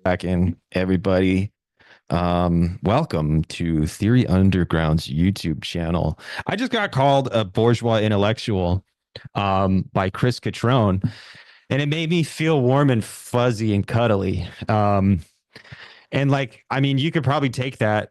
Back in, everybody. Welcome to Theory Underground's YouTube channel. I just got called a bourgeois intellectual by Chris Cutrone, and it made me feel warm and fuzzy and cuddly. And like, I mean, you could probably take that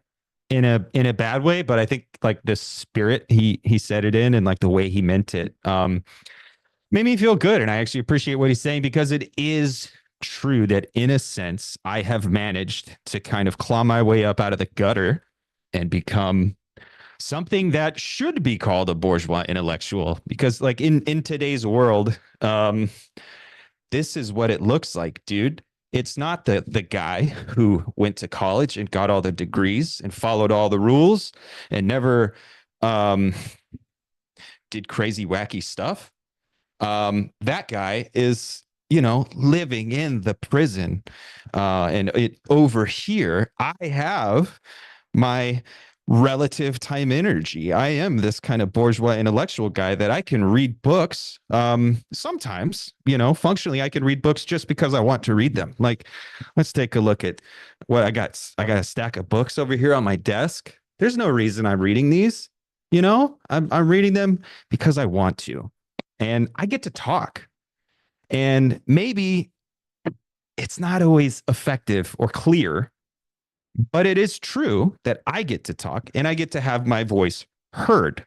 in a bad way, but I think like the spirit he said it in and like the way he meant it made me feel good. And I actually appreciate what he's saying because it is true that in a sense, I have managed to kind of claw my way up out of the gutter and become something that should be called a bourgeois intellectual because like in today's world, this is what it looks like, dude. It's not the guy who went to college and got all the degrees and followed all the rules and never um, did crazy wacky stuff. That guy is, living in the prison. And over here, I have my relative time energy. I am this kind of bourgeois intellectual guy that I can read books. Sometimes, functionally, I can read books just because I want to read them. Like, let's take a look at what I got. I got a stack of books over here on my desk. There's no reason I'm reading these. I'm reading them because I want to and I get to talk. And maybe it's not always effective or clear, but it is true that I get to talk and I get to have my voice heard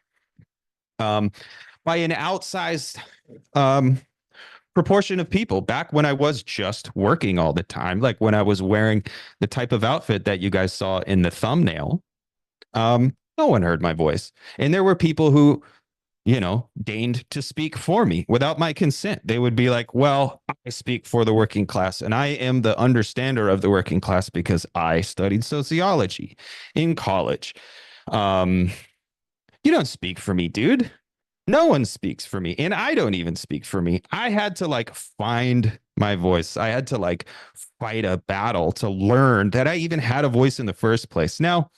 by an outsized proportion of people. Back when I was just working all the time, like when I was wearing the type of outfit that you guys saw in the thumbnail, no one heard my voice. And there were people who deigned to speak for me without my consent. They would be like, well, I speak for the working class and I am the understander of the working class because I studied sociology in college. You don't speak for me, dude. No one speaks for me. And I don't even speak for me. I had to like find my voice. I had to like fight a battle to learn that I even had a voice in the first place. Now,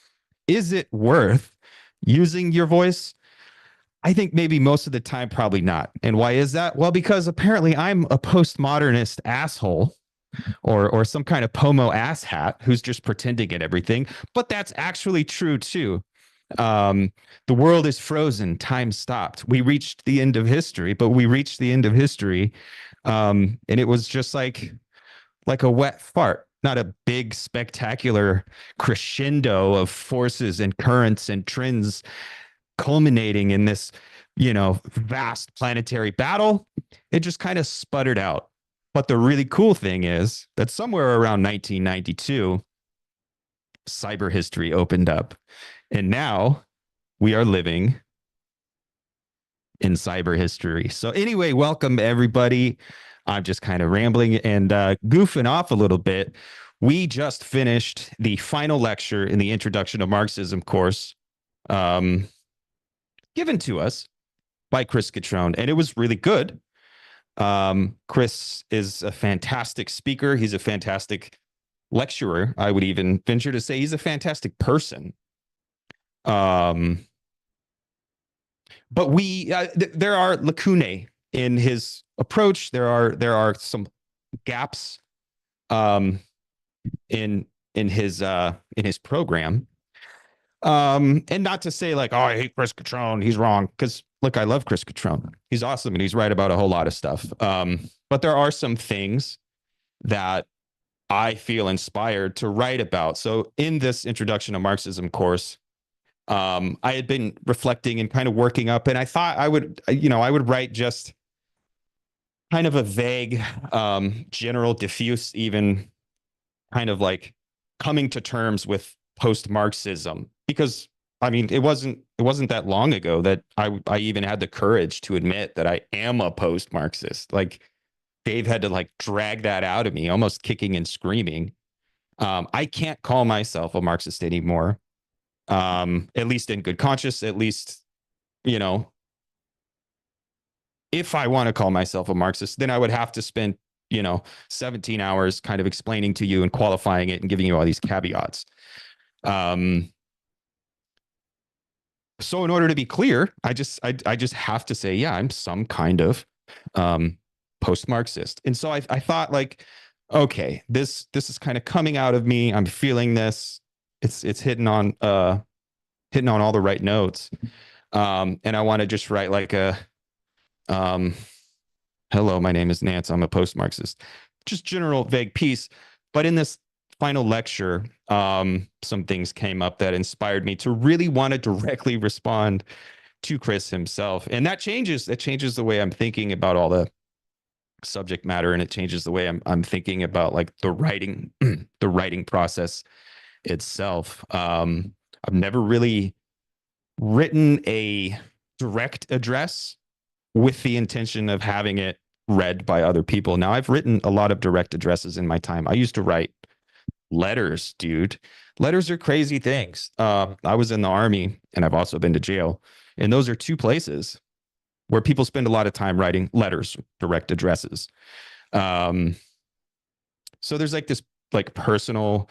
is it worth using your voice? I think maybe most of the time, probably not. And why is that? Well, because apparently I'm a postmodernist asshole or some kind of pomo asshat who's just pretending at everything. But that's actually true too. The world is frozen. Time stopped. We reached the end of history, but we reached the end of history. And it was just like a wet fart, not a big spectacular crescendo of forces and currents and trends culminating in this, vast planetary battle. It just kind of sputtered out. But the really cool thing is that somewhere around 1992, cyber history opened up. And now we are living in cyber history. So anyway, welcome everybody. I'm just kind of rambling and goofing off a little bit. We just finished the final lecture in the Introduction to Marxism course. Given to us by Chris Cutrone, and it was really good. Chris is a fantastic speaker. He's a fantastic lecturer. I would even venture to say he's a fantastic person. But there are lacunae in his approach. There are some gaps in his program. And not to say like, oh, I hate Chris Cutrone, he's wrong. Because look, I love Chris Cutrone. He's awesome and he's right about a whole lot of stuff. But there are some things that I feel inspired to write about. So in this Introduction to Marxism course, I had been reflecting and kind of working up, and I thought I would write just kind of a vague, general, diffuse, even kind of like coming to terms with post-Marxism, because I mean it wasn't that long ago that I even had the courage to admit that I am a post-Marxist. Like Dave had to like drag that out of me, almost kicking and screaming. I can't call myself a Marxist anymore, at least in good conscience. At least, if I want to call myself a Marxist, then I would have to spend 17 hours kind of explaining to you and qualifying it and giving you all these caveats. So in order to be clear, I just have to say, yeah, I'm some kind of post-Marxist. And so I thought like okay, this is kind of coming out of me. I'm feeling this. It's hitting on all the right notes. And I want to just write like a um hello, my name is Nance. I'm a post-Marxist. Just general vague piece. But in this final lecture, some things came up that inspired me to really want to directly respond to Chris himself. And that changes the way I'm thinking about all the subject matter, and it changes the way I'm thinking about like the writing the writing process itself. I've never really written a direct address with the intention of having it read by other people. Now, I've written a lot of direct addresses in my time. I used to write letters, dude. Letters are crazy things. I was in the army, and I've also been to jail. And those are two places where people spend a lot of time writing letters, direct addresses. So there's like this like personal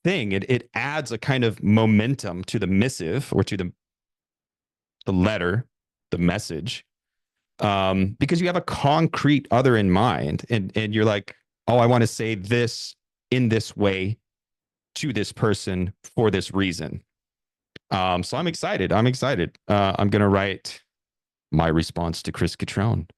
thing. It adds a kind of momentum to the missive, or to the letter, the message, because you have a concrete other in mind, and you're like, oh, I want to say this in this way to this person for this reason. So I'm excited. I'm gonna write my response to Chris Cutrone.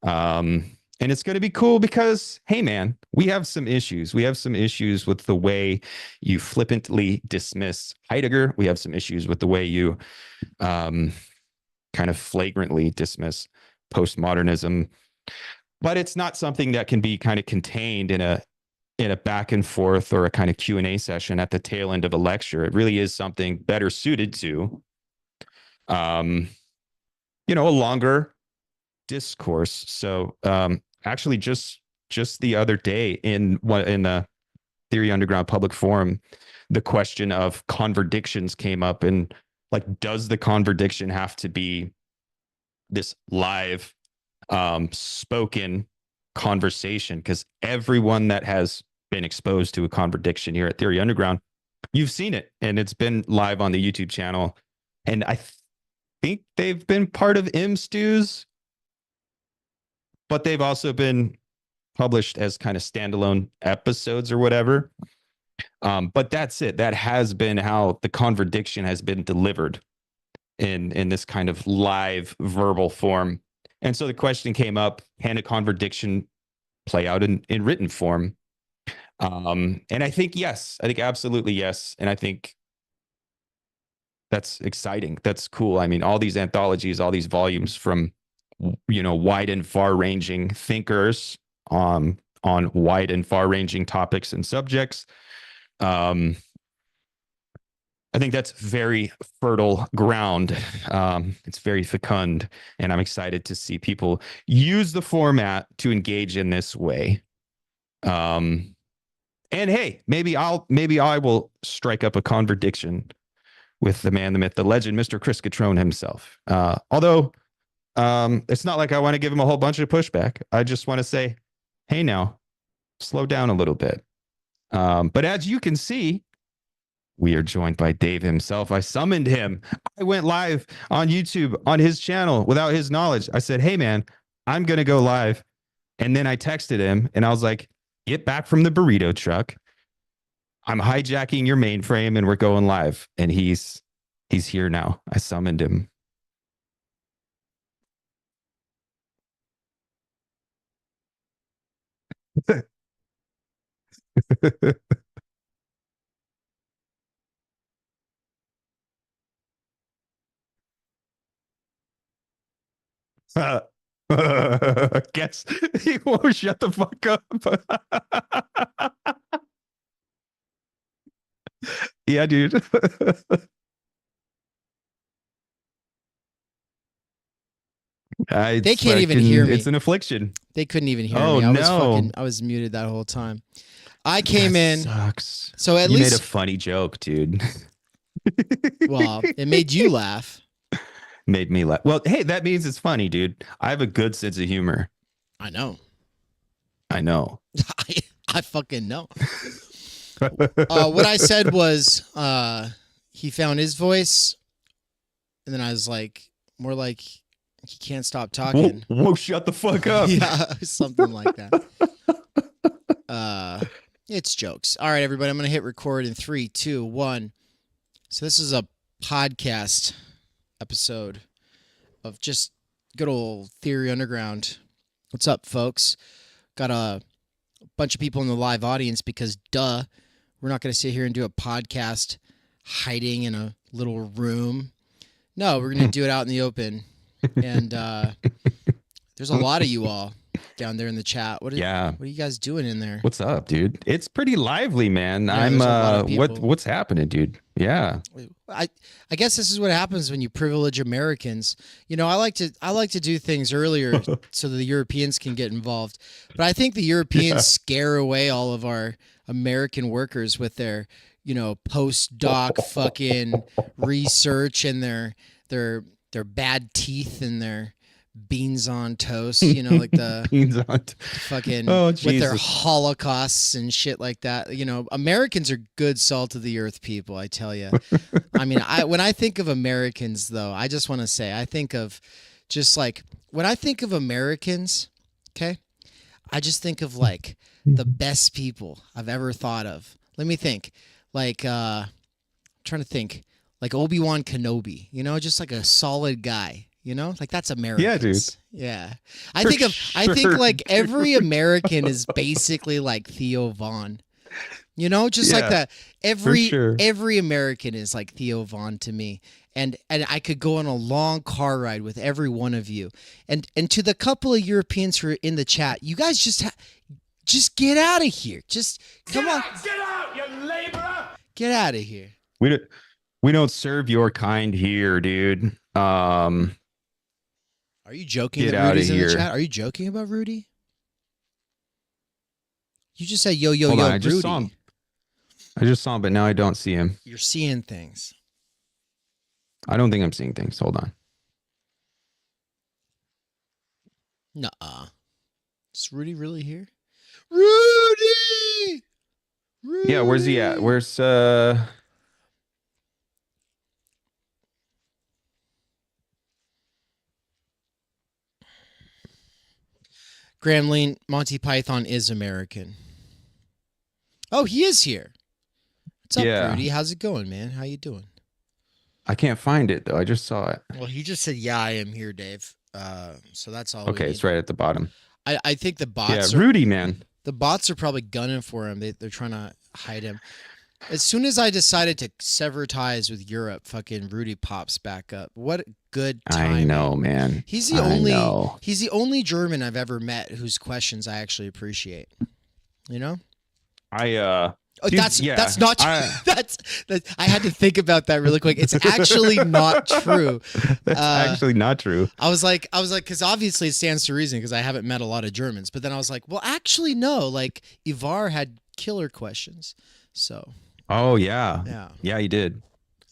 And it's going to be cool because, hey, man, we have some issues. We have some issues with the way you flippantly dismiss Heidegger. We have some issues with the way you kind of flagrantly dismiss postmodernism. But it's not something that can be kind of contained in a back and forth or a kind of Q&A session at the tail end of a lecture. It really is something better suited to, a longer discourse. So actually just the other day in the Theory Underground public forum, the question of contradictions came up, and like, does the contradiction have to be this live spoken conversation? Because everyone that has been exposed to a contradiction here at Theory Underground, you've seen it, and it's been live on the YouTube channel, and I think they've been part of MStews, but they've also been published as kind of standalone episodes or whatever. But that's it. That has been how the contradiction has been delivered in this kind of live verbal form. And so the question came up, can a contradiction play out in written form? And I think yes. I think absolutely yes. And I think that's exciting. That's cool. I mean, all these anthologies, all these volumes from wide and far-ranging thinkers on wide and far-ranging topics and subjects. I think that's very fertile ground. It's very fecund, and I'm excited to see people use the format to engage in this way. And hey, maybe I will strike up a contradiction with the man, the myth, the legend, Mr. Chris Cutrone himself. Although it's not like I want to give him a whole bunch of pushback. I just want to say, hey, now, slow down a little bit. But as you can see, we are joined by Dave himself. I summoned him. I went live on YouTube on his channel without his knowledge. I said, hey, man, I'm going to go live. And then I texted him and I was like, get back from the burrito truck. I'm hijacking your mainframe and we're going live. And he's here now. I summoned him. Guess he won't shut the fuck up. Yeah, dude. They can't even hear me. It's an affliction. They couldn't even hear Oh, me. no. I was muted that whole time. I came in. Sucks. So at you least made a funny joke, dude. Well, it made you laugh. Made me laugh. Well, hey, that means it's funny, dude. I have a good sense of humor. I know. I fucking know. What I said was he found his voice, and then I was like, more like, he can't stop talking. Whoa, shut the fuck up. Yeah, something like that. It's jokes. All right, everybody, I'm going to hit record in 3, 2, 1. So this is a podcast episode of just good old Theory Underground. What's up, folks? Got a bunch of people in the live audience because, duh, we're not going to sit here and do a podcast hiding in a little room. No, we're going to do it out in the open. And there's a lot of you all down there in the chat. What are you guys doing in there? What's up, dude? It's pretty lively, man. Yeah, What's happening, dude? Yeah. I guess this is what happens when you privilege Americans. You know, I like to do things earlier so that the Europeans can get involved. But I think the Europeans scare away all of our American workers with their, postdoc fucking research and their bad teeth and their beans on toast, like the beans on fucking with their holocausts and shit like that. Americans are good salt of the earth people, I tell you. I mean, when I think of Americans, though, I just want to say, I think of just like when I think of Americans, okay, I just think of like the best people I've ever thought of. Let me think. Like, I'm trying to think, like Obi-Wan Kenobi, just like a solid guy. Like that's Americans. Yeah, dude. Yeah. I think like every American is basically like Theo Von. Just like that. Every American is like Theo Von to me. And I could go on a long car ride with every one of you. And to the couple of Europeans who are in the chat, you guys just get out of here. Just come on. Get out, you laborer. Get out of here. We don't serve your kind here, dude. Are you joking? Get that out Rudy's of in here. the chat? Are you joking about Rudy? You just said yo, Hold on, Rudy. I just saw him, but now I don't see him. You're seeing things. I don't think I'm seeing things. Hold on. Nuh-uh. Is Rudy really here? Rudy! Yeah, where's he at? Where's Gremlin, Monty Python is American. Oh, he is here. What's up, Rudy? How's it going, man? How you doing? I can't find it though. I just saw it. Well, he just said, "Yeah, I am here, Dave." So that's all. Okay, it's right at the bottom. I think the bots. Yeah, Rudy, man. The bots are probably gunning for him. They're trying to hide him. As soon as I decided to sever ties with Europe, fucking Rudy pops back up. What a good time. I know, man. He's the only German I've ever met whose questions I actually appreciate. Dude, that's not true. I had to think about that really quick. It's actually not true. That's actually not true. I was like, because obviously it stands to reason because I haven't met a lot of Germans. But then I was like, well, actually, no. Like Ivar had killer questions. So. Oh yeah, he did.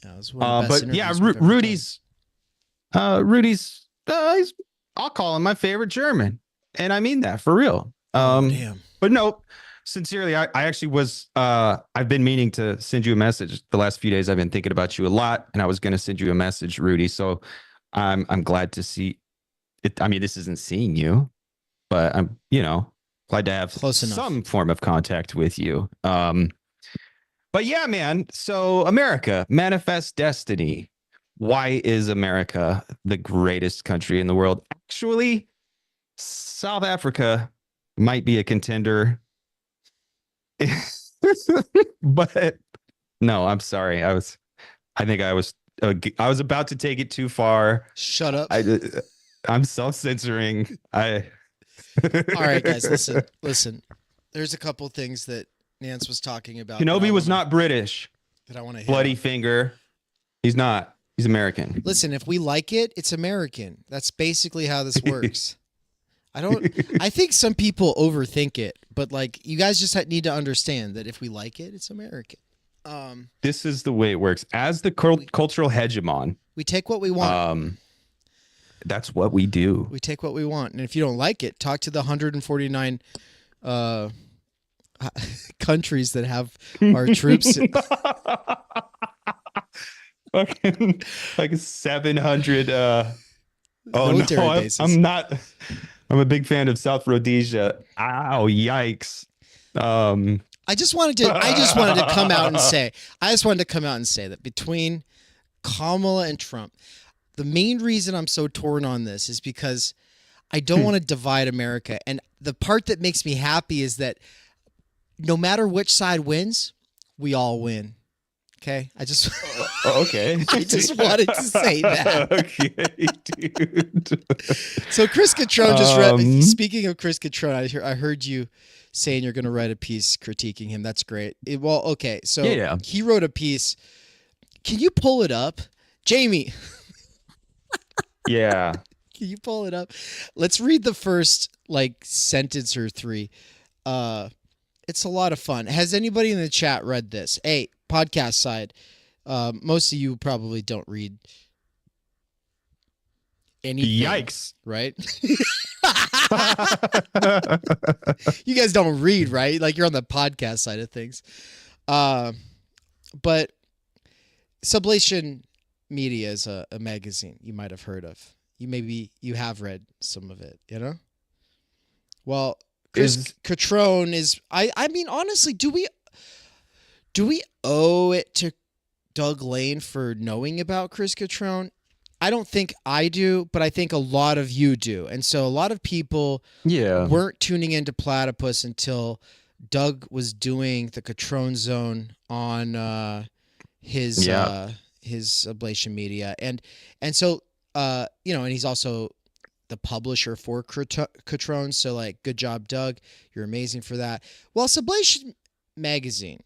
Yeah, it was one of the best but yeah, Rudy's I'll call him my favorite German, and I mean that for real. Damn. But no, sincerely, I actually was. I've been meaning to send you a message the last few days. I've been thinking about you a lot, and I was going to send you a message, Rudy. So I'm glad to see it. I mean, this isn't seeing you, but I'm glad to have some form of contact with you. But yeah, man. So America, manifest destiny. Why is America the greatest country in the world? Actually, South Africa might be a contender. But no, I'm sorry. I was about to take it too far. Shut up. I'm self-censoring. All right, guys, listen. There's a couple things that Nance was talking about. Kenobi was not British. That I want to Bloody finger. He's not. He's American. Listen, if we like it, it's American. That's basically how this works. I think some people overthink it, but like you guys just need to understand that if we like it, it's American. This is the way it works. As the cultural hegemon, we take what we want. That's what we do. We take what we want. And if you don't like it, talk to the 149 countries that have our troops. Fucking like 700 military bases. I'm a big fan of South Rhodesia. Ow, yikes. I just wanted to come out and say, that between Kamala and Trump, the main reason I'm so torn on this is because I don't want to divide America. And the part that makes me happy is that no matter which side wins, we all win. Okay, Okay. I just wanted to say that. Okay, dude. So Chris Cutrone just read. Speaking of Chris Cutrone, I heard you saying you're going to write a piece critiquing him. That's great. Okay. So Yeah. he wrote a piece. Can you pull it up, Jamie? Yeah. Can you pull it up? Let's read the first sentence or three. It's a lot of fun. Has anybody in the chat read this? Hey, podcast side. Most of you probably don't read anything. Yikes. Right? You guys don't read, right? Like you're on the podcast side of things. But Sublation Media is a magazine you might have heard of. You have read some of it, you know? Well, Chris Cutrone is I mean honestly, do we owe it to Doug Lane for knowing about Chris Cutrone? I don't think I do, but I think a lot of you do. And so a lot of people weren't tuning into Platypus until Doug was doing the Cutrone Zone on his Ablation Media. And so and he's also the publisher for Cutrone. So good job, Doug. You're amazing for that. Well, Sublation Magazine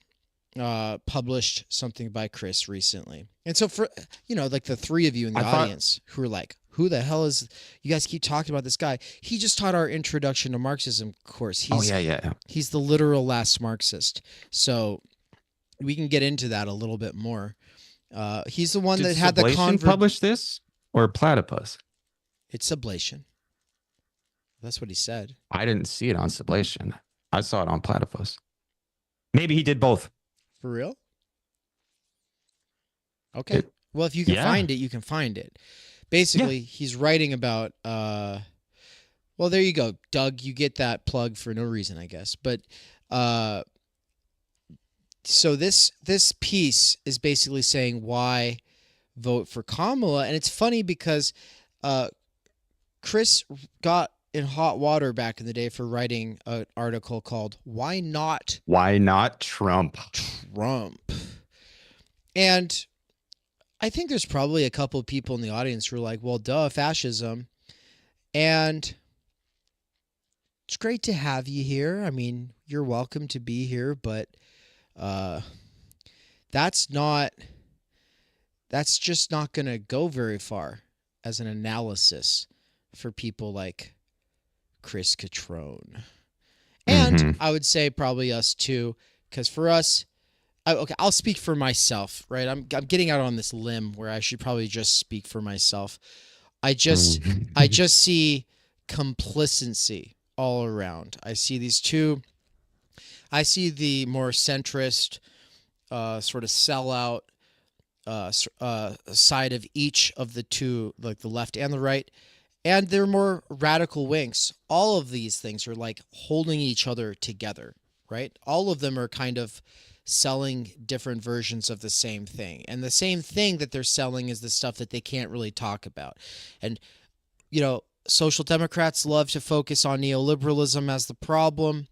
published something by Chris recently. And so for, the three of you in the audience who are like, who the hell is, you guys keep talking about this guy. He just taught our Introduction to Marxism course. He's the literal last Marxist. So we can get into that a little bit more. He's the one that had the publish this or Platypus? It's Sublation. That's what he said. I didn't see it on Sublation. I saw it on Platypus. Maybe he did both. For real? Okay. Well, if you can find it, you can find it. Basically, he's writing about well, there you go. Doug, you get that plug for no reason, I guess. But so this piece is basically saying why vote for Kamala, and it's funny because Chris got in hot water back in the day for writing an article called Why Not Trump? And I think there's probably a couple of people in the audience who are like, well, duh, fascism. And it's great to have you here. I mean, you're welcome to be here, but that's just not going to go very far as an analysis for people like Chris Cutrone. And I would say probably us too, because for us, I'll speak for myself, right? I'm getting out on this limb where I should probably just speak for myself. I just see complacency all around. I see the more centrist, sort of sellout side of each of the two, like the left and the right, and they're more radical wings. All of these things are like holding each other together, right? All of them are kind of selling different versions of the same thing. And the same thing that they're selling is the stuff that they can't really talk about. And, social democrats love to focus on neoliberalism as the problem,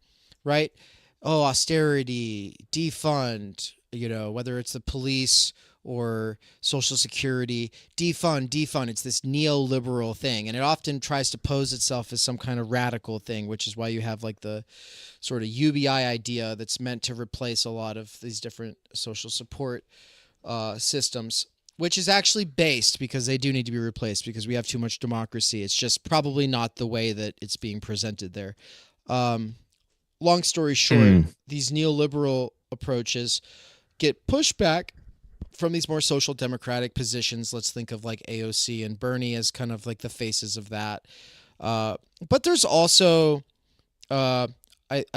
right? Oh, austerity, defund, whether it's the police or Social Security, defund. It's this neoliberal thing. And it often tries to pose itself as some kind of radical thing, which is why you have the sort of UBI idea that's meant to replace a lot of these different social support systems, which is actually based because they do need to be replaced because we have too much democracy. It's just probably not the way that it's being presented there. Long story short, these neoliberal approaches get pushed back from these more social democratic positions. Let's think of AOC and Bernie as kind of the faces of that. But there's also, I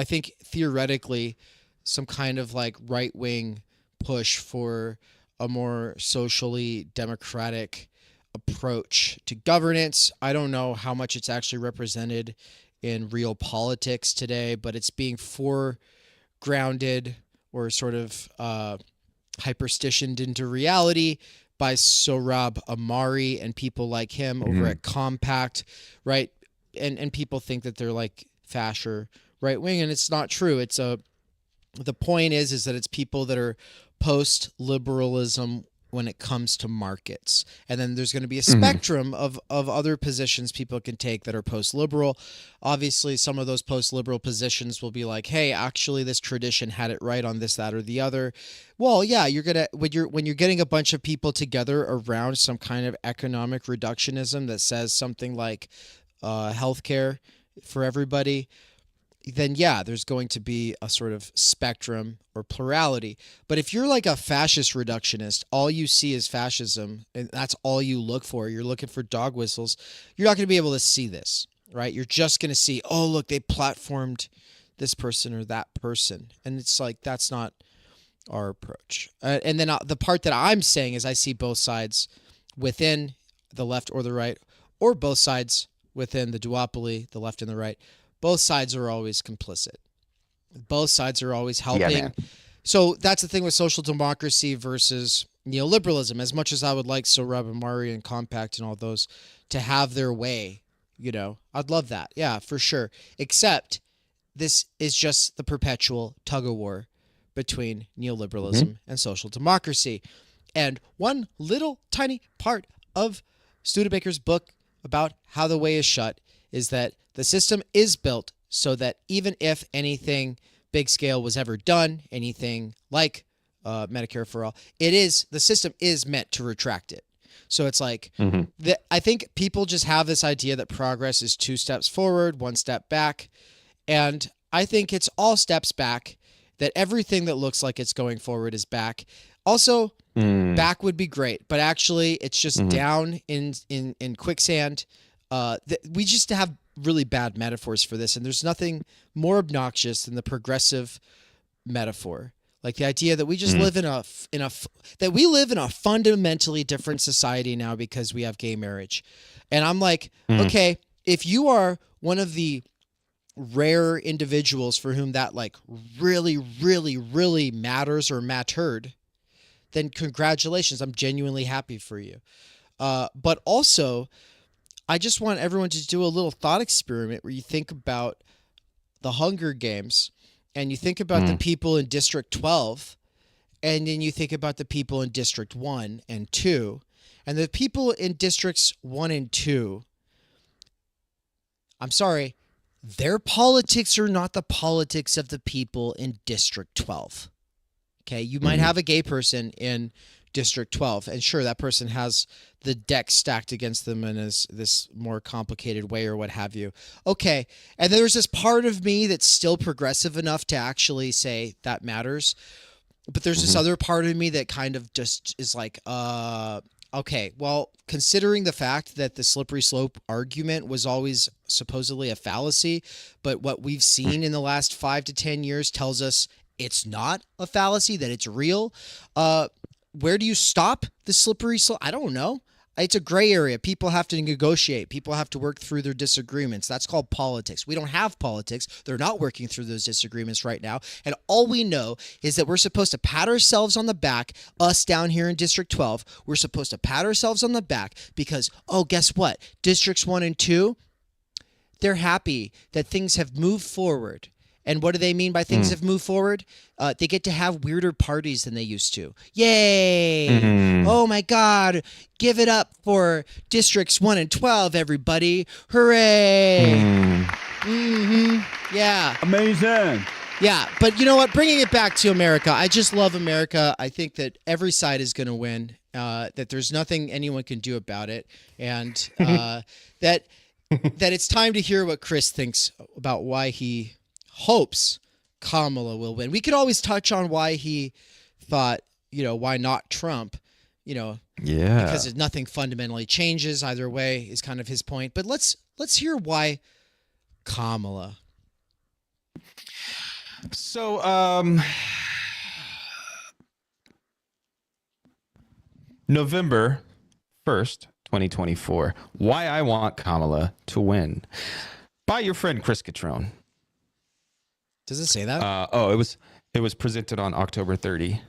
think theoretically, some kind of right-wing push for a more socially democratic approach to governance. I don't know how much it's actually represented in real politics today, but it's being grounded or sort of hyperstitioned into reality by Sohrab Ahmari and people like him over at Compact, right? And people think that they're like fascist right wing, and it's not true. The point is that it's people that are post-liberalism when it comes to markets. And then there's going to be a spectrum of other positions people can take that are post-liberal. Obviously, some of those post-liberal positions will be like, hey, actually this tradition had it right on this, that, or the other. Well, yeah, when you're getting a bunch of people together around some kind of economic reductionism that says something like healthcare for everybody, then yeah, there's going to be a sort of spectrum or plurality. But if you're like a fascist reductionist, all you see is fascism, and that's all you look for, you're looking for dog whistles, you're not going to be able to see this, right? You're just going to see, oh, look, they platformed this person or that person. And it's like, that's not our approach. And then the part that I'm saying is I see both sides within the left or the right, or both sides within the duopoly, the left and the right. Both sides are always complicit. Both sides are always helping. Yeah, So that's the thing with social democracy versus neoliberalism. As much as I would like Sohrab Ahmari and Compact and all those to have their way, I'd love that. Yeah, for sure. Except this is just the perpetual tug of war between neoliberalism and social democracy. And one little tiny part of Studebaker's book about how the way is shut is that the system is built so that even if anything big scale was ever done, anything like Medicare for all, the system is meant to retract it. So it's like, I think people just have this idea that progress is 2 steps forward, 1 step back. And I think it's all steps back, that everything that looks like it's going forward is back. Also, back would be great, but actually it's just down in quicksand. We just have really bad metaphors for this, and there's nothing more obnoxious than the progressive metaphor, like the idea that we just live in a fundamentally different society now because we have gay marriage. And I'm like, okay, if you are one of the rare individuals for whom that like really, really, really matters or mattered, then congratulations, I'm genuinely happy for you. But also, I just want everyone to do a little thought experiment where you think about the Hunger Games and you think about the people in District 12, and then you think about the people in District 1 and 2, and the people in Districts 1 and 2, I'm sorry, their politics are not the politics of the people in District 12. Okay, you might have a gay person in District 12, and sure, that person has the deck stacked against them in this more complicated way or what have you. Okay, and there's this part of me that's still progressive enough to actually say that matters, but there's this other part of me that kind of just is like, okay, well, considering the fact that the slippery slope argument was always supposedly a fallacy, but what we've seen in the last 5 to 10 years tells us it's not a fallacy, that it's real. Where do you stop the slippery slope? I don't know. It's a gray area. People have to negotiate. People have to work through their disagreements. That's called politics. We don't have politics. They're not working through those disagreements right now. And all we know is that we're supposed to pat ourselves on the back, us down here in District 12. We're supposed to pat ourselves on the back because, oh, guess what? Districts 1 and 2, they're happy that things have moved forward. And what do they mean by things have moved forward? They get to have weirder parties than they used to. Yay! Oh my God! Give it up for Districts 1 and 12, everybody! Hooray! Yeah. Amazing. Yeah, but you know what? Bringing it back to America, I just love America. I think that every side is going to win, that there's nothing anyone can do about it, and that it's time to hear what Chris thinks about why he hopes Kamala will win. We could always touch on why he thought, why not Trump, because nothing fundamentally changes either way is kind of his point. But let's hear why Kamala. So, November 1st, 2024. Why I want Kamala to win. By your friend Chris Cutrone. Does it say that? It was presented on October 30.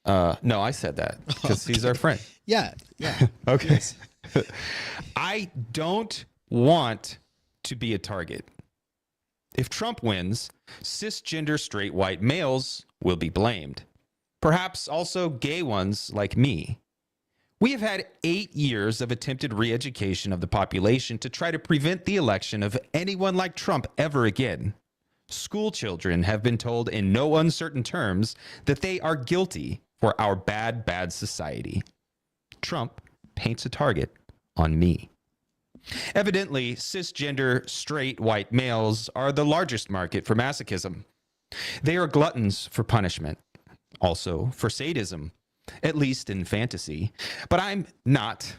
No, I said that because he's our friend. Yeah. Yeah. Okay. Yes. I don't want to be a target. If Trump wins, cisgender straight white males will be blamed. Perhaps also gay ones like me. We have had 8 years of attempted re-education of the population to try to prevent the election of anyone like Trump ever again. School children have been told in no uncertain terms that they are guilty for our bad, bad society. Trump paints a target on me. Evidently, cisgender, straight, white males are the largest market for masochism. They are gluttons for punishment, also for sadism, at least in fantasy. But I'm not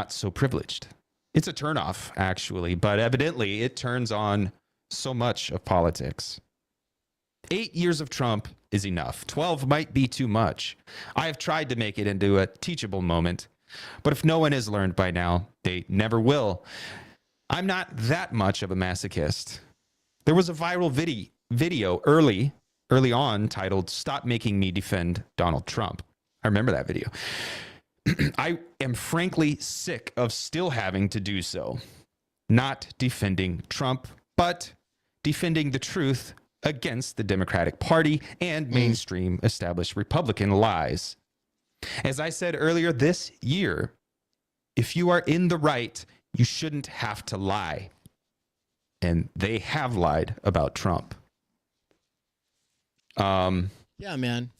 so privileged. It's a turnoff, actually, but evidently it turns on so much of politics. 8 years of Trump is enough. 12 might be too much. I have tried to make it into a teachable moment, but if no one has learned by now, they never will. I'm not that much of a masochist. There was a viral video early on titled "Stop Making Me Defend Donald Trump." I remember that video. I am frankly sick of still having to do so. Not defending Trump, but defending the truth against the Democratic Party and mainstream established Republican lies. As I said earlier this year, if you are in the right, you shouldn't have to lie. And they have lied about Trump. Yeah, man.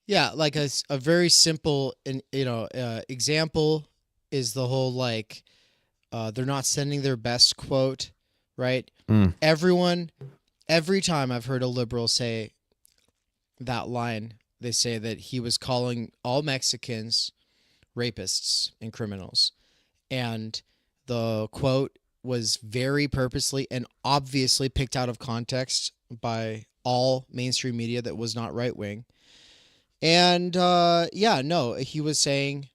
Yeah, like a very simple example is the whole like they're not sending their best quote, right? Every time I've heard a liberal say that line, they say that he was calling all Mexicans rapists and criminals. And the quote was very purposely and obviously picked out of context by all mainstream media that was not right wing. And he was saying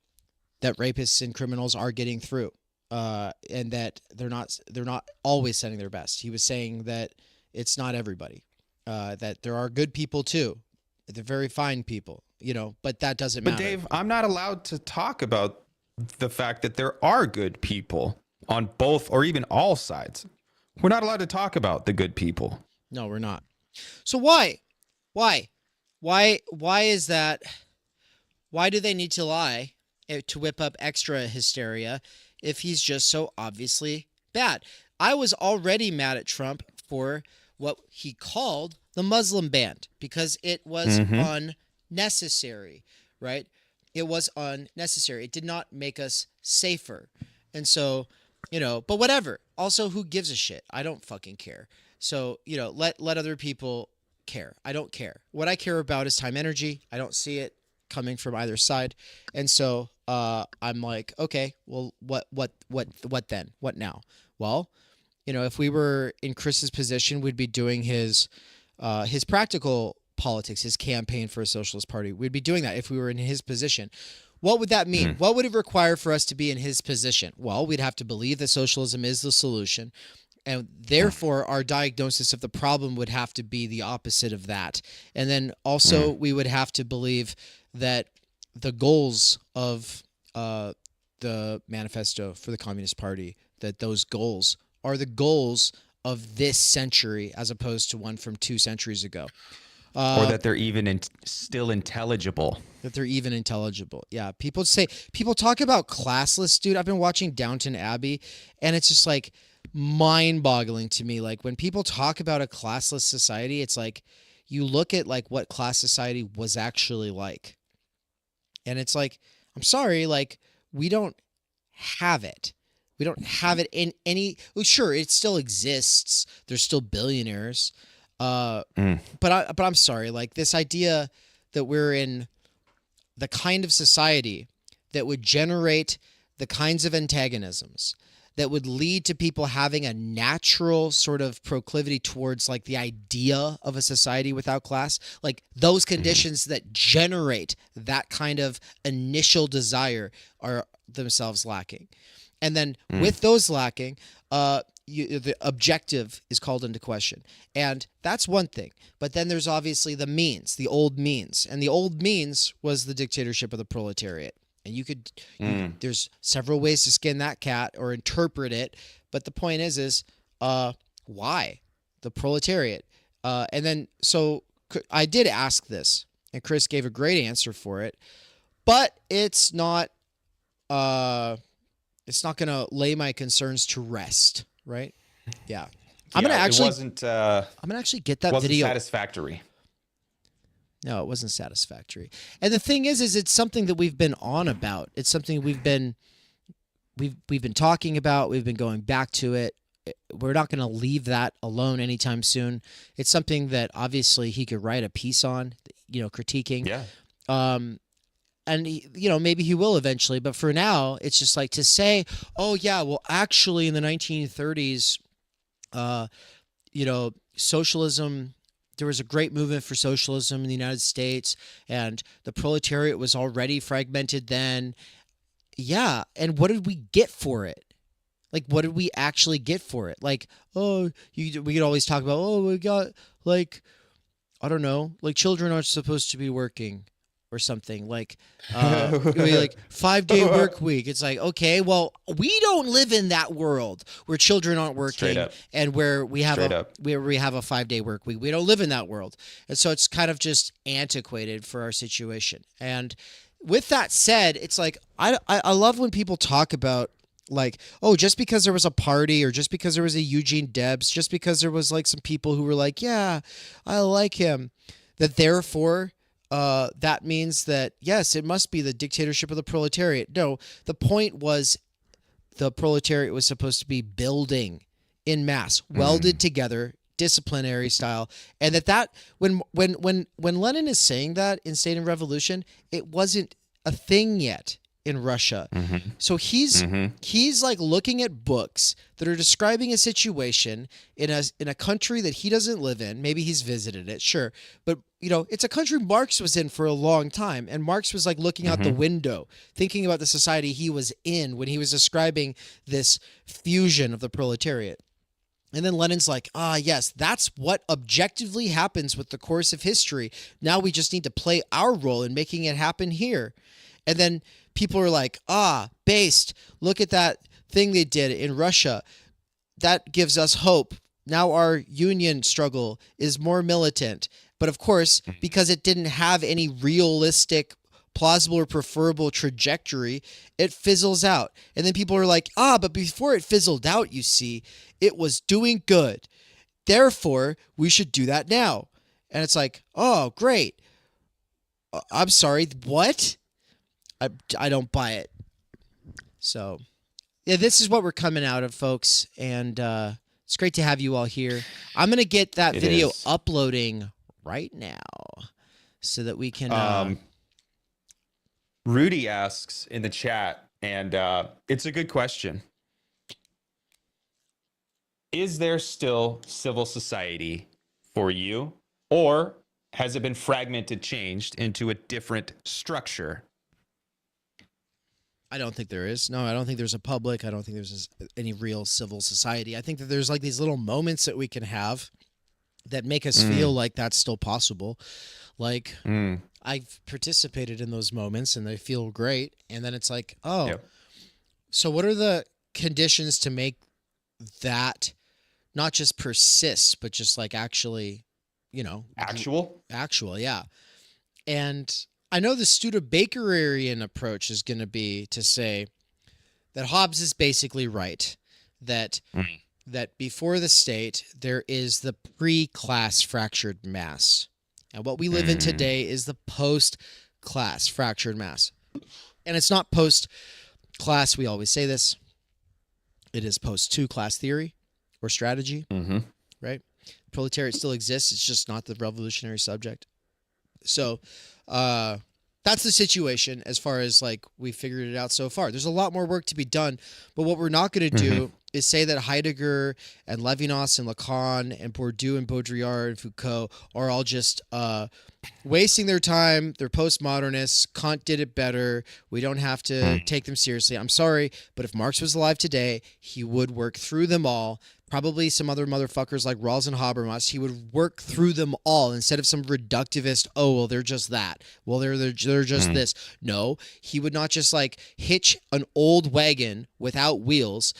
that rapists and criminals are getting through, and that they're not always sending their best. He was saying that it's not everybody, that there are good people too. They're very fine people, but that doesn't matter. But Dave, I'm not allowed to talk about the fact that there are good people on both or even all sides. We're not allowed to talk about the good people. No, we're not. So why is that? Why do they need to lie to whip up extra hysteria if he's just so obviously bad? I was already mad at Trump for what he called the Muslim ban because it was unnecessary, right? It was unnecessary. It did not make us safer. And so, but whatever. Also, who gives a shit? I don't fucking care. So, let other people care. I don't care. What I care about is time energy. I don't see it coming from either side. And so I'm like, okay, well, what then? What now? Well, if we were in Chris's position, we'd be doing his practical politics, his campaign for a socialist party. We'd be doing that if we were in his position. What would that mean? What would it require for us to be in his position? Well, we'd have to believe that socialism is the solution. And therefore, our diagnosis of the problem would have to be the opposite of that. And then also, we would have to believe that the goals of the manifesto for the Communist Party, that those goals are the goals of this century as opposed to one from 2 centuries ago. Or that they're even still intelligible. That they're even intelligible. Yeah. People talk about classless, dude. I've been watching Downton Abbey, and it's just like mind-boggling to me. Like when people talk about a classless society, it's like you look at like what class society was actually like. And it's like, I'm sorry, like we don't have it. We don't have it in any. Well, sure, it still exists. There's still billionaires. But I'm sorry, like this idea that we're in the kind of society that would generate the kinds of antagonisms that would lead to people having a natural sort of proclivity towards like the idea of a society without class, like those conditions that generate that kind of initial desire are themselves lacking. And then with those lacking, the objective is called into question. And that's one thing. But then there's obviously the means, the old means. And the old means was the dictatorship of the proletariat. And there's several ways to skin that cat or interpret it. But the point is why the proletariat? And then, so I did ask this, and Chris gave a great answer for it, but it's not going to lay my concerns to rest. Right? Yeah. I'm gonna actually get that video. Satisfactory. No, it wasn't satisfactory. And the thing is it's something that we've been on about. It's something we've been talking about. We've been going back to it. We're not going to leave that alone anytime soon. It's something that obviously he could write a piece on, critiquing. Yeah. And maybe he will eventually, but for now, it's just like to say, oh yeah, well actually in the 1930s, socialism, there was a great movement for socialism in the United States, and the proletariat was already fragmented then. Yeah, and what did we get for it? Like, what did we actually get for it? Like, we could always talk about, we got, like, I don't know, like children aren't supposed to be working. Or something like 5-day work week. It's like, okay, well, we don't live in that world where children aren't working and where we have a 5-day work week. We don't live in that world. And so it's kind of just antiquated for our situation. And with that said, it's like, I love when people talk about like, oh, just because there was a party or just because there was a Eugene Debs, just because there was like some people who were like, yeah, I like him, that therefore that means that, yes, it must be the dictatorship of the proletariat. No, the point was the proletariat was supposed to be building in mass, welded together, disciplinary style. And that when Lenin is saying that in State and Revolution, it wasn't a thing yet in Russia. So he's like looking at books that are describing a situation in a country that he doesn't live in. Maybe he's visited it, sure, but it's a country Marx was in for a long time, and Marx was like looking out the window, thinking about the society he was in when he was describing this fusion of the proletariat. And then Lenin's like, yes, that's what objectively happens with the course of history. Now we just need to play our role in making it happen here. And then people are like, based, look at that thing they did in Russia. That gives us hope. Now our union struggle is more militant. But of course, because it didn't have any realistic, plausible or preferable trajectory, it fizzles out. And then people are like, but before it fizzled out, you see, it was doing good. Therefore, we should do that now. And it's like, oh, great. I'm sorry, what? I don't buy it. So, yeah, this is what we're coming out of, folks. And it's great to have you all here. I'm going to get that video uploading right now so that we can... Rudy asks in the chat, and it's a good question. Is there still civil society for you, or has it been fragmented, changed into a different structure? I don't think there is. No, I don't think there's a public. I don't think there's any real civil society. I think that there's like these little moments that we can have that make us feel like that's still possible. Like I've participated in those moments and they feel great. And then it's like, so what are the conditions to make that not just persist, but just like actually, actual, yeah. And I know the Studebakerian approach is going to be to say that Hobbes is basically right, that before the state, there is the pre-class fractured mass. And what we live in today is the post-class fractured mass. And it's not post-class, we always say this. It is post-2-class theory or strategy, right? Proletariat still exists, it's just not the revolutionary subject. So that's the situation as far as like we figured it out so far. There's a lot more work to be done, but what we're not going to do is say that Heidegger and Levinas and Lacan and Bourdieu and Baudrillard and Foucault are all just wasting their time. They're postmodernists. Kant did it better. We don't have to take them seriously. I'm sorry, but if Marx was alive today, he would work through them all. Probably some other motherfuckers like Rawls and Habermas. He would work through them all instead of some reductivist, oh, well, they're just that. Well, they're just this. No, he would not just like hitch an old wagon without wheels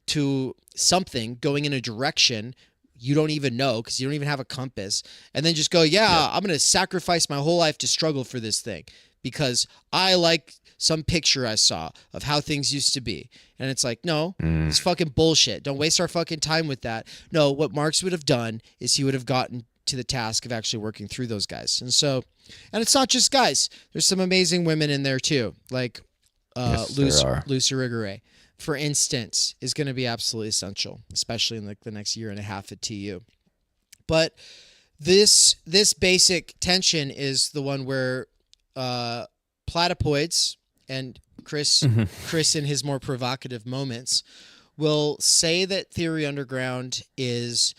to something going in a direction you don't even know because you don't even have a compass, and then just go, I'm going to sacrifice my whole life to struggle for this thing because I like some picture I saw of how things used to be. And it's like, no, it's fucking bullshit. Don't waste our fucking time with that. No, what Marx would have done is he would have gotten to the task of actually working through those guys. And it's not just guys. There's some amazing women in there too, like Lucy Irigaray, for instance, is going to be absolutely essential, especially in like the next year and a half at TU. But this basic tension is the one where platypoids and Chris in his more provocative moments will say that Theory Underground is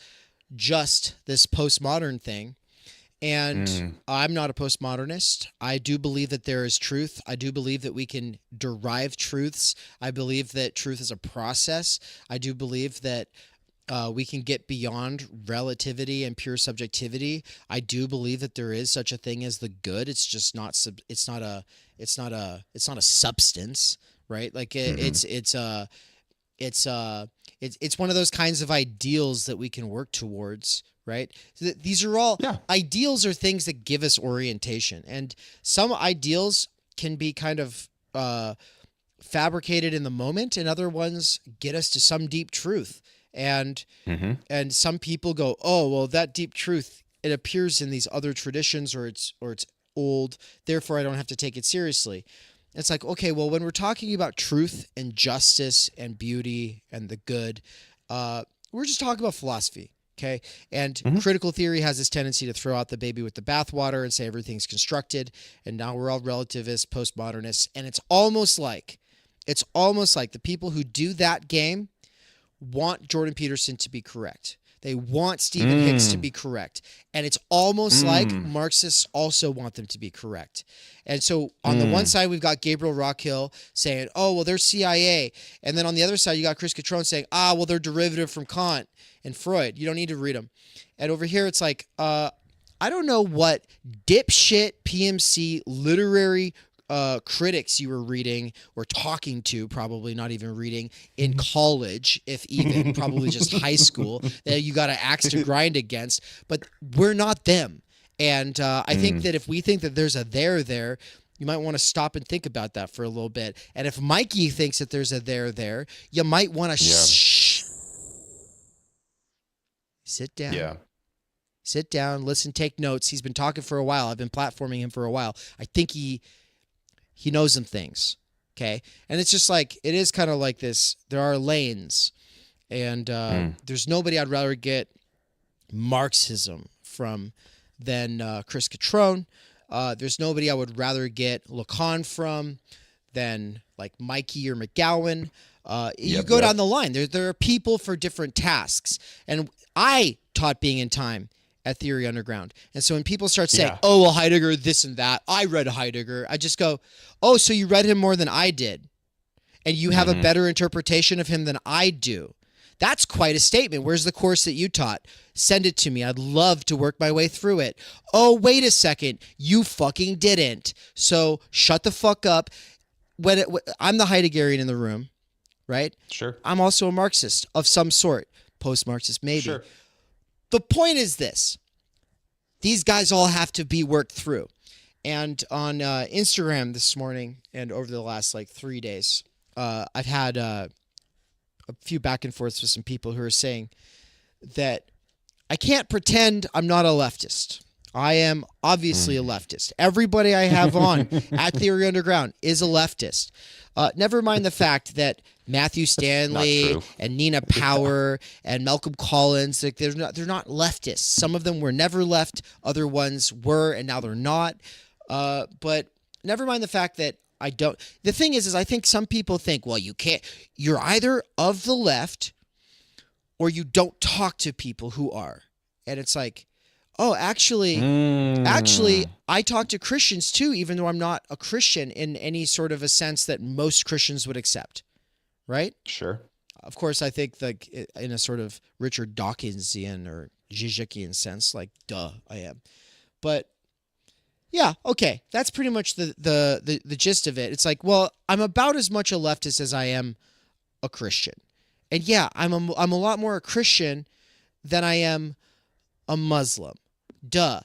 just this postmodern thing. And I'm not a postmodernist. I do believe that there is truth. I do believe that we can derive truths. I believe that truth is a process. I do believe that we can get beyond relativity and pure subjectivity. I do believe that there is such a thing as the good. It's just not. It's not a substance, right? Like it's one of those kinds of ideals that we can work towards. Right? These are all ideals, are things that give us orientation, and some ideals can be kind of fabricated in the moment, and other ones get us to some deep truth. And some people go, oh, well, that deep truth, it appears in these other traditions, or it's old, therefore I don't have to take it seriously. It's like, okay, well, when we're talking about truth and justice and beauty and the good, we're just talking about philosophy. Okay. And critical theory has this tendency to throw out the baby with the bathwater and say everything's constructed. And now we're all relativists, postmodernists. And it's almost like the people who do that game want Jordan Peterson to be correct. They want Stephen Hicks to be correct. And it's almost like Marxists also want them to be correct. And so on the one side, we've got Gabriel Rockhill saying, oh, well, they're CIA. And then on the other side, you got Chris Cutrone saying, well, they're derivative from Kant and Freud. You don't need to read them. And over here, it's like, I don't know what dipshit PMC literary critics you were reading or talking to, probably not even reading, in college, if even, probably just high school, that you got an axe to grind against. But we're not them. And I think that if we think that there's a there, you might want to stop and think about that for a little bit. And if Mikey thinks that there's a there, you might want to sit down. Yeah. Sit down, listen, take notes. He's been talking for a while. I've been platforming him for a while. I think he knows some things, okay? And it's just like, it is kind of like this. There are lanes, and there's nobody I'd rather get Marxism from than Chris Cutrone. There's nobody I would rather get Lacan from than like Mikey or McGowan. You go down the line. There are people for different tasks. And I taught being in time at Theory Underground. And so when people start saying, oh, well, Heidegger, this and that, I read Heidegger, I just go, oh, so you read him more than I did. And you have a better interpretation of him than I do. That's quite a statement. Where's the course that you taught? Send it to me. I'd love to work my way through it. Oh, wait a second. You fucking didn't. So shut the fuck up. I'm the Heideggerian in the room, right? Sure. I'm also a Marxist of some sort. Post-Marxist, maybe. Sure. The point is this. These guys all have to be worked through. And on Instagram this morning and over the last 3 days, I've had a few back and forths with some people who are saying that I can't pretend I'm not a leftist. I am obviously a leftist. Everybody I have on at Theory Underground is a leftist. Never mind the fact that Matthew Stanley and Nina Power and Malcolm Collins, they're not leftists. Some of them were never left. Other ones were, and now they're not. But never mind the fact that I don't. The thing is I think some people think, well, you can't. You're either of the left or you don't talk to people who are. And it's like, oh, actually, I talk to Christians too, even though I'm not a Christian in any sort of a sense that most Christians would accept, right? Sure. Of course, I think like in a sort of Richard Dawkinsian or Zizekian sense, like, duh, I am. But yeah, okay, that's pretty much the gist of it. It's like, well, I'm about as much a leftist as I am a Christian. And yeah, I'm a lot more a Christian than I am a Muslim. Duh.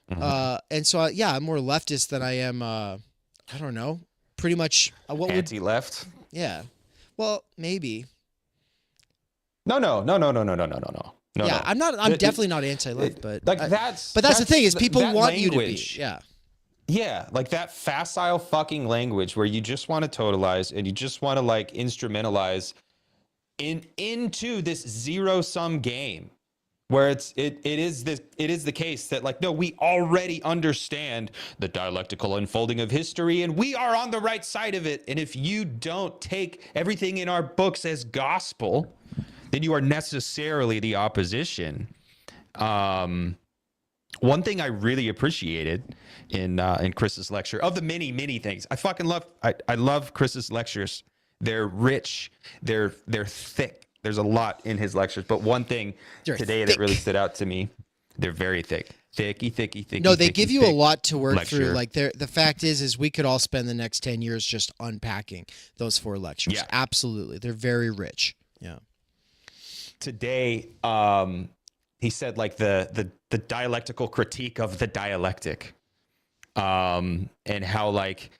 And so, yeah, I'm more leftist than I am, I don't know, pretty much. Anti-left? Yeah. Well, maybe. No. Yeah, I'm definitely not anti-left, but like that's the thing is people want you to be. Yeah. Yeah, like that facile fucking language where you just want to totalize and you just want to like instrumentalize into this zero-sum game where it is the case that like, no, we already understand the dialectical unfolding of history and we are on the right side of it. And if you don't take everything in our books as gospel, then you are necessarily the opposition. One thing I really appreciated in Chris's lecture, of the many things, I love Chris's lectures. They're rich, they're thick. There's a lot in his lectures, but one thing today that really stood out to me, they're very thick. Thicky. No, they give you a lot to work through. Like the fact is we could all spend the next 10 years just unpacking those 4 lectures. Yeah. Absolutely. They're very rich. Yeah. Today, he said like the dialectical critique of the dialectic, and how like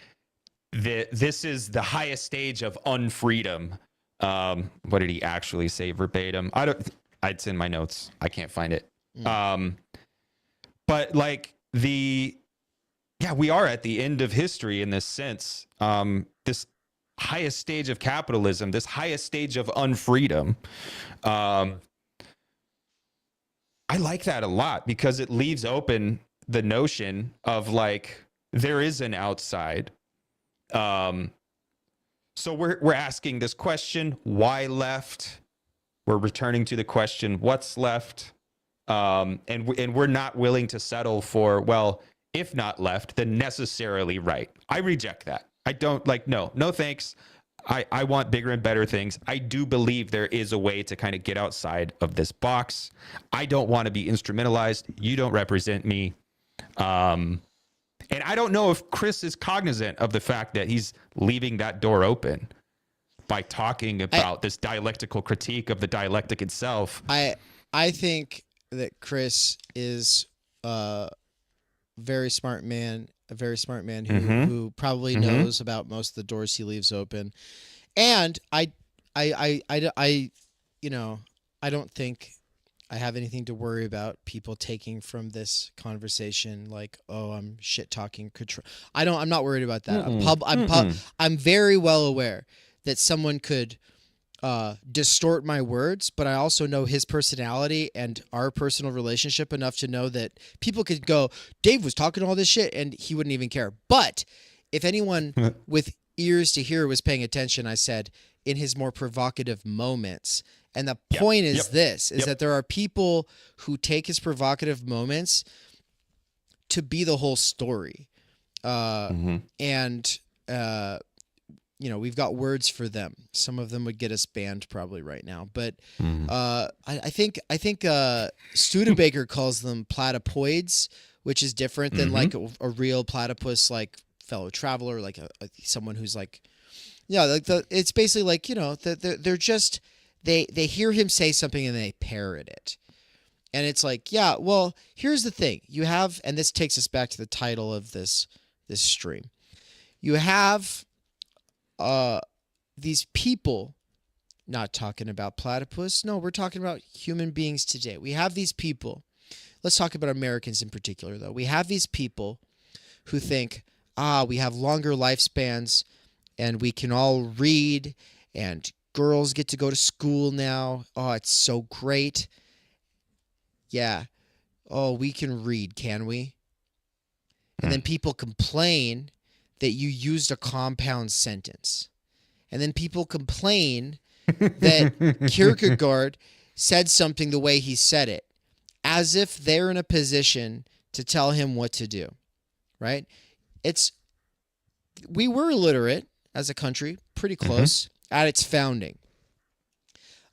this is the highest stage of unfreedom. What did he actually say verbatim? It's in my notes. I can't find it. But like we are at the end of history in this sense. This highest stage of capitalism, this highest stage of unfreedom. I like that a lot because it leaves open the notion of like there is an outside. So we're asking this question, why left? We're returning to the question, what's left? And we're not willing to settle for, well, if not left, then necessarily right. I reject that. I don't like, no thanks. I want bigger and better things. I do believe there is a way to kind of get outside of this box. I don't want to be instrumentalized. You don't represent me. And I don't know if Chris is cognizant of the fact that he's leaving that door open by talking about this dialectical critique of the dialectic itself. I think that Chris is a very smart man who probably knows about most of the doors he leaves open. And I don't think I have anything to worry about people taking from this conversation like, oh, I'm shit talking Cutrone. I'm not worried about that. I'm very well aware that someone could distort my words, but I also know his personality and our personal relationship enough to know that people could go, Dave was talking all this shit, and he wouldn't even care. But if anyone with ears to hear was paying attention, I said, in his more provocative moments. And the point is that there are people who take his provocative moments to be the whole story. And, we've got words for them. Some of them would get us banned probably right now. But I think Studebaker calls them platypoids, which is different than like a real platypus, like fellow traveler, like someone who's like, it's basically like, they're just... They hear him say something and they parrot it. And it's like, yeah, well, here's the thing. You have, and this takes us back to the title of this stream. You have these people, not talking about platypus. No, we're talking about human beings today. We have these people. Let's talk about Americans in particular, though. We have these people who think, we have longer lifespans and we can all read and girls get to go to school now. Oh, it's so great. Yeah. Oh, we can read, can we? And then people complain that you used a compound sentence. And then people complain that Kierkegaard said something the way he said it, as if they're in a position to tell him what to do, right? We were illiterate as a country, pretty close at its founding.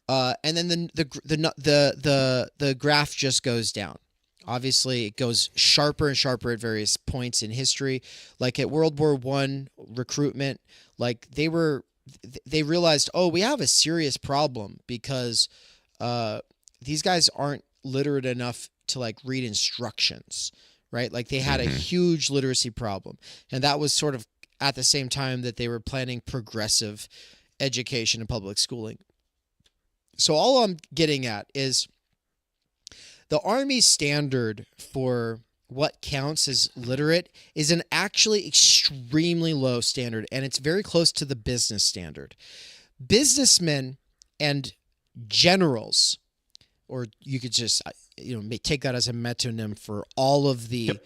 And then the graph just goes down. Obviously, it goes sharper and sharper at various points in history. Like at World War I recruitment, like they realized, oh, we have a serious problem because these guys aren't literate enough to like read instructions, right? Like they had a huge literacy problem. And that was sort of at the same time that they were planning progressive education and public schooling. So all I'm getting at is the Army standard for what counts as literate is an actually extremely low standard, and it's very close to the business standard. Businessmen and generals, or you could just take that as a metonym for all of the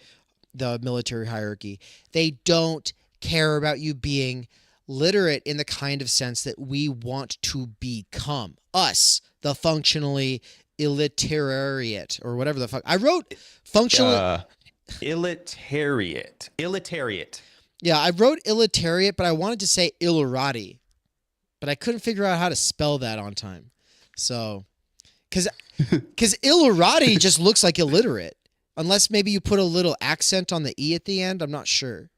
military hierarchy, they don't care about you being literate in the kind of sense that we want to become. Us, the functionally illiterate, or whatever the fuck. I wrote functionally... Illiterate. Yeah, I wrote illiterate, but I wanted to say Illiterati. But I couldn't figure out how to spell that on time. So... Because Illiterati just looks like illiterate. Unless maybe you put a little accent on the E at the end. I'm not sure.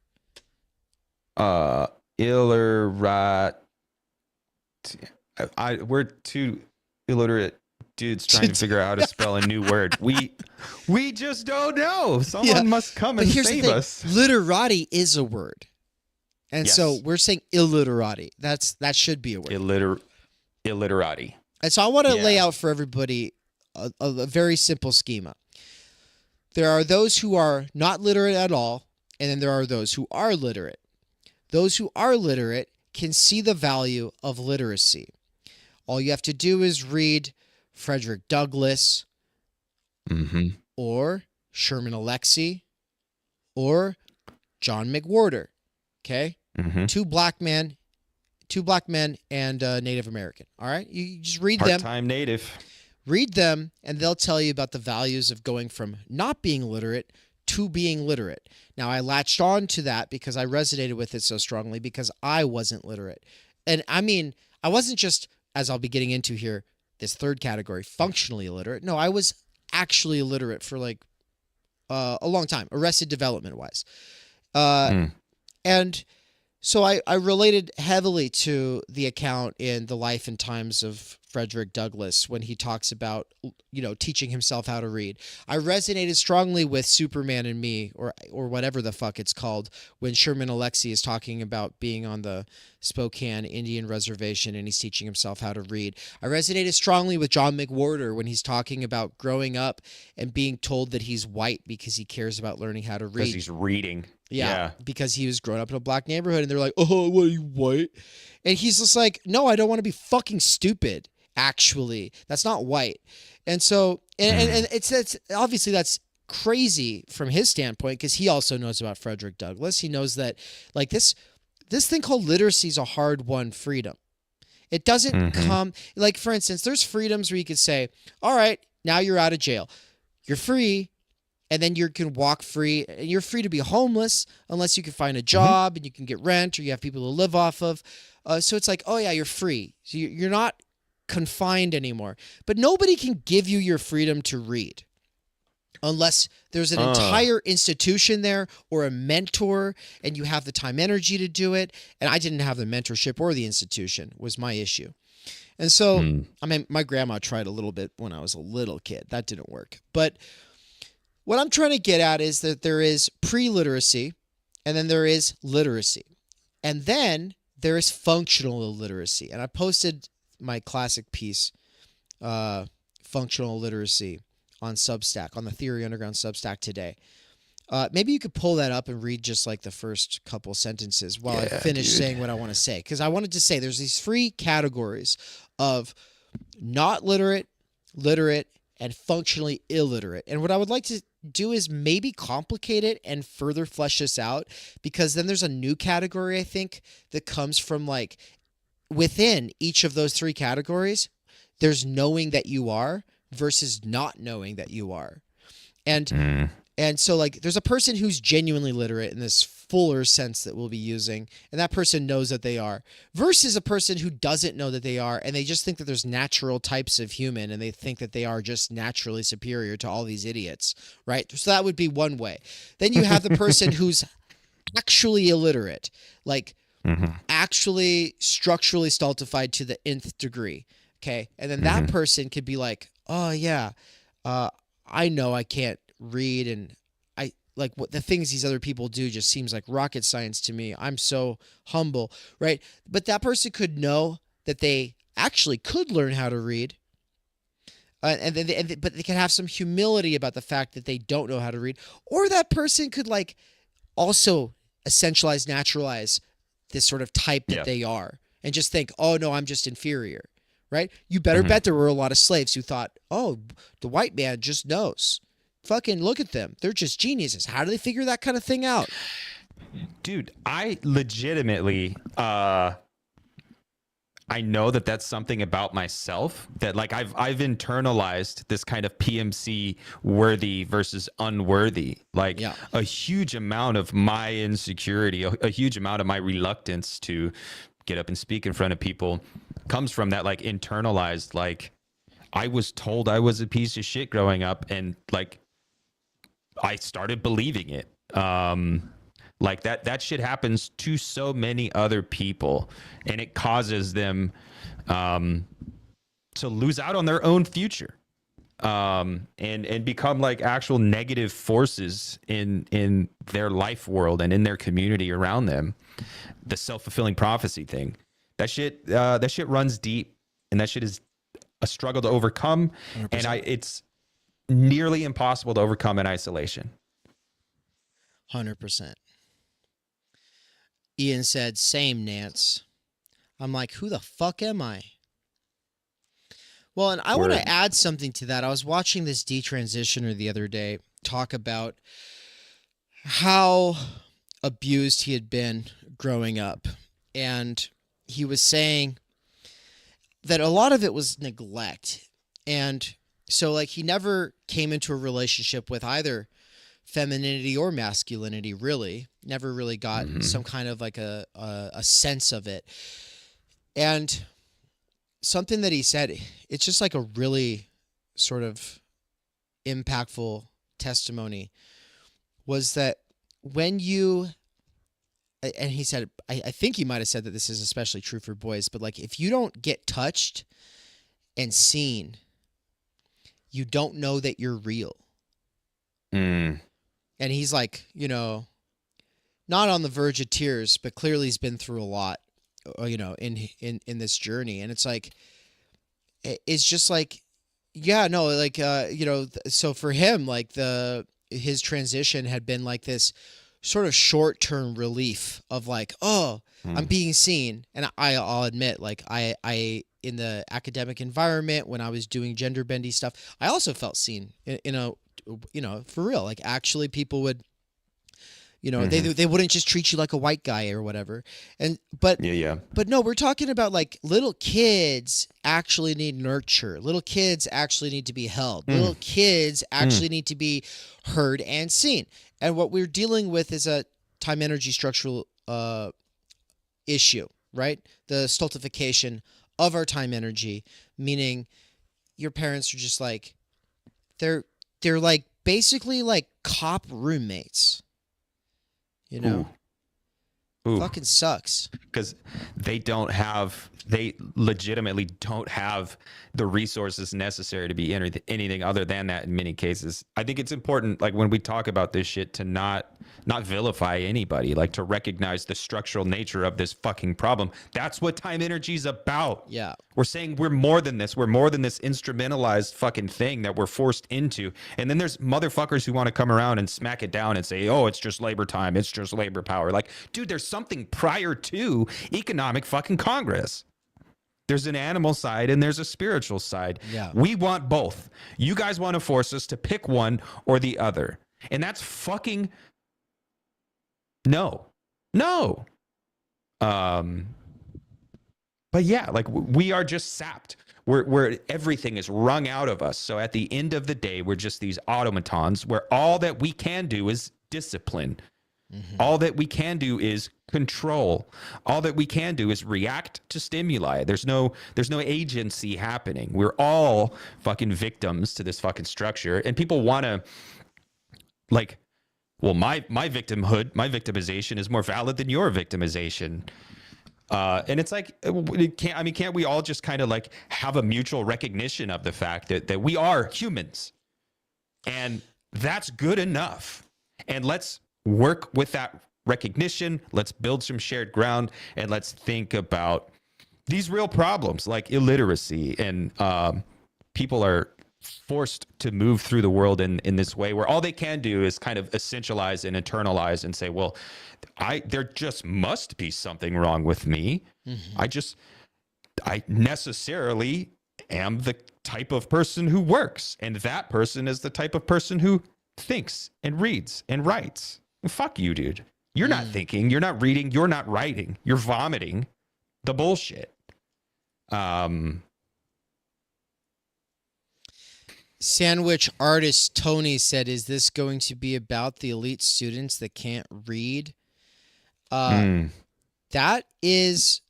Illiterati. We're two illiterate dudes trying to figure out how to spell a new word. We just don't know. Someone must come and save us. Literati is a word. And so we're saying illiterati. That should be a word. Illiterati. And so I want to lay out for everybody a very simple schema. There are those who are not literate at all, and then there are those who are literate. Those who are literate can see the value of literacy. All you have to do is read Frederick Douglass or Sherman Alexie or John McWhorter. Okay? Two black men and Native American. All right? You just read them. Part-time Native. Read them, and they'll tell you about the values of going from not being literate to being literate. Now, I latched on to that because I resonated with it so strongly because I wasn't literate. And I mean, I wasn't just, as I'll be getting into here, this third category, functionally illiterate. No, I was actually illiterate for like a long time, Arrested Development-wise. And so I related heavily to the account in The Life and Times of Frederick Douglass when he talks about, teaching himself how to read. I resonated strongly with Superman and Me, or whatever the fuck it's called, when Sherman Alexie is talking about being on the Spokane Indian Reservation and he's teaching himself how to read. I resonated strongly with John McWhorter when he's talking about growing up and being told that he's white because he cares about learning how to read. Because he's reading. Yeah, because he was growing up in a black neighborhood and they're like, oh, what are you, white? And he's just like, no, I don't want to be fucking stupid, actually. That's not white. And so, and it's obviously that's crazy from his standpoint because he also knows about Frederick Douglass. He knows that like this thing called literacy is a hard-won freedom. It doesn't come, like for instance, there's freedoms where you could say, all right, now you're out of jail. You're free. And then you can walk free. And you're free to be homeless unless you can find a job and you can get rent or you have people to live off of. So it's like, oh yeah, you're free. So you're not confined anymore. But nobody can give you your freedom to read unless there's an entire institution there or a mentor and you have the time energy to do it. And I didn't have the mentorship or the institution was my issue. And so, I mean, my grandma tried a little bit when I was a little kid. That didn't work. But what I'm trying to get at is that there is pre-literacy and then there is literacy. And then there is functional illiteracy. And I posted my classic piece, Functional Illiteracy, on Substack, on the Theory Underground Substack today. Maybe you could pull that up and read just like the first couple sentences while I finish saying what I want to say. Because I wanted to say there's these three categories of not literate, literate, and functionally illiterate. And what I would like to do is maybe complicate it and further flesh this out, because then there's a new category, I think, that comes from like within each of those three categories. there's knowing that you are versus not knowing that you are. And so like there's a person who's genuinely literate in this fuller sense that we'll be using, and that person knows that they are, versus a person who doesn't know that they are, and they just think that there's natural types of human, and they think that they are just naturally superior to all these idiots, right? So that would be one way. Then you have the person who's actually illiterate, like actually structurally stultified to the nth degree, okay? And then that person could be like, oh yeah, I know I can't read, and I like what the things these other people do just seems like rocket science to me. I'm so humble, right? But that person could know that they actually could learn how to read, but they can have some humility about the fact that they don't know how to read. Or that person could like also essentialize, naturalize this sort of type that they are, and just think, oh no, I'm just inferior, right? You better bet there were a lot of slaves who thought, oh, the white man just knows. Fucking look at them. They're just geniuses. How do they figure that kind of thing out? Dude, I legitimately, I know that that's something about myself that like I've internalized this kind of PMC worthy versus unworthy. Like a huge amount of my insecurity, a huge amount of my reluctance to get up and speak in front of people comes from that like internalized, like I was told I was a piece of shit growing up, and like I started believing it. Like that shit happens to so many other people, and it causes them to lose out on their own future, and become like actual negative forces in their life world and in their community around them. The self-fulfilling prophecy thing, that shit runs deep, and that shit is a struggle to overcome. 100%. And it's nearly impossible to overcome in isolation. 100%. Ian said, same, Nance. I'm like, who the fuck am I? Well, and I want to add something to that. I was watching this detransitioner the other day talk about how abused he had been growing up. And he was saying that a lot of it was neglect. And so like he never came into a relationship with either femininity or masculinity, really. Never really got some kind of like a sense of it. And something that he said, it's just like a really sort of impactful testimony, was that when you, and he said, I think he might have said that this is especially true for boys, but like if you don't get touched and seen, you don't know that you're real. And he's like, you know, not on the verge of tears, but clearly he's been through a lot, you know, in this journey. And it's like, it's just like, yeah, no, like, you know, so for him, like his transition had been like this sort of short-term relief of like, oh, I'm being seen. And I'll admit, like I in the academic environment, when I was doing gender bendy stuff, I also felt seen in a, you know, for real, like actually people would, you know, they wouldn't just treat you like a white guy or whatever. And, but no, we're talking about like little kids actually need nurture. Little kids actually need to be held. Little kids actually need to be heard and seen. And what we're dealing with is a time energy structural issue, right? The stultification of our time energy, meaning your parents are just like, they're like basically like cop roommates, you know. Ooh. Fucking sucks. Because they legitimately don't have the resources necessary to be anything other than that in many cases. I think it's important, like when we talk about this shit, to not vilify anybody, like to recognize the structural nature of this fucking problem. That's what time energy is about. Yeah. We're saying we're more than this. We're more than this instrumentalized fucking thing that we're forced into. And then there's motherfuckers who want to come around and smack it down and say, oh, it's just labor time. It's just labor power. Like, dude, there's something prior to economic fucking Congress. There's an animal side and there's a spiritual side. Yeah. We want both. You guys want to force us to pick one or the other. And that's fucking no. But yeah, like we are just sapped. where everything is wrung out of us. So at the end of the day, we're just these automatons where all that we can do is discipline. All that we can do is control. All that we can do is react to stimuli. There's no agency happening. We're all fucking victims to this fucking structure. And people want to, like, well, my victimization is more valid than your victimization. And it's like, can't we all just kind of like have a mutual recognition of the fact that we are humans, and that's good enough. And let's work with that recognition. Let's build some shared ground, and let's think about these real problems like illiteracy, and people are forced to move through the world in this way where all they can do is kind of essentialize and internalize and say, well, there just must be something wrong with me. I necessarily am the type of person who works, and that person is the type of person who thinks and reads and writes. Fuck you, dude. You're not thinking, you're not reading, you're not writing, you're vomiting the bullshit. Sandwich artist Tony said, is this going to be about the elite students that can't read? That is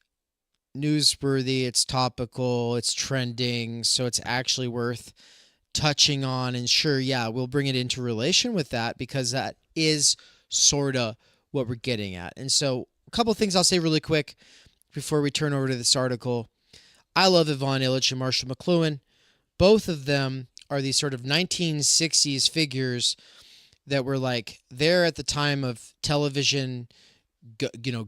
newsworthy. It's topical. It's trending. So it's actually worth touching on. And sure, yeah, we'll bring it into relation with that, because that is sort of what we're getting at. And so a couple of things I'll say really quick before we turn over to this article. I love Ivan Illich and Marshall McLuhan. Both of them are these sort of 1960s figures that were like there at the time of television,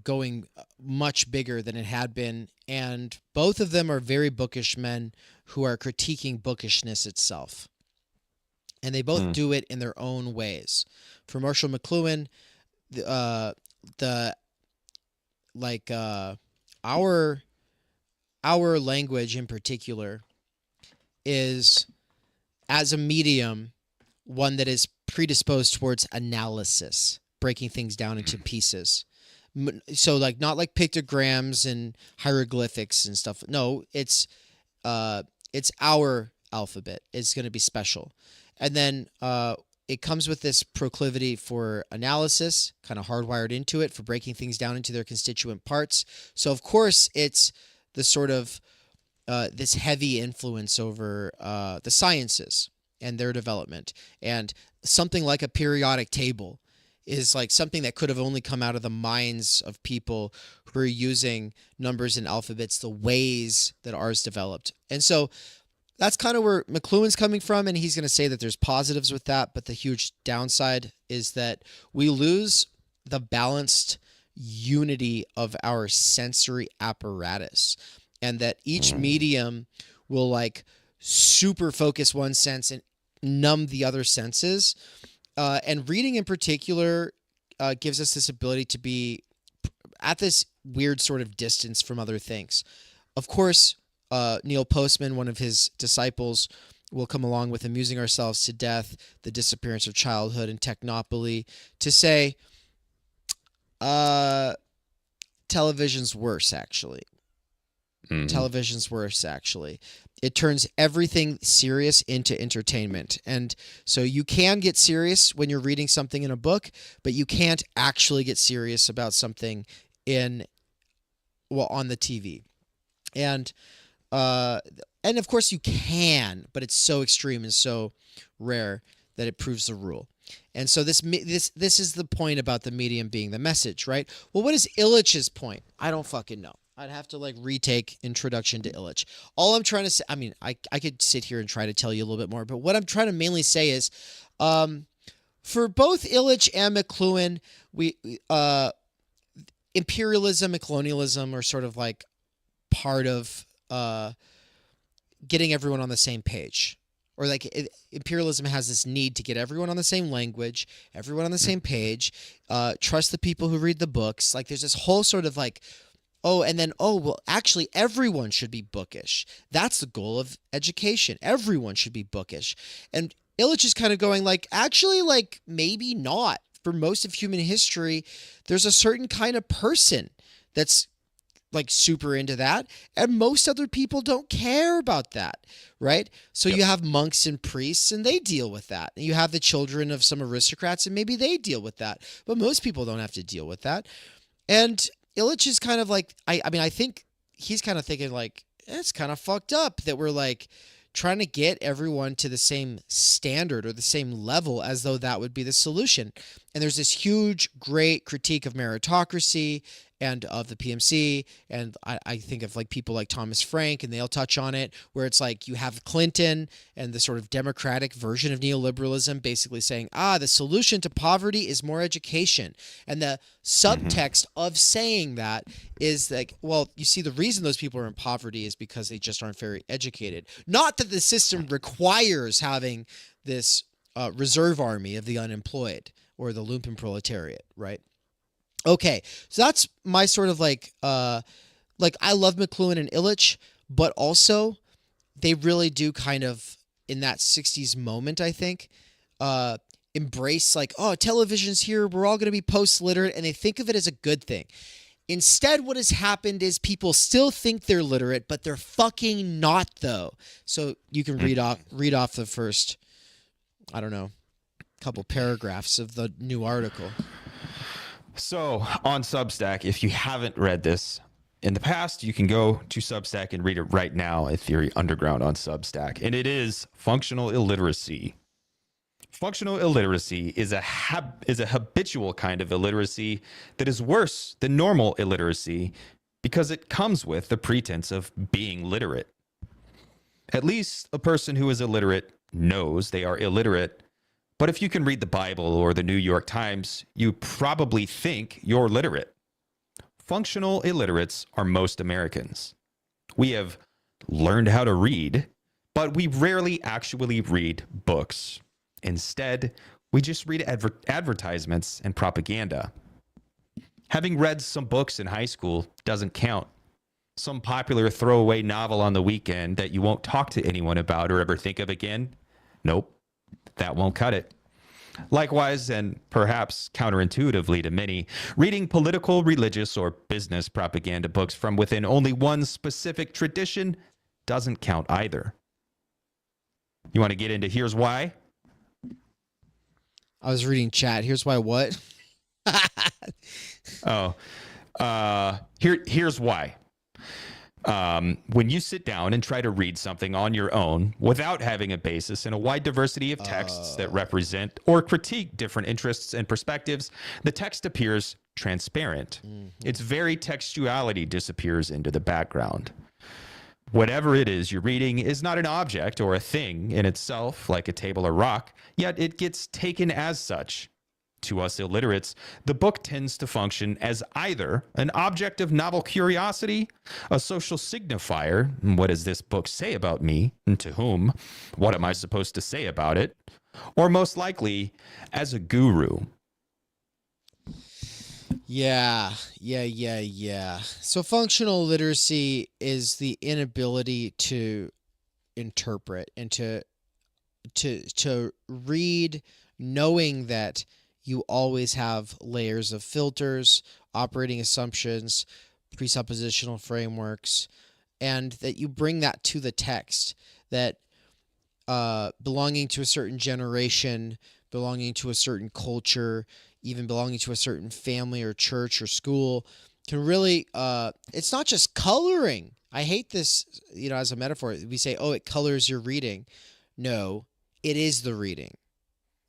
going much bigger than it had been. And both of them are very bookish men who are critiquing bookishness itself. And they both do it in their own ways. For Marshall McLuhan, our language in particular is, as a medium, one that is predisposed towards analysis, breaking things down into pieces. So like not like pictograms and hieroglyphics and stuff. No, it's our alphabet. It's going to be special. And then it comes with this proclivity for analysis, kind of hardwired into it, for breaking things down into their constituent parts. So of course it's the sort of this heavy influence over the sciences and their development. And something like a periodic table is like something that could have only come out of the minds of people who are using numbers and alphabets the ways that ours developed. And so that's kind of where McLuhan's coming from, and he's going to say that there's positives with that, but the huge downside is that we lose the balanced unity of our sensory apparatus, and that each medium will like super focus one sense and numb the other senses. And reading in particular gives us this ability to be at this weird sort of distance from other things. Of course, Neil Postman, one of his disciples, will come along with Amusing Ourselves to Death, The Disappearance of Childhood, and Technopoly to say television's worse, actually. Television's worse, actually. It turns everything serious into entertainment. And so you can get serious when you're reading something in a book, but you can't actually get serious about something on the TV. And of course you can, but it's so extreme and so rare that it proves the rule. And so this is the point about the medium being the message, right? Well, what is Illich's point? I don't fucking know. I'd have to like retake Introduction to Illich. All I'm trying to say, I mean, I could sit here and try to tell you a little bit more, but what I'm trying to mainly say is, for both Illich and McLuhan, imperialism and colonialism are sort of like part of getting everyone on the same page. Or like imperialism has this need to get everyone on the same language, everyone on the same page, trust the people who read the books. Like there's this whole sort of like, well, actually everyone should be bookish. That's the goal of education. Everyone should be bookish. And Illich is kind of going like, actually, like maybe not. For most of human history, there's a certain kind of person that's like super into that, and most other people don't care about that, right? So you have monks and priests, and they deal with that. And you have the children of some aristocrats, and maybe they deal with that, but most people don't have to deal with that. And Illich is kind of like, I mean, I think he's kind of thinking like, it's kind of fucked up that we're like trying to get everyone to the same standard or the same level as though that would be the solution. And there's this huge, great critique of meritocracy and of the PMC. And I think of like people like Thomas Frank, and they'll touch on it, where it's like you have Clinton and the sort of democratic version of neoliberalism basically saying, the solution to poverty is more education. And the subtext of saying that is like, well, you see, the reason those people are in poverty is because they just aren't very educated. Not that the system requires having this reserve army of the unemployed or the lumpen proletariat, right? Okay, so that's my sort of like I love McLuhan and Illich, but also they really do kind of, in that 60s moment, I think, embrace like, oh, television's here, we're all going to be post-literate, and they think of it as a good thing. Instead, what has happened is people still think they're literate, but they're fucking not, though. So you can read off the first, I don't know, couple paragraphs of the new article. So on Substack, if you haven't read this in the past, you can go to Substack and read it right now at Theory Underground on Substack. And it is functional illiteracy. Functional illiteracy is a habitual kind of illiteracy that is worse than normal illiteracy because it comes with the pretense of being literate. At least a person who is illiterate knows they are illiterate. But if you can read the Bible or the New York Times, you probably think you're literate. Functional illiterates are most Americans. We have learned how to read, but we rarely actually read books. Instead, we just read advertisements and propaganda. Having read some books in high school doesn't count. Some popular throwaway novel on the weekend that you won't talk to anyone about or ever think of again? Nope. That won't cut it. Likewise, and perhaps counterintuitively to many, reading political, religious, or business propaganda books from within only one specific tradition doesn't count either. You want to get into here's why? I was reading chat. Here's why what? Here's why. When you sit down and try to read something on your own without having a basis in a wide diversity of texts that represent or critique different interests and perspectives, the text appears transparent. Its very textuality disappears into the background. Whatever it is you're reading is not an object or a thing in itself, like a table or rock, yet it gets taken as such. To us illiterates, the book tends to function as either an object of novel curiosity, a social signifier, what does this book say about me, and to whom, what am I supposed to say about it, or most likely, as a guru. Yeah. So functional literacy is the inability to interpret and to read, knowing that you always have layers of filters, operating assumptions, presuppositional frameworks, and that you bring that to the text, that belonging to a certain generation, belonging to a certain culture, even belonging to a certain family or church or school can really, it's not just coloring. I hate this, as a metaphor. We say, oh, it colors your reading. No, it is the reading.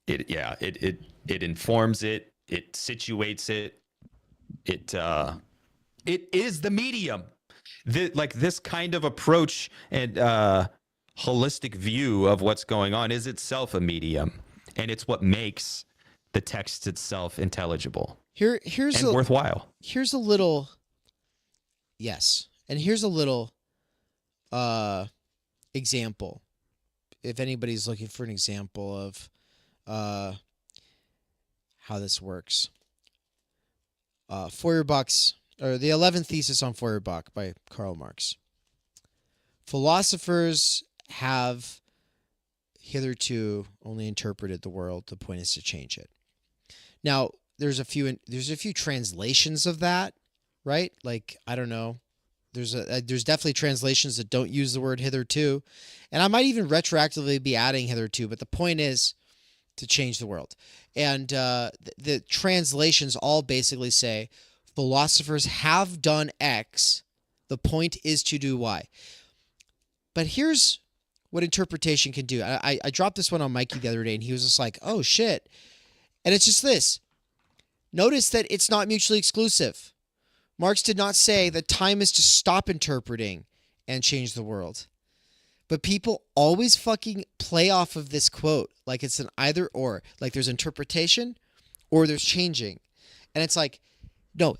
It informs it. It situates it. It is the medium. This kind of approach and holistic view of what's going on is itself a medium, and it's what makes the text itself intelligible. Here's worthwhile. Here's a little, yes, and here's a little example. If anybody's looking for an example of how this works. Feuerbach's, or the 11th thesis on Feuerbach by Karl Marx. Philosophers have hitherto only interpreted the world. The point is to change it. Now, there's a few translations of that, right? Like, I don't know, There's definitely translations that don't use the word hitherto, and I might even retroactively be adding hitherto. But the point is to change the world, and the translations all basically say philosophers have done X. The point is to do Y. But here's what interpretation can do. I dropped this one on Mikey the other day, and he was just like, "Oh shit!" And it's just this. Notice that it's not mutually exclusive. Marx did not say that time is to stop interpreting and change the world. But people always fucking play off of this quote like it's an either or. Like there's interpretation or there's changing. And it's like, no,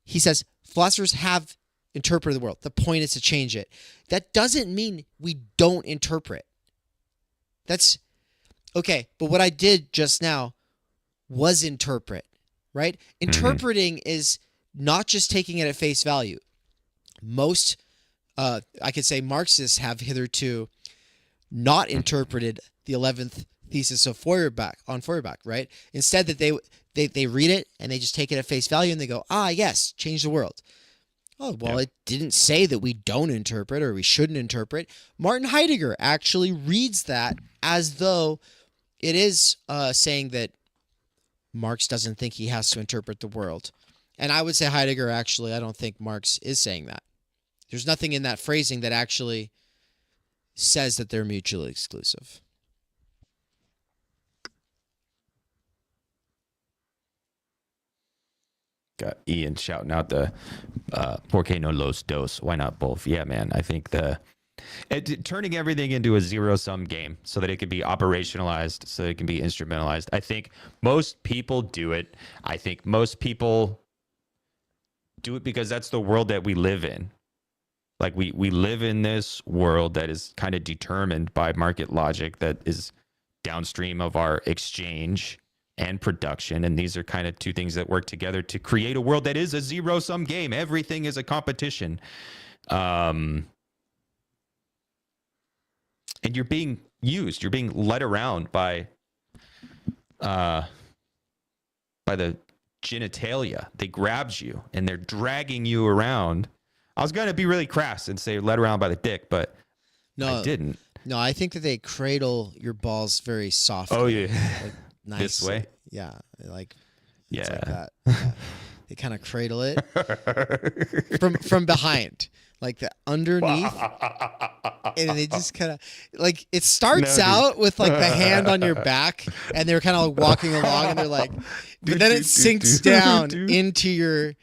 he says, philosophers have interpreted the world. The point is to change it. That doesn't mean we don't interpret. That's, okay, but what I did just now was interpret, right? Interpreting is not just taking it at face value. Most, I could say Marxists have hitherto not interpreted the 11th thesis of Feuerbach, right? Instead that they read it and they just take it at face value and they go, yes, change the world. Oh, well, It didn't say that we don't interpret or we shouldn't interpret. Martin Heidegger actually reads that as though it is saying that Marx doesn't think he has to interpret the world. And I would say Heidegger, actually, I don't think Marx is saying that. There's nothing in that phrasing that actually says that they're mutually exclusive. Got Ian shouting out the porque no los dos. Why not both? Yeah, man. I think turning everything into a zero-sum game so that it can be operationalized, so that it can be instrumentalized. I think most people do it. I think most people do it because that's the world that we live in. Like we live in this world that is kind of determined by market logic that is downstream of our exchange and production. And these are kind of two things that work together to create a world that is a zero-sum game. Everything is a competition. And you're being used. You're being led around by the genitalia. They grabbed you and they're dragging you around. I was going to be really crass and say led around by the dick, but I didn't. No, I think that they cradle your balls very softly. Oh, yeah. Like, nice. This way? Yeah. Like, yeah. Like that. Yeah. They kind of cradle it from behind, like the underneath. And they just kind of like, it starts out with like the hand on your back and they're kind of like walking along and they're like, but then it sinks down into your,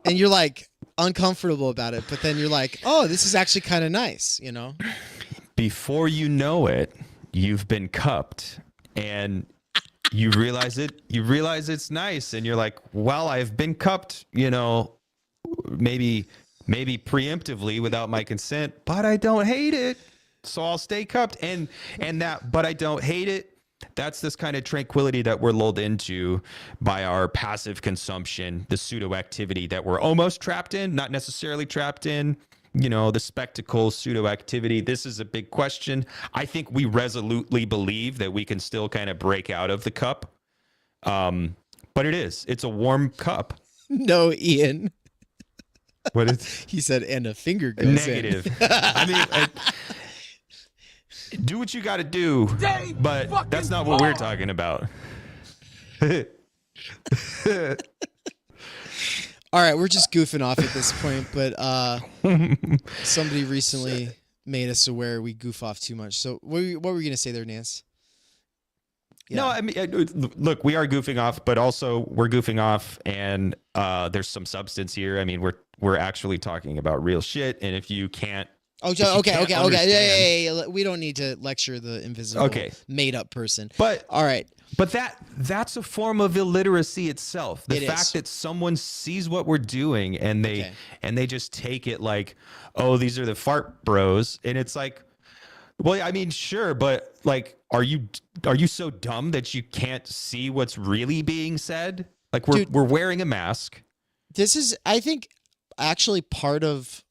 and you're like uncomfortable about it. But then you're like, oh, this is actually kind of nice, you know? Before you know it, you've been cupped and you realize it's nice. And you're like, well, I've been cupped, maybe preemptively without my consent, but I don't hate it. So I'll stay cupped. And that, but I don't hate it. That's this kind of tranquility that we're lulled into by our passive consumption, the pseudo activity that we're almost trapped in, not necessarily trapped in, the spectacle pseudo activity. This is a big question. I think we resolutely believe that we can still kind of break out of the cup. But it's a warm cup. No, Ian. What is he said? And a finger goes negative. I mean, do what you got to do, but that's not what we're talking about. All right, we're just goofing off at this point, but somebody recently made us aware we goof off too much. So what were you going to say there, Nance? Yeah. No, I mean, look, we are goofing off, but also we're goofing off, and there's some substance here. I mean, we're actually talking about real shit, and if you can't. Oh, okay. Yeah. We don't need to lecture the invisible, made-up person. But all right. But that's a form of illiteracy itself. The fact that someone sees what we're doing and they just take it like, oh, these are the fart bros, and it's like, well, I mean, sure, but like, are you so dumb that you can't see what's really being said? Like we're wearing a mask. This is, I think, actually part of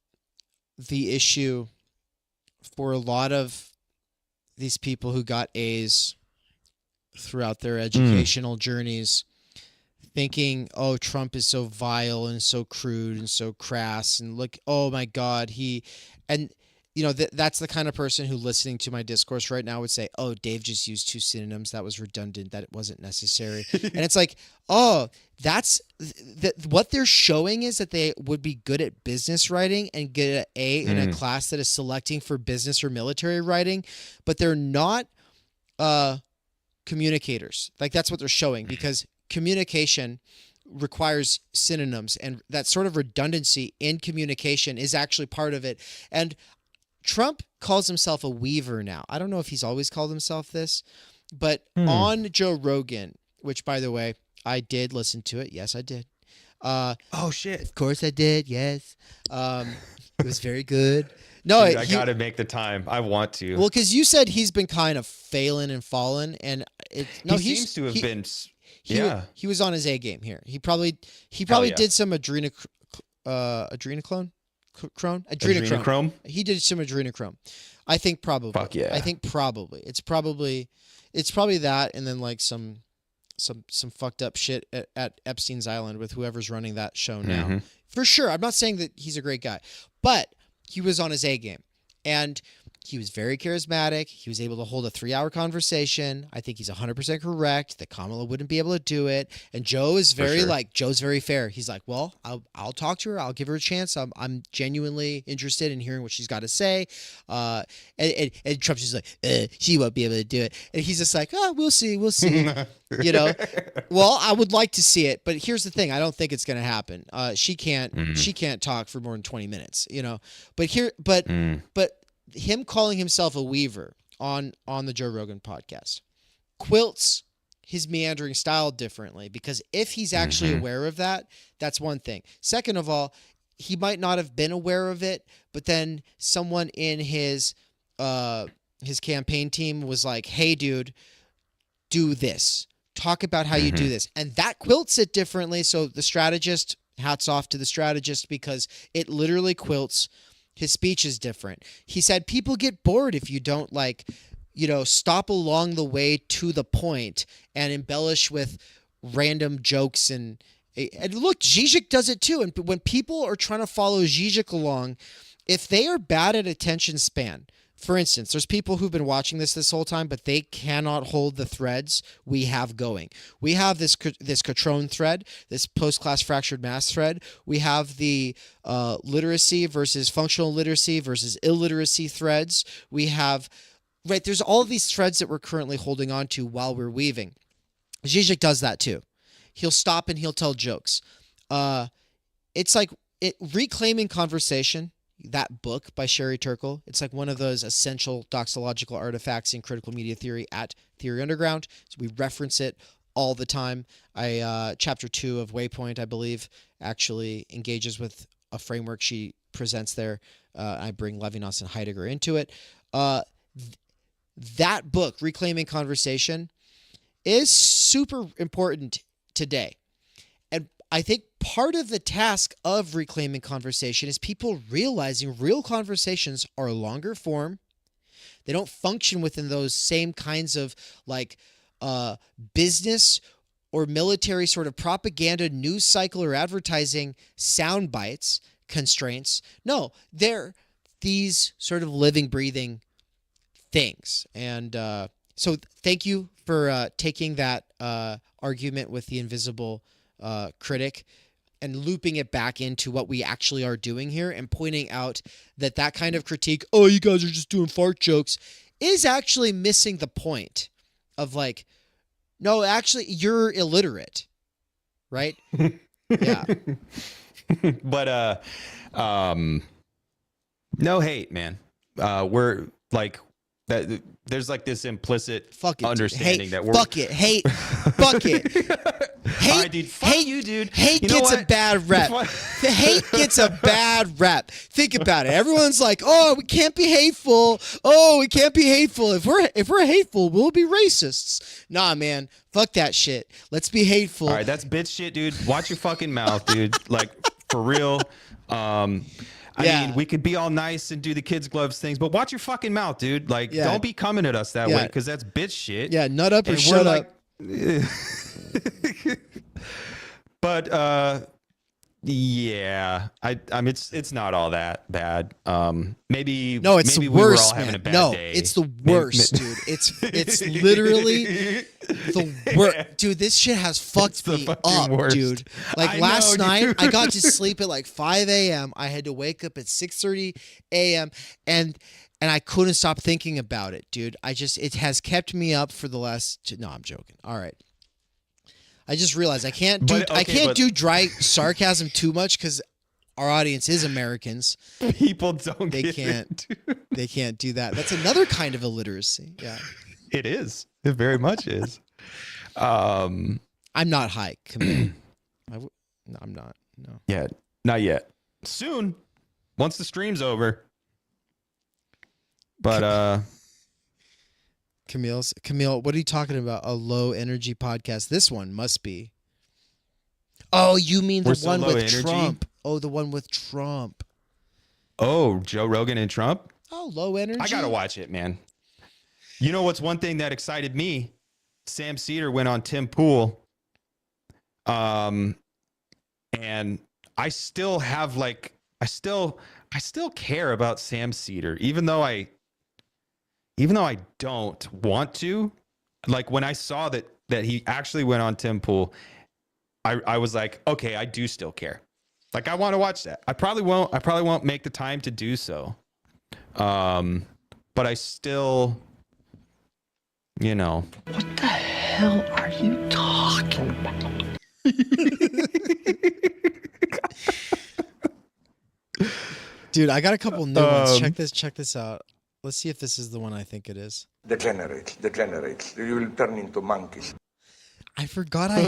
the issue for a lot of these people who got A's throughout their educational journeys. thinking, oh, Trump is so vile and so crude and so crass, and look, oh my God, and that's the kind of person who listening to my discourse right now would say, oh, Dave just used two synonyms. That was redundant. That it wasn't necessary. And it's like, oh, that's what they're showing is that they would be good at business writing and get an A in a class that is selecting for business or military writing, but they're not communicators. Like that's what they're showing, because communication requires synonyms, and that sort of redundancy in communication is actually part of it. And Trump calls himself a weaver now. I don't know if he's always called himself this, but on Joe Rogan, which, by the way, I did listen to it. Yes, I did. Oh shit! Of course I did. Yes, it was very good. No, dude, I gotta make the time. I want to. Well, because you said he's been kind of failing and falling, and he seems to have been. He was on his A game here. He probably did some adrenochrome. He did some adrenochrome. I think probably. Fuck yeah. I think probably. It's probably that, and then like some fucked up shit at Epstein's Island with whoever's running that show now. For sure. I'm not saying that he's a great guy, but he was on his A game, and he was very charismatic. He was able to hold a 3-hour conversation. I think he's 100% correct that Kamala wouldn't be able to do it. And Joe is Joe's very fair. He's like, well, I'll talk to her. I'll give her a chance. I'm genuinely interested in hearing what she's got to say. And Trump's just like, she won't be able to do it. And he's just like, oh, we'll see. Well, I would like to see it, but here's the thing. I don't think it's going to happen. She can't talk for more than 20 minutes, but him calling himself a weaver on the Joe Rogan podcast quilts his meandering style differently, because if he's actually aware of that, that's one thing. Second of all, he might not have been aware of it, but then someone in his campaign team was like, hey, dude, do this. Talk about how you do this. And that quilts it differently. So the strategist, hats off to the strategist, because it literally quilts. His speech is different. He said people get bored if you don't stop along the way to the point and embellish with random jokes. And look, Zizek does it too. And when people are trying to follow Zizek along, if they are bad at attention span, for instance, there's people who've been watching this whole time, but they cannot hold the threads we have going. We have this Cutrone thread, this post-class fractured mass thread. We have the literacy versus functional literacy versus illiteracy threads. We have, there's all of these threads that we're currently holding on to while we're weaving. Zizek does that too. He'll stop and he'll tell jokes. It's like reclaiming conversation. That book by Sherry Turkle, it's like one of those essential doxological artifacts in critical media theory at Theory Underground. So we reference it all the time. Chapter 2 of Waypoint, I believe, actually engages with a framework she presents there. I bring Levinas and Heidegger into it. That book, Reclaiming Conversation, is super important today. And I think part of the task of reclaiming conversation is people realizing real conversations are longer form. They don't function within those same kinds of business or military sort of propaganda, news cycle, or advertising sound bites constraints. No, they're these sort of living, breathing things. And so thank you for taking that argument with the invisible critic and looping it back into what we actually are doing here and pointing out that kind of critique, oh, you guys are just doing fart jokes, is actually missing the point of no, actually you're illiterate, right? Yeah. But no hate, man. We're that there's this implicit understanding that we're fuck it. Hate. All right, dude. Fuck you, dude. Hate gets a bad rep. The hate gets a bad rep. Think about it. Everyone's like, "Oh, we can't be hateful. Oh, we can't be hateful. If we're hateful, we'll be racists." Nah, man. Fuck that shit. Let's be hateful. All right, that's bitch shit, dude. Watch your fucking mouth, dude. For real. I mean, we could be all nice and do the kids' gloves things, but watch your fucking mouth, dude. Don't be coming at us that way, because that's bitch shit. Yeah, nut up or shut up. But yeah, I mean it's not all that bad. Maybe No, it's maybe the we were worst, all having man. a bad No, day. it's the worst, dude. It's literally the worst, dude. This shit has fucked the me fucking up, worst. dude. Like I last know, night, dude. I got to sleep at like 5 a.m. I had to wake up at 6:30 a.m. and I couldn't stop thinking about it, dude. It has kept me up for the last. No, I'm joking. All right. I just realized I can't do dry sarcasm too much because our audience is Americans. People don't. They get can't. it. They can't do that. That's another kind of illiteracy. Yeah. It is. It very much is. I'm not high. Camille. No, I'm not. No. Yeah, not yet. Soon, once the stream's over. But Camille, what are you talking about? A low energy podcast? This one must be. Oh, you mean the one with energy? Trump? Oh, the one with Trump. Oh, Joe Rogan and Trump? Oh, low energy. I gotta watch it, man. You know what's one thing that excited me? Sam Seder went on Tim Pool. And I still have I still care about Sam Seder, even though I don't want to. Like when I saw that he actually went on Tim Pool, I was like, okay, I do still care. Like I want to watch that. I probably won't make the time to do so. But I still, What the hell are you talking about? Dude, I got a couple new ones. Check this out. Let's see if this is the one I think it is. Degenerates. You will turn into monkeys. I forgot I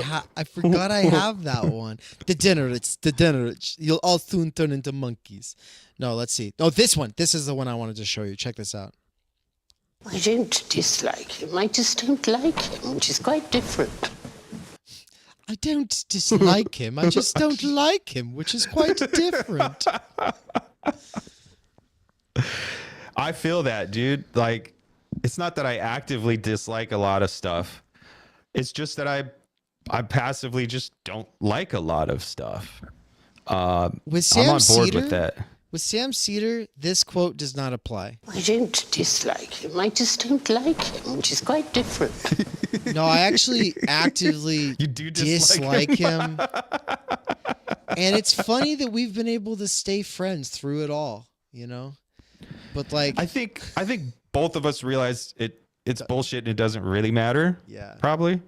have that one. Degenerates. You'll all soon turn into monkeys. No, let's see. Oh, this one. This is the one I wanted to show you. Check this out. I don't dislike him. I just don't like him, which is quite different. I don't dislike him. I just don't like him, which is quite different. I feel that, dude. Like, it's not that I actively dislike a lot of stuff. It's just that I passively just don't like a lot of stuff. With Sam I'm on board Seder, with that. With Sam Seder, this quote does not apply. I don't dislike him. I just don't like him, which is quite different. No, I actually actively You do dislike him. And it's funny that we've been able to stay friends through it all, But like I think both of us realize it's bullshit and it doesn't really matter. Yeah. Probably.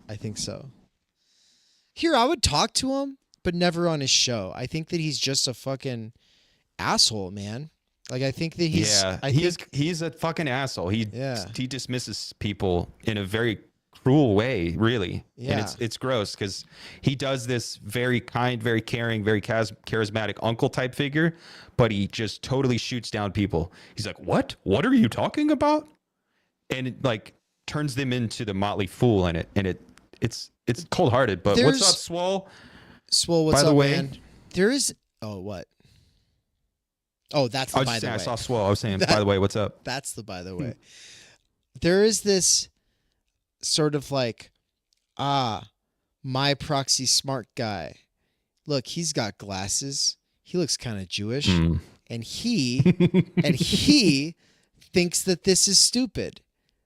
I think so. Here, I would talk to him, but never on his show. I think that he's just a fucking asshole, man. Like I think that he's a fucking asshole. He dismisses people in a very cruel way, really. Yeah. And it's gross because he does this very kind, very caring, very charismatic uncle type figure, but he just totally shoots down people. He's like, "What? What are you talking about?" And it like turns them into the motley fool, and it's cold-hearted. But what's up, Swole? Swole, what's up, By the way, man? There is. Oh, what? Oh, that's the by the way. I saw Swole. I was saying, by the way, what's up? That's the by the way. There is this sort of like, my proxy smart guy. Look, he's got glasses. He looks kind of Jewish, and he thinks that this is stupid.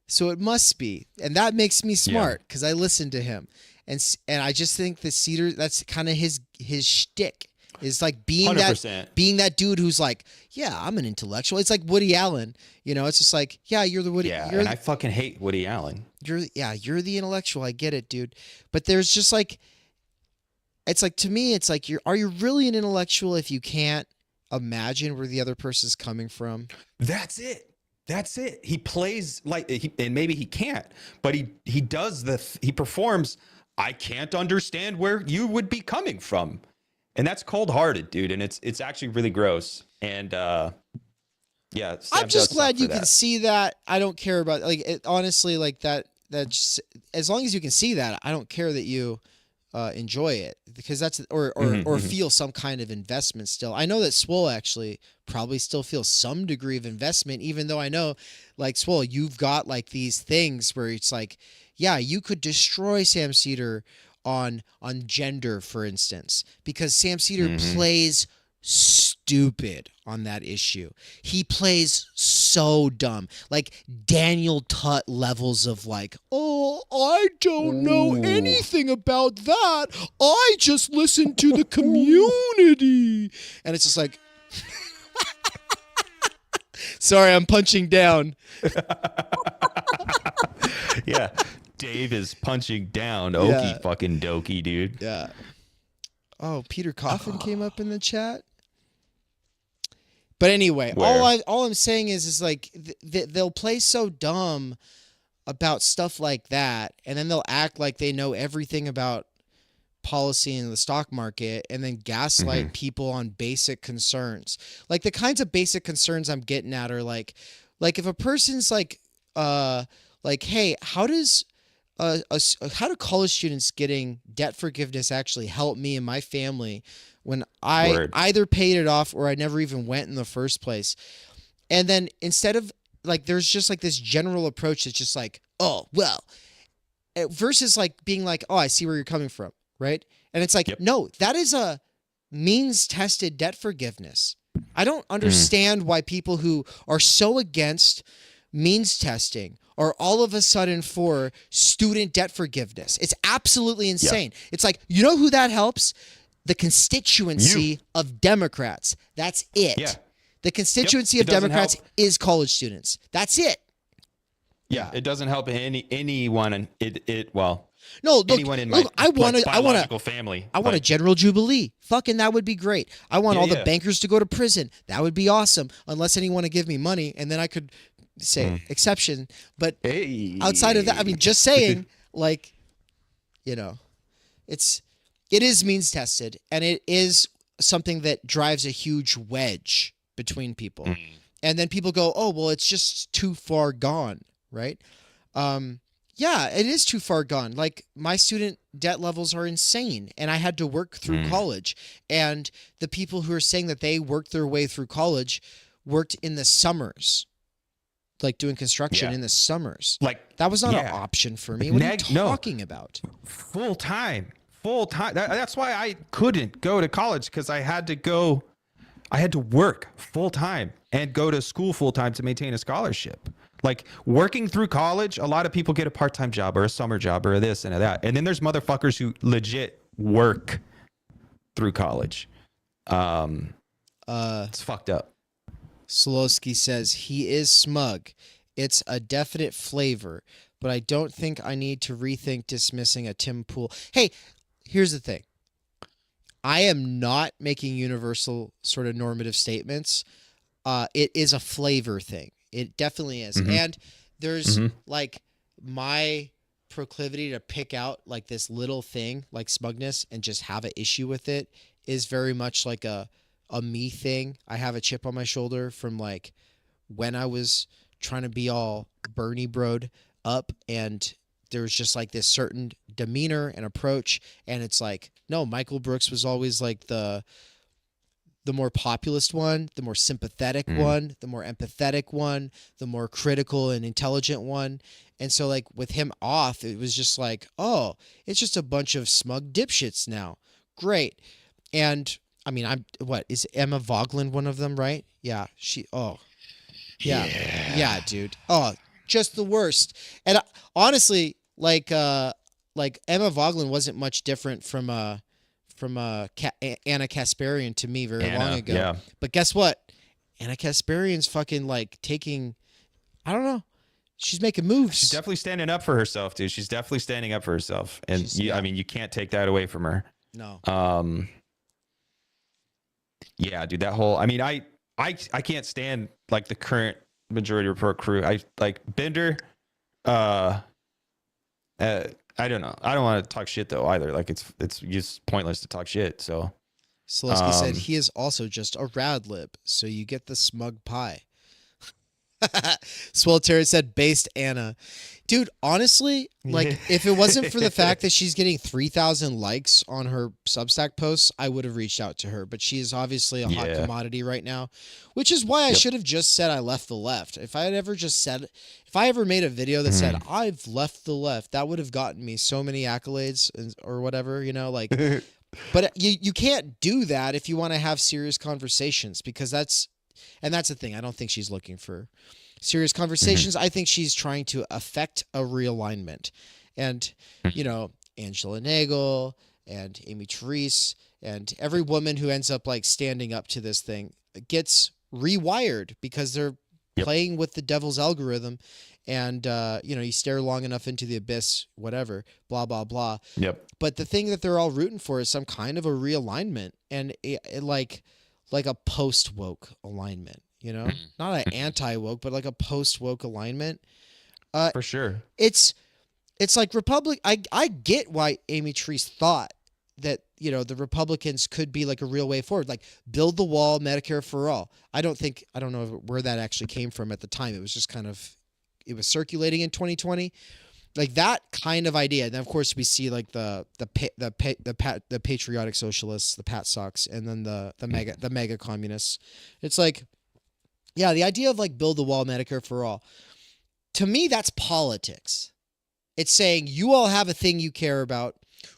So it must be, and that makes me smart because I listen to him, and I just think that Seder, that's kind of his shtick. Is like being 100%. That dude who's like, yeah, I'm an intellectual. It's like Woody Allen, It's just like, yeah, you're the Woody. Yeah, and I fucking hate Woody Allen. You're the intellectual. I get it, dude. But there's just like, it's like to me, it's like are you really an intellectual if you can't imagine where the other person's coming from? That's it. He plays and maybe he can't, but he does he performs. I can't understand where you would be coming from. And that's cold-hearted, dude, and it's actually really gross. And Sam I'm just glad you can see that. I don't care about honestly, like that. That's as long as you can see that, I don't care that you enjoy it because that's or feel some kind of investment still. I know that Swole actually probably still feels some degree of investment, even though I know, like Swole, you've got like these things where it's like, yeah, you could destroy Sam Seder on gender, for instance, because Sam Seder plays stupid on that issue. He plays so dumb, like Daniel Tutt levels of like, oh, I don't know anything about that. I just listen to the community. And it's just like, sorry, I'm punching down. Yeah. Dave is punching down. Okie fucking dokie, dude. Yeah. Oh, Peter Coffin came up in the chat. But anyway, all I'm saying is like they'll play so dumb about stuff like that, and then they'll act like they know everything about policy in the stock market, and then gaslight people on basic concerns. Like the kinds of basic concerns I'm getting at are like if a person's like, hey, how do college students getting debt forgiveness actually help me and my family when I either paid it off or I never even went in the first place? And then instead of like, there's just like this general approach that's just like, oh, well, versus like being like, oh, I see where you're coming from. Right. And it's like, no, that is a means tested debt forgiveness. I don't understand why people who are so against means testing are all of a sudden for student debt forgiveness. It's absolutely insane. Yeah. It's like, you know who that helps? The constituency of Democrats. That's it. Yeah. The constituency of Democrats is college students. That's it. Yeah, it doesn't help anyone. No, look, anyone in my biological family. I want a general jubilee. Fucking that would be great. I want all the bankers to go to prison. That would be awesome. Unless anyone want to give me money, and then I could say exception. But outside of that, I mean, just saying, like, you know, it is means tested, and it is something that drives a huge wedge between people. And then people go, oh, well, it's just too far gone, right? Yeah, it is too far gone. Like, my student debt levels are insane, and I had to work through college. And the people who are saying that they worked their way through college worked in the summers, like doing construction in the summers. Like, that was not an option for me. What are you talking about? Full time. That's why I couldn't go to college, because I had to work full time and go to school full time to maintain a scholarship. Like, working through college, a lot of people get a part-time job or a summer job or this and that. And then there's motherfuckers who legit work through college. It's fucked up. Solosky says, he is smug. It's a definite flavor, but I don't think I need to rethink dismissing a Tim Pool. Hey, here's the thing. I am not making universal sort of normative statements. It is a flavor thing. It definitely is. And there's like my proclivity to pick out like this little thing like smugness and just have an issue with it is very much like a me thing. I have a chip on my shoulder from like when I was trying to be all Bernie broed up, and there was just like this certain demeanor and approach. And it's like, no, Michael Brooks was always like the more populist one, the more sympathetic one, the more empathetic one, the more critical and intelligent one. And so like with him off, it was just like, oh, it's just a bunch of smug dipshits now. Great. And I mean, is Emma Voglin one of them, right? Yeah. Yeah, dude. Oh, just the worst. And honestly, like Emma Voglin wasn't much different from Anna Kasparian to me very long ago. Yeah. But guess what? Anna Kasparian's fucking like taking, I don't know. She's making moves. She's definitely standing up for herself, dude. She's definitely standing up for herself. And I mean, you can't take that away from her. No. Yeah, dude, that whole, I mean, I can't stand like the current Majority Report crew. I like Bender. I don't know. I don't want to talk shit though either. Like it's just pointless to talk shit. So Selesky said he is also just a rad lib, so you get the smug pie. Swelteri said based Anna. Dude, honestly, like if it wasn't for the fact that she's getting 3,000 likes on her Substack posts, I would have reached out to her. But she is obviously a hot commodity right now, which is why I should have just said I left the left. If I ever made a video that said I've left the left, that would have gotten me so many accolades or whatever, like. But you can't do that if you want to have serious conversations, because that's the thing. I don't think she's looking for serious conversations. I think she's trying to affect a realignment. And, Angela Nagel and Amy Therese and every woman who ends up like standing up to this thing gets rewired because they're playing with the devil's algorithm. And, you stare long enough into the abyss, whatever, blah, blah, blah. Yep. But the thing that they're all rooting for is some kind of a realignment, and like a post-woke alignment, not an anti-woke, but like a post-woke alignment. For sure. It's like I get why Amy Therese thought that, the Republicans could be like a real way forward, like build the wall, Medicare for all. I don't know where that actually came from at the time. It was just it was circulating in 2020, like that kind of idea. And then of course we see like the patriotic socialists, the Pat Socks, and then the mega communists. It's like, yeah, the idea of like build the wall, Medicare for all. To me, that's politics. It's saying you all have a thing you care about.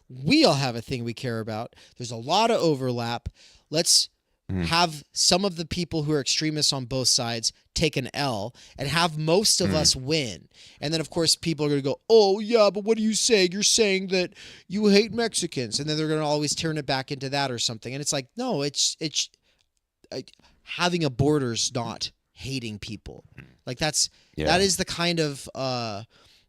We all have a thing we care about. There's a lot of overlap. Let's have some of the people who are extremists on both sides take an L and have most of us win. And then, of course, people are going to go, oh, yeah, but what are you saying? You're saying that you hate Mexicans. And then they're going to always turn it back into that or something. And it's like, no, it's having a border's not hating people. Like that is the kind of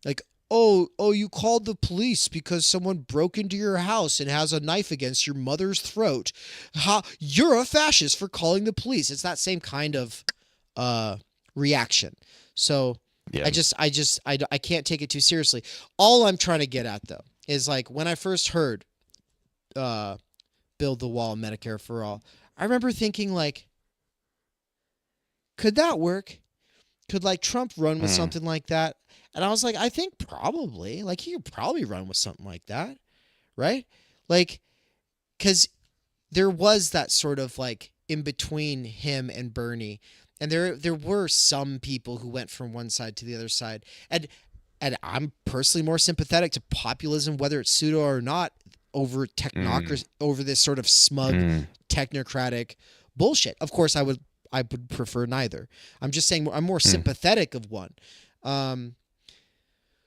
like, oh, you called the police because someone broke into your house and has a knife against your mother's throat. You're a fascist for calling the police. It's that same kind of reaction. So I can't take it too seriously. All I'm trying to get at, though, is like when I first heard build the wall, Medicare for all, I remember thinking like, could that work? Could like Trump run with something like that? And I was like, I think probably. Like he could probably run with something like that, right? Like, because there was that sort of like in between him and Bernie, and there were some people who went from one side to the other side, and I'm personally more sympathetic to populism, whether it's pseudo or not, over technocracy, over this sort of smug technocratic bullshit. Of course, I would prefer neither. I'm just saying I'm more sympathetic of one.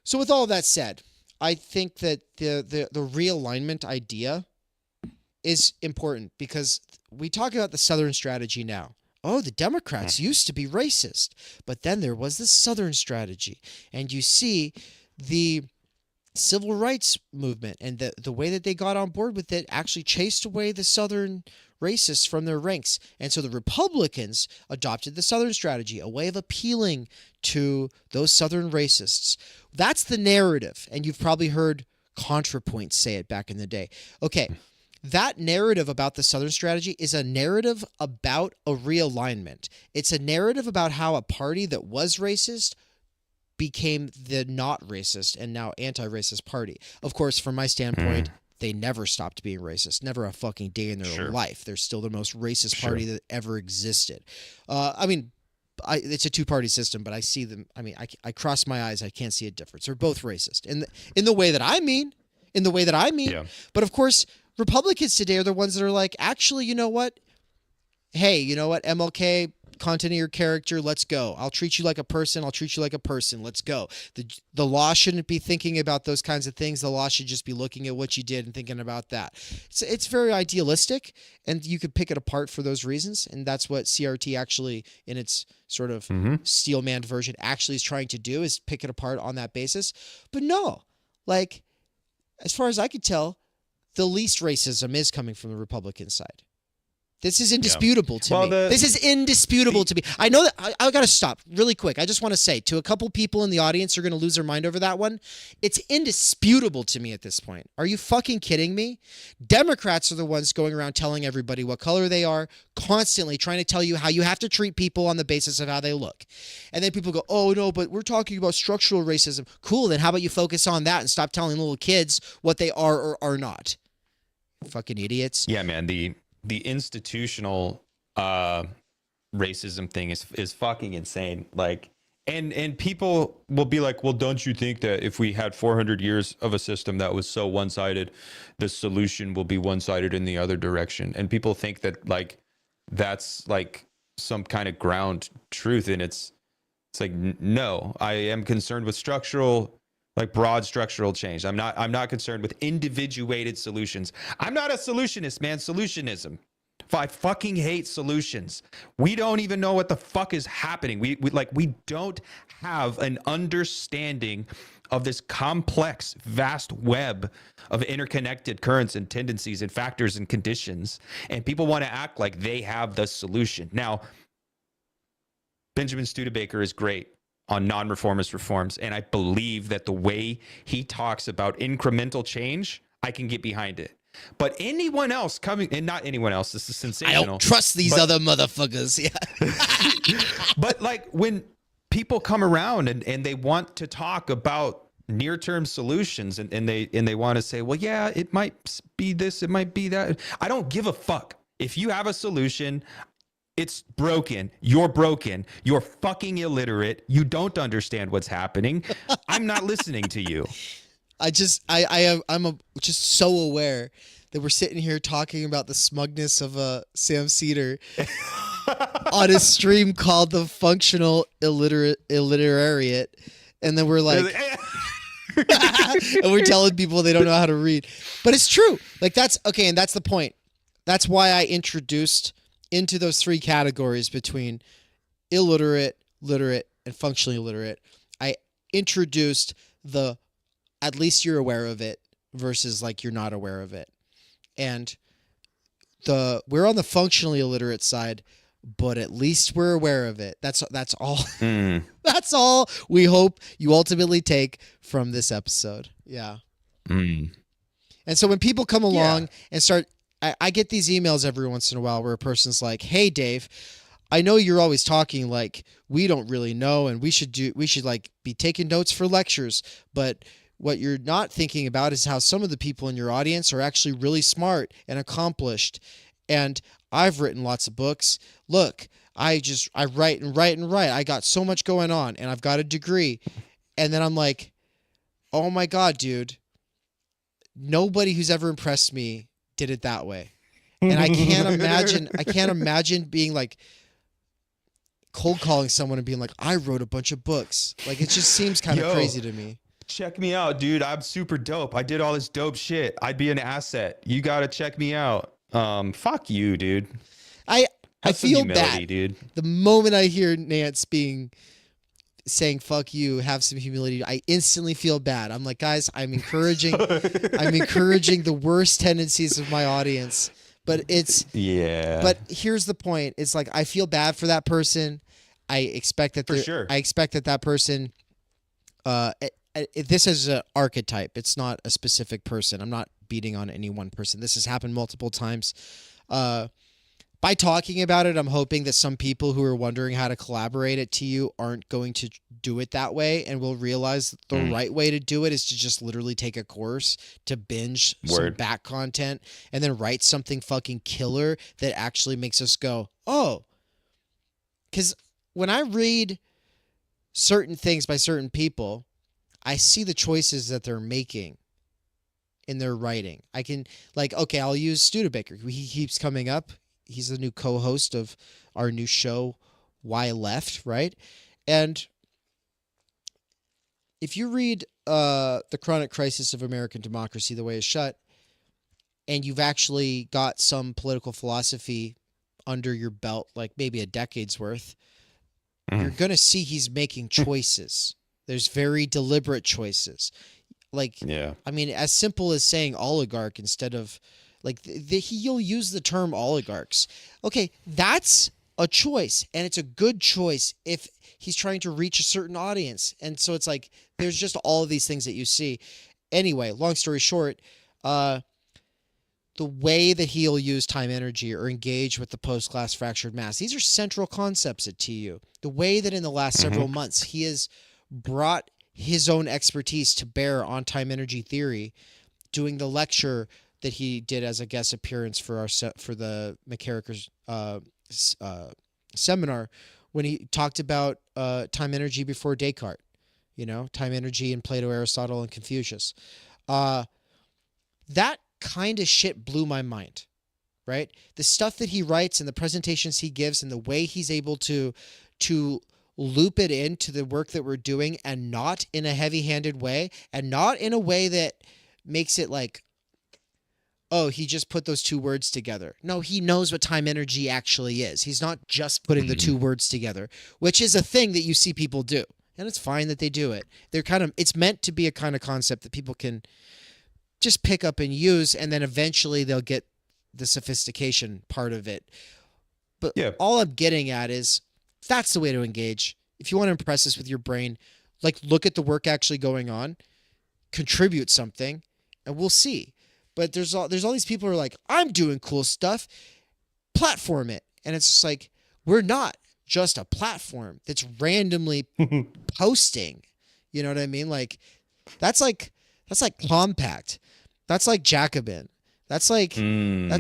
So with all of that said, I think that the realignment idea is important because we talk about the Southern strategy now. Oh, the Democrats used to be racist, but then there was the Southern strategy. And you see the civil rights movement and the way that they got on board with it actually chased away the Southern racists from their ranks. And so the Republicans adopted the Southern strategy, a way of appealing to those Southern racists. That's the narrative. And you've probably heard ContraPoints say it back in the day. Okay, that narrative about the Southern strategy is a narrative about a realignment. It's a narrative about how a party that was racist became the not racist and now anti-racist party. Of course, from my standpoint, they never stopped being racist. Never a fucking day in their life. They're still the most racist party that ever existed. It's a two-party system, but I see them. I mean, I cross my eyes. I can't see a difference. They're both racist in the way that I mean. Yeah. But of course, Republicans today are the ones that are like, actually, you know what? Hey, you know what? MLK, content of your character, let's go. I'll treat you like a person. Let's go. The law shouldn't be thinking about those kinds of things. The law should just be looking at what you did and thinking about that. It's very idealistic, and you could pick it apart for those reasons. And that's what CRT actually, in its sort of steel-manned version, actually is trying to do, is pick it apart on that basis. But no, like, as far as I could tell, the least racism is coming from the Republican side. This is indisputable to Well, me. This is indisputable to me. I know that I got to stop really quick. I just want to say to a couple people in the audience who are going to lose their mind over that one, it's indisputable to me at this point. Are you fucking kidding me? Democrats are the ones going around telling everybody what color they are, constantly trying to tell you how you have to treat people on the basis of how they look. And then people go, oh no, but we're talking about structural racism. Cool, then how about you focus on that and stop telling little kids what they are or are not? Fucking idiots. Yeah, man. The institutional racism thing is fucking insane. Like, and people will be like, well, don't you think that if we had 400 years of a system that was so one-sided, the solution will be one-sided in the other direction? And people think that like that's like some kind of ground truth, and it's like, no, I am concerned with structural, like broad structural change. I'm not concerned with individuated solutions. I'm not a solutionist, man. Solutionism. I fucking hate solutions. We don't even know what the fuck is happening. We don't have an understanding of this complex, vast web of interconnected currents and tendencies and factors and conditions. And people want to act like they have the solution. Now, Benjamin Studebaker is great on non-reformist reforms. And I believe that the way he talks about incremental change, I can get behind it. But anyone else coming, and not anyone else, this is sensational. I don't trust these other motherfuckers. Yeah. But like when people come around and they want to talk about near-term solutions and they want to say, well, yeah, it might be this, it might be that. I don't give a fuck. If you have a solution, it's broken. You're broken. You're fucking illiterate. You don't understand what's happening. I'm not listening to you. I'm just so aware that we're sitting here talking about the smugness of Sam Seder on a stream called the Functional Illiterariate, and then we're like, and we're telling people they don't know how to read, but it's true. Like that's okay, and that's the point. That's why I introduced into those three categories between illiterate, literate, and functionally illiterate. I introduced the at least you're aware of it versus like you're not aware of it. And we're on the functionally illiterate side, but at least we're aware of it. That's all. That's all we hope you ultimately take from this episode. Yeah. And so when people come along and start, I get these emails every once in a while where a person's like, hey, Dave, I know you're always talking like we don't really know and we should like be taking notes for lectures, but what you're not thinking about is how some of the people in your audience are actually really smart and accomplished. And I've written lots of books. Look, I write and write and write. I got so much going on and I've got a degree. And then I'm like, oh my God, dude, nobody who's ever impressed me did it that way. And I can't imagine being like cold calling someone and being like, I wrote a bunch of books. Like, it just seems kind of crazy to me. Check me out, dude. I'm super dope. I did all this dope shit. I'd be an asset. You got to check me out. Fuck you, dude. I feel humility, bad, dude. The moment I hear Nance saying "fuck you," have some humility, I instantly feel bad. I'm like, guys, I'm encouraging the worst tendencies of my audience. But But here's the point: it's like I feel bad for that person. I expect that I expect that person. This is an archetype. It's not a specific person. I'm not beating on any one person. This has happened multiple times. By talking about it, I'm hoping that some people who are wondering how to collaborate it to you aren't going to do it that way and will realize that the right way to do it is to just literally take a course, to binge some back content, and then write something fucking killer that actually makes us go, oh. Because when I read certain things by certain people, I see the choices that they're making in their writing. I can, like, okay, I'll use Studebaker. He keeps coming up. He's the new co-host of our new show, Why Left, right? And if you read The Chronic Crisis of American Democracy, The Way Is Shut, and you've actually got some political philosophy under your belt, like maybe a decade's worth, you're going to see he's making choices. There's very deliberate choices. Like, I mean, as simple as saying oligarch instead of Like he'll use the term oligarchs. Okay, that's a choice, and it's a good choice if he's trying to reach a certain audience. And so it's like there's just all of these things that you see. Anyway, long story short, the way that he'll use time energy or engage with the post-class fractured mass, these are central concepts at TU. The way that in the last several months he has brought his own expertise to bear on time energy theory, doing the lecture that he did as a guest appearance for the McCarrickers seminar, when he talked about time energy before Descartes, time energy in Plato, Aristotle, and Confucius. That kind of shit blew my mind, right? The stuff that he writes and the presentations he gives and the way he's able to loop it into the work that we're doing, and not in a heavy-handed way, and not in a way that makes it like, oh, he just put those two words together. No, he knows what time energy actually is. He's not just putting the two words together, which is a thing that you see people do. And it's fine that they do it. It's meant to be a kind of concept that people can just pick up and use, and then eventually they'll get the sophistication part of it. But all I'm getting at is that's the way to engage. If you want to impress us with your brain, like, look at the work actually going on, contribute something, and we'll see. But there's all these people who are like, I'm doing cool stuff, platform it. And it's just like, we're not just a platform that's randomly posting. You know what I mean? Like, that's like Compact. That's like Jacobin. That's like New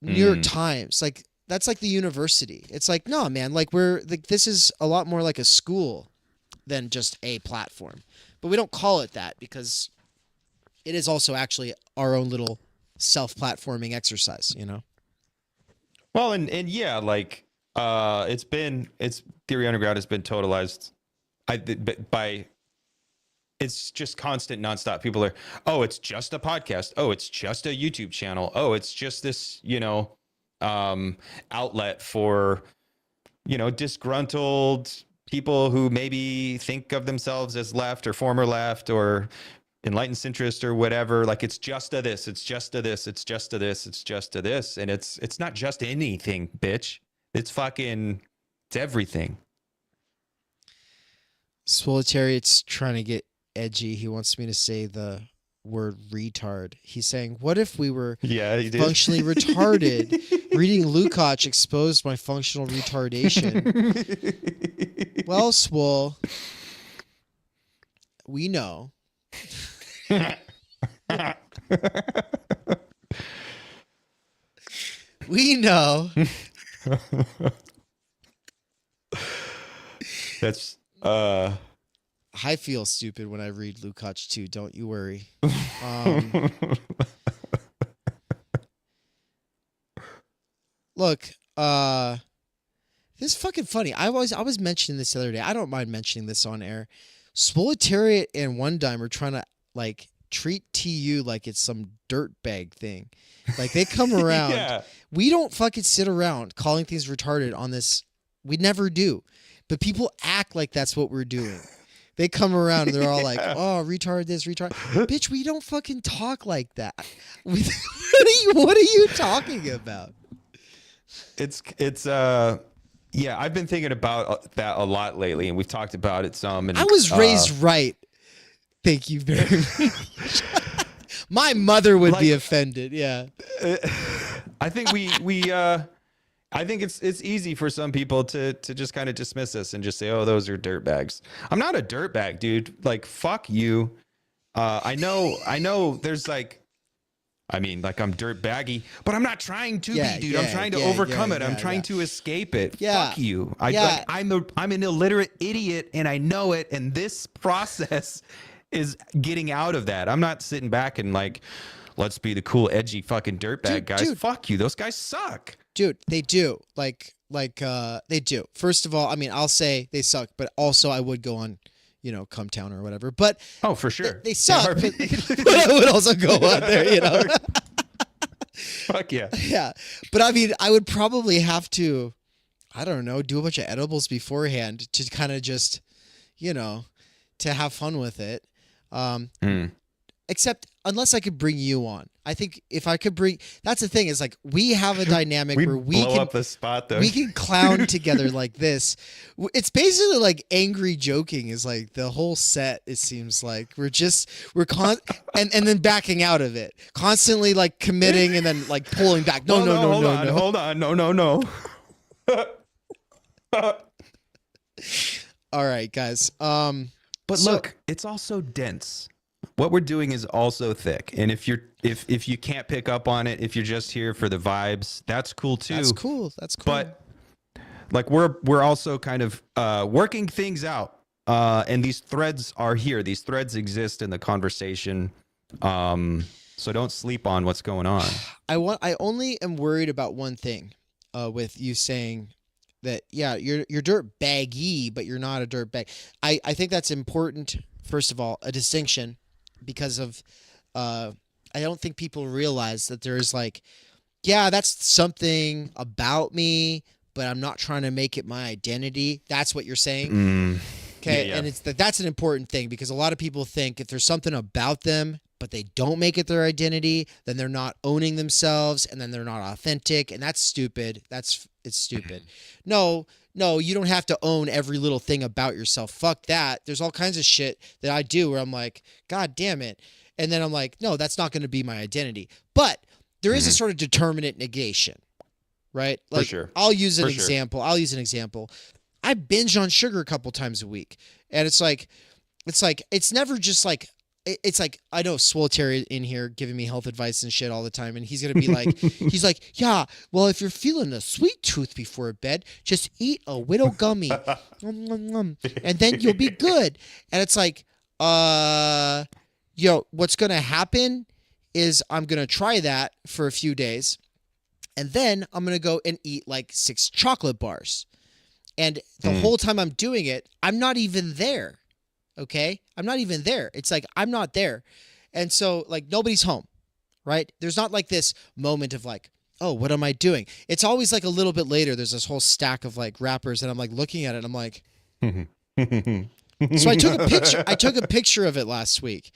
York Times. Like, that's like the university. It's like, no, man, like, this is a lot more like a school than just a platform. But we don't call it that because it is also actually our own little self-platforming exercise, Well, and yeah, like it's Theory Underground has been totalized by it's just constant, nonstop. People are, oh, it's just a podcast. Oh, it's just a YouTube channel. Oh, it's just this, outlet for, disgruntled people who maybe think of themselves as left or former left or enlightened centrist or whatever. Like, it's just a this, it's just a this, it's just a this, it's just a this. And it's not just anything, bitch. It's everything. Swolitariat's trying to get edgy. He wants me to say the word retard. He's saying, what if we were functionally retarded? Reading Lukács exposed my functional retardation. Well, Swole, we know. We know. That's I feel stupid when I read Lukács too, don't you worry. Look, this is fucking funny. I was mentioning this the other day. I don't mind mentioning this on air. Swolitariat and One Dime are trying to like treat TU like it's some dirtbag thing. Like, they come around. Yeah. We don't fucking sit around calling things retarded on this. We never do. But people act like that's what we're doing. They come around and they're all like, oh, retard this, retard. Bitch, we don't fucking talk like that. What are you talking about? Yeah, I've been thinking about that a lot lately, and we've talked about it some. And I was raised right. Thank you very much. My mother would be offended. Yeah. I think I think it's easy for some people to just kind of dismiss us and just say, oh, those are dirtbags. I'm not a dirtbag, dude. Like, fuck you. I know there's like, I mean, like, I'm dirtbaggy, but I'm not trying to be, dude. I'm trying to overcome it. I'm trying to escape it. Fuck you. I'm an illiterate idiot, and I know it. And this process is getting out of that. I'm not sitting back and like, let's be the cool, edgy fucking dirtbag guys. Dude, fuck you. Those guys suck. Dude, they do. Like they do. First of all, I mean, I'll say they suck, but also I would go on, Cumtown or whatever. But oh, for sure. They suck. But I would also go on there, Fuck yeah. Yeah. But I mean, I would probably have to, I don't know, do a bunch of edibles beforehand to kind of just, to have fun with it. except unless I could bring you on. I think if I could bring, that's the thing is like we have a dynamic where we blow can up the spot though. we can clown together like this. It's basically like angry joking is like the whole set. It seems like we're and then backing out of it, constantly like committing and then like pulling back. No, hold on, no. All right, guys. But look, it's also dense. What we're doing is also thick, and if you can't pick up on it, if you're just here for the vibes, that's cool too. That's cool. But like we're also kind of working things out, and these threads are here. These threads exist in the conversation, so don't sleep on what's going on. I only am worried about one thing, with you saying that you're dirt baggy, but you're not a dirt bag. I think that's important. First of all, a distinction. Because of, I don't think people realize that there is like, that's something about me, but I'm not trying to make it my identity. That's what you're saying. Okay. Yeah. And that's an important thing because a lot of people think if there's something about them, but they don't make it their identity, then they're not owning themselves and then they're not authentic. And that's stupid. It's stupid. No, you don't have to own every little thing about yourself. Fuck that. There's all kinds of shit that I do where I'm like, God damn it. And then I'm like, no, that's not going to be my identity. But there is a sort of determinate negation, right? Like, For sure. I'll use an example. I binge on sugar a couple times a week. And it's never just like, it's like, I know Swoltary in here giving me health advice and shit all the time. And he's going to be like, yeah, well, if you're feeling a sweet tooth before bed, just eat a Widow gummy and then you'll be good. And it's like, what's going to happen is I'm going to try that for a few days. And then I'm going to go and eat like 6 chocolate bars. And the whole time I'm doing it, I'm not even there. Okay. I'm not even there. It's like, I'm not there. And so like nobody's home, right? There's not like this moment of like, oh, what am I doing? It's always like a little bit later. There's this whole stack of like wrappers and I'm like looking at it and I'm like, so I took a picture of it last week,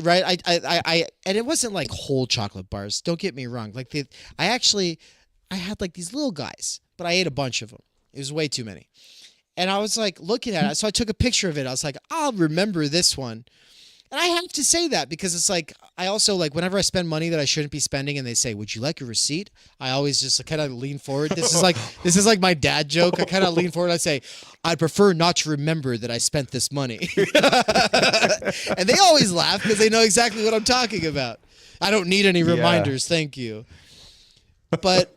right? And it wasn't like whole chocolate bars. Don't get me wrong. Like I had like these little guys, but I ate a bunch of them. It was way too many. And I was like looking at it. So I took a picture of it. I was like, I'll remember this one. And I have to say that because it's like, I also like whenever I spend money that I shouldn't be spending and they say, would you like a receipt? I always just kind of lean forward. This is like my dad joke. I kind of lean forward. I say, I'd prefer not to remember that I spent this money. And they always laugh because they know exactly what I'm talking about. I don't need any reminders. Thank you. But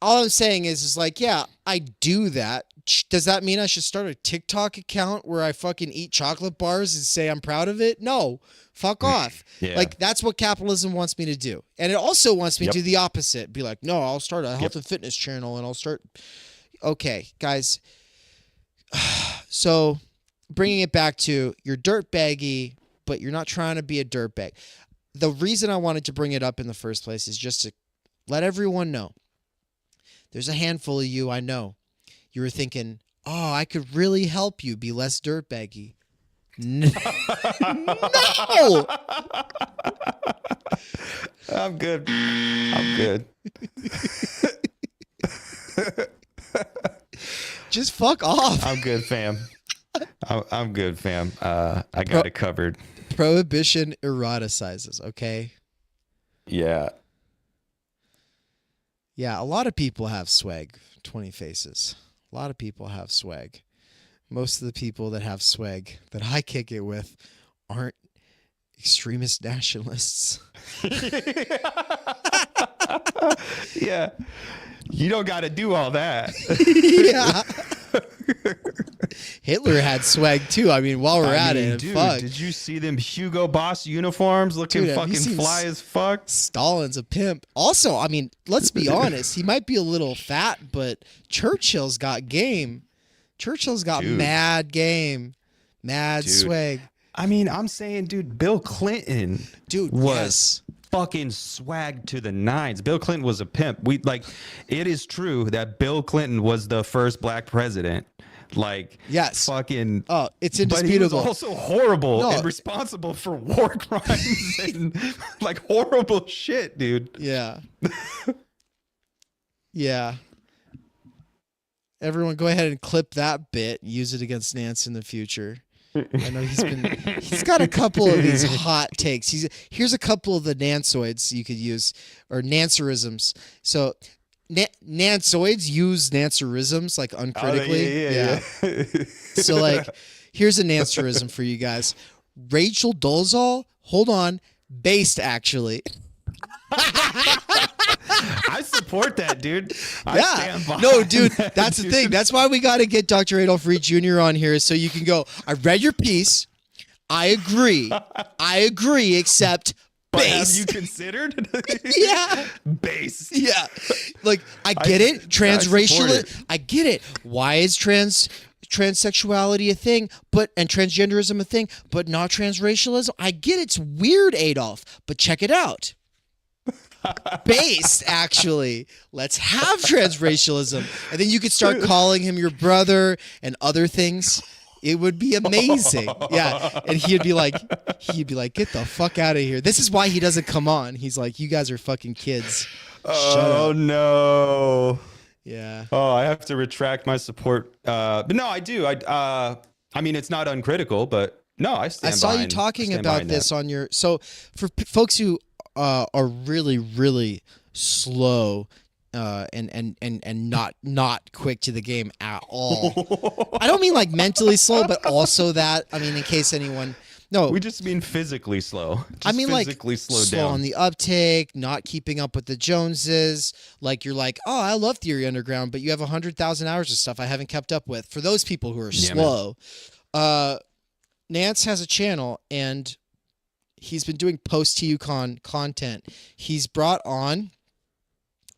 all I'm saying is like, yeah, I do that. Does that mean I should start a TikTok account where I fucking eat chocolate bars and say I'm proud of it? No, fuck off. Yeah. Like that's what capitalism wants me to do. And it also wants me to do the opposite. Be like, no, I'll start a health and fitness channel and I'll start. Okay, guys. So bringing it back to you're dirt baggy, but you're not trying to be a dirt bag. The reason I wanted to bring it up in the first place is just to let everyone know. There's a handful of you I know. You were thinking, oh, I could really help you be less dirtbaggy. No! I'm good. Just fuck off. I'm good, fam. I'm good, fam. I got it covered. Prohibition eroticizes, okay? Yeah. Yeah, a lot of people have swag. 20 faces. A lot of people have swag. Most of the people that have swag that I kick it with aren't extremist nationalists. Yeah. You don't got to do all that. Yeah. Hitler had swag too. I mean, while we're at it, dude, fuck. did you see them Hugo Boss uniforms looking fucking fly as fuck? Stalin's a pimp. Also, I mean, let's be honest. He might be a little fat, but Churchill's got game. Churchill's got mad game, mad swag. I mean, I'm saying, dude, Bill Clinton, was fucking swag to the nines. Bill Clinton was a pimp. It is true that Bill Clinton was the first black president. Like, Yes. fucking. Oh, it's But he was indisputable. also horrible No. and responsible for war crimes and like horrible shit, dude. Yeah. Yeah. Everyone go ahead and clip that bit. Use it against Nance in the future. I know he's got a couple of these hot takes. Here's a couple of the Nanceoids you could use, or Nancerisms. So Nanceoids use Nancerisms like uncritically. Yeah. So like, here's a Nancerism for you guys. Rachel Dolezal, hold on, based actually. I support that, dude. I Yeah. stand behind No, dude, that, that's the dude. thing. That's why we got to get Dr. Adolf Reed Jr. on here so you can go, I read your piece. I agree. Except But have base. you considered? Yeah. Base. Yeah. Like, I get it. support Transracial. it. I get it. Why is transsexuality a thing, and transgenderism a thing, but not transracialism? I get it's weird, Adolf, but check it out. Based, actually. Let's have transracialism. And then you could start calling him your brother and other things. It would be amazing. Yeah. And he'd be like, get the fuck out of here. This is why he doesn't come on. He's like, you guys are fucking kids. Oh no. Yeah. Oh, I have to retract my support. But no, I do. I mean, it's not uncritical, but no, I stand. I saw you behind- talking stand about behind this that. on your. So for folks who are really, really slow and not quick to the game at all. I don't mean like mentally slow, but also that. I mean, in case anyone. No, We just mean physically slow. Just I mean like physically slow slow down. on the uptake, not keeping up with the Joneses. Like you're like, oh, I love Theory Underground, but you have 100,000 hours of stuff I haven't kept up with. For those people who are Yeah, slow, Nance has a channel and he's been doing post-TUCon content. He's brought on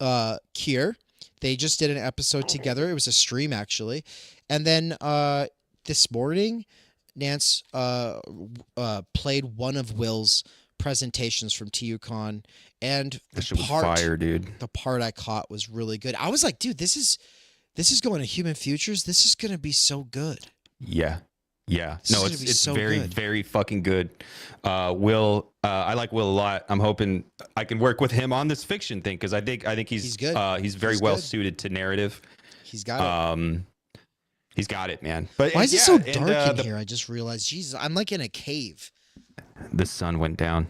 Kier. They just did an episode together. It was a stream actually, and then this morning. Nance played one of Will's presentations from TUCon, and That shit was fire, dude. the part I caught was really good. I was like, dude, this is going to Human Futures. This is going to be so good. Yeah. Yeah. This is No, gonna it's be it's so very, good. very fucking good. Will, I like Will a lot. I'm hoping I can work with him on this fiction thing because I think he's good. He's very He's well good. suited to narrative. He's got it. He's got it, man. But Why is it yeah, so and, dark in here? I just realized, Jesus, I'm like in a cave. The sun went down.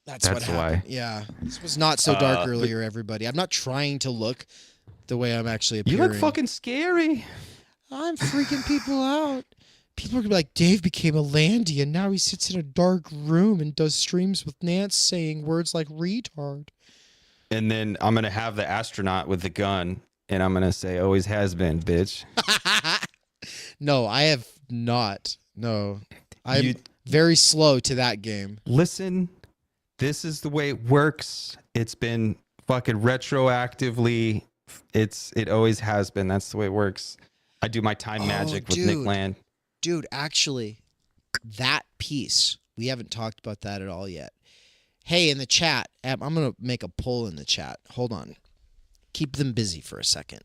That's what That's happened. why. Yeah, this was not so dark earlier, everybody. I'm not trying to look the way I'm actually You appearing. look fucking scary. I'm freaking people out. People are gonna be like, Dave became a landy and now he sits in a dark room and does streams with Nance saying words like retard. And then I'm gonna have the astronaut with the gun, and I'm gonna say, "Always has been, bitch." No, I have not. No, I'm You- very slow to that game. Listen, this is the way it works. It's been fucking retroactively. It always has been. That's the way it works. I do my time magic with Nick dude. Land. Dude, actually, that piece, we haven't talked about that at all yet. Hey, in the chat, I'm going to make a poll in the chat. Hold on. Keep them busy for a second.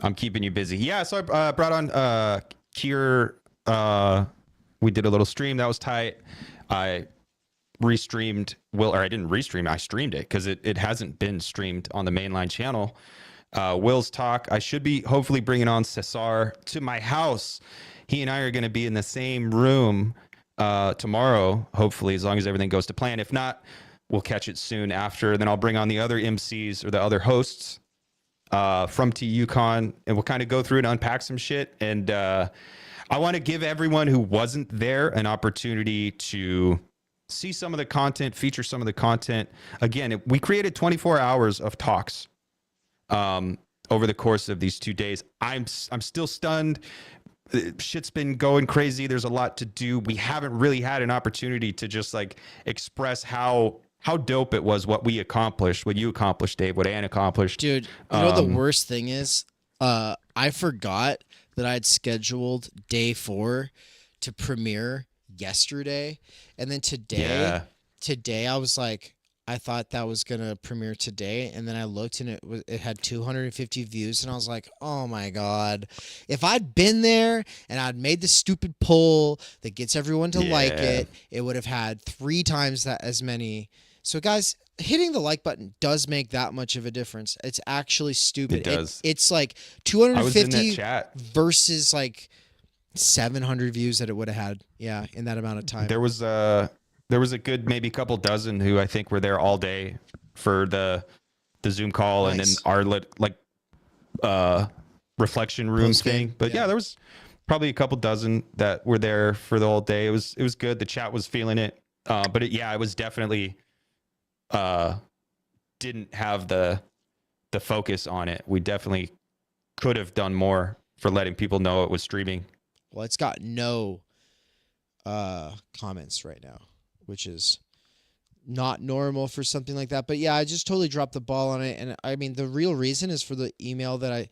I'm keeping you busy. Yeah, so I brought on Kier. We did a little stream. That was tight. I restreamed I didn't restream. I streamed it because it hasn't been streamed on the mainline channel. Will's talk. I should be hopefully bringing on Cesar to my house. He and I are going to be in the same room tomorrow, hopefully, as long as everything goes to plan. If not, we'll catch it soon after. Then I'll bring on the other MCs or the other hosts from TUCon, and we'll kind of go through and unpack some shit. And I want to give everyone who wasn't there an opportunity to see some of the content, feature some of the content. Again, we created 24 hours of talks over the course of these 2 days. I'm still stunned. Shit's been going crazy. There's a lot to do. We haven't really had an opportunity to just like express how dope it was, what we accomplished, what you accomplished, Dave, what Ann accomplished. Dude, you know the worst thing is? I forgot that I had scheduled day 4 to premiere yesterday. And then today I was like, I thought that was gonna premiere today, and then I looked and it had 250 views, and I was like, oh my god, if I'd been there and I'd made the stupid poll that gets everyone to like it, it would have had 3 times that as many. So guys, hitting the like button does make that much of a difference. It's actually stupid. It does. It's like I was in that 250 chat. versus like 700 views that it would have had. Yeah, in that amount of time. There was a good maybe couple dozen who I think were there all day for the Zoom call. Nice. And then our reflection room Post-game, thing. But yeah, there was probably a couple dozen that were there for the whole day. It was good. The chat was feeling it. But it was definitely didn't have the focus on it. We definitely could have done more for letting people know it was streaming. Well, it's got no comments right now, which is not normal for something like that. But yeah, I just totally dropped the ball on it. And I mean, the real reason is for the email that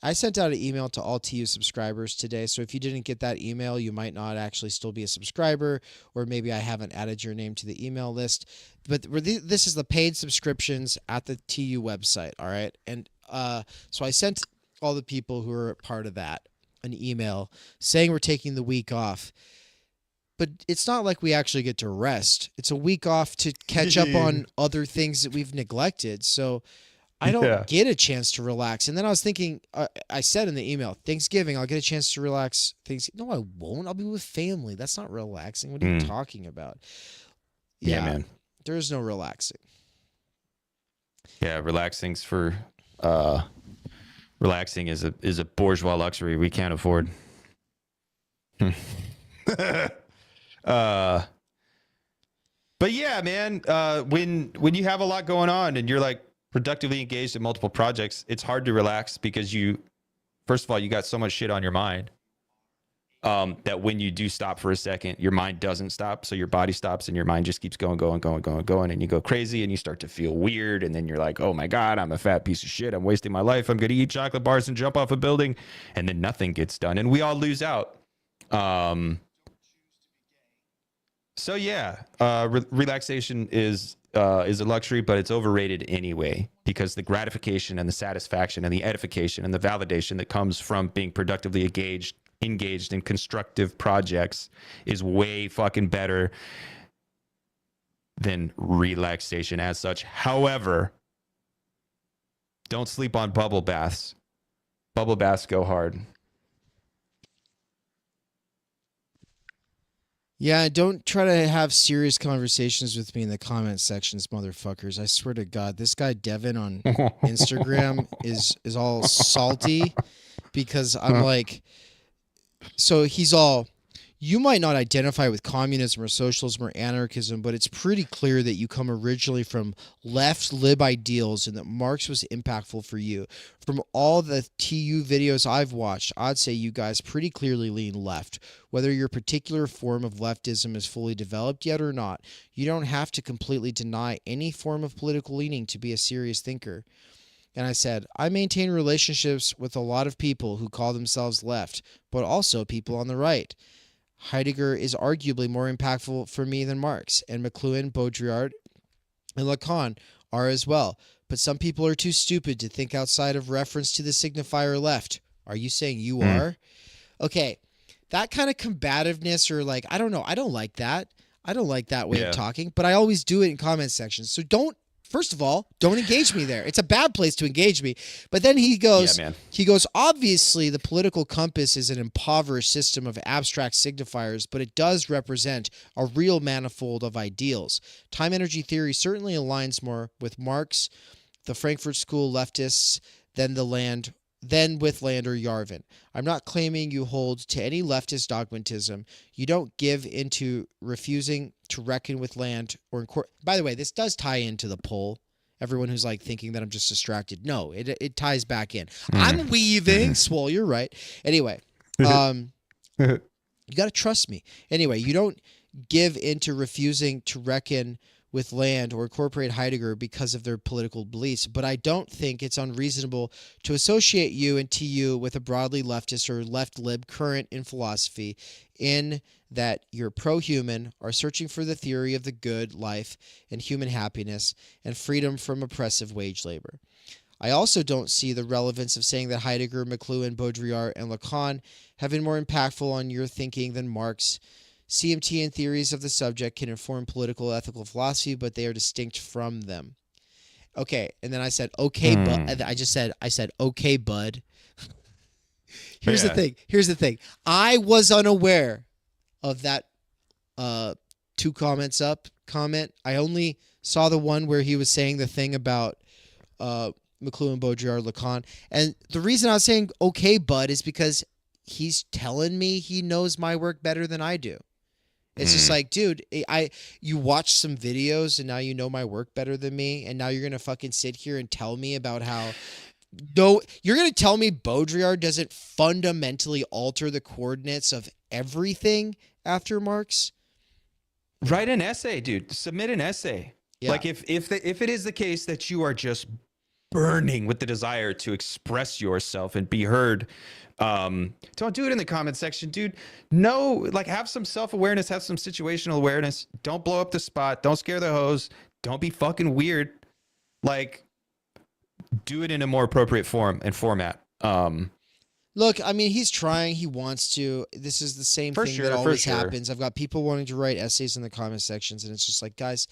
I sent out an email to all TU subscribers today. So if you didn't get that email, you might not actually still be a subscriber, or maybe I haven't added your name to the email list. But this is the paid subscriptions at the TU website. All right. And so I sent all the people who are part of that an email saying we're taking the week off. But it's not like we actually get to rest. It's a week off to catch up on other things that we've neglected. So I don't get a chance to relax. And then I was thinking, I said in the email, Thanksgiving, I'll get a chance to relax. No, I won't. I'll be with family. That's not relaxing. What are you talking about? Yeah, man. There is no relaxing. Yeah, relaxing is a bourgeois luxury we can't afford. But yeah, man, when you have a lot going on and you're like productively engaged in multiple projects, it's hard to relax because first of all, you got so much shit on your mind that when you do stop for a second, your mind doesn't stop. So your body stops and your mind just keeps going. And you go crazy and you start to feel weird. And then you're like, oh my God, I'm a fat piece of shit. I'm wasting my life. I'm going to eat chocolate bars and jump off a building. And then nothing gets done. And we all lose out. So yeah, relaxation is a luxury, but it's overrated anyway, because the gratification and the satisfaction and the edification and the validation that comes from being productively engaged in constructive projects is way fucking better than relaxation as such. However, don't sleep on bubble baths. Bubble baths go hard. Yeah, don't try to have serious conversations with me in the comment sections, motherfuckers. I swear to God, this guy Devin on Instagram is all salty because I'm like, so he's all, you might not identify with communism or socialism or anarchism, but it's pretty clear that you come originally from left lib ideals and that Marx was impactful for you. From all the TU videos I've watched, I'd say you guys pretty clearly lean left. Whether your particular form of leftism is fully developed yet or not, you don't have to completely deny any form of political leaning to be a serious thinker. And I said, I maintain relationships with a lot of people who call themselves left, but also people on the right. Heidegger is arguably more impactful for me than Marx, and McLuhan, Baudrillard, and Lacan are as well. But some people are too stupid to think outside of reference to the signifier left. Are you saying you are? Okay, that kind of combativeness, or like, I don't know, I don't like that. I don't like that way of talking, but I always do it in comment sections. So first of all, don't engage me there. It's a bad place to engage me. But then he goes, obviously the political compass is an impoverished system of abstract signifiers, but it does represent a real manifold of ideals. Time energy theory certainly aligns more with Marx, the Frankfurt School leftists, than with Land or Yarvin. I'm not claiming you hold to any leftist dogmatism. You don't give into refusing to reckon with Land or by the way, this does tie into the poll. Everyone who's like thinking that I'm just distracted. No, it ties back in. I'm weaving. Swole, you're right. Anyway, you got to trust me. Anyway, you don't give into refusing to reckon with land or incorporate Heidegger because of their political beliefs, but I don't think it's unreasonable to associate you and TU with a broadly leftist or left-lib current in philosophy, in that you're pro-human, are searching for the theory of the good life and human happiness and freedom from oppressive wage labor. I also don't see the relevance of saying that Heidegger, McLuhan, Baudrillard, and Lacan have been more impactful on your thinking than Marx. CMT and theories of the subject can inform political ethical philosophy, but they are distinct from them. Okay, and then I said, okay, but I said, okay, bud. Here's the thing. I was unaware of that 2 comments up comment. I only saw the one where he was saying the thing about McLuhan, Baudrillard, Lacan. And the reason I was saying, okay, bud, is because he's telling me he knows my work better than I do. It's just like, dude, you watch some videos and now you know my work better than me, and now you're going to fucking sit here and tell me about how... No, you're going to tell me Baudrillard doesn't fundamentally alter the coordinates of everything after Marx? Write an essay, dude. Submit an essay. Yeah. Like if it is the case that you are just burning with the desire to express yourself and be heard, don't do it in the comment section, dude. No, like, have some self-awareness, have some situational awareness. Don't blow up the spot. Don't scare the hose. Don't be fucking weird. Like, do it in a more appropriate form and format. Look, I mean, he's trying. He wants to. This is the same thing that always happens. I've got people wanting to write essays in the comment sections, and it's just like, guys,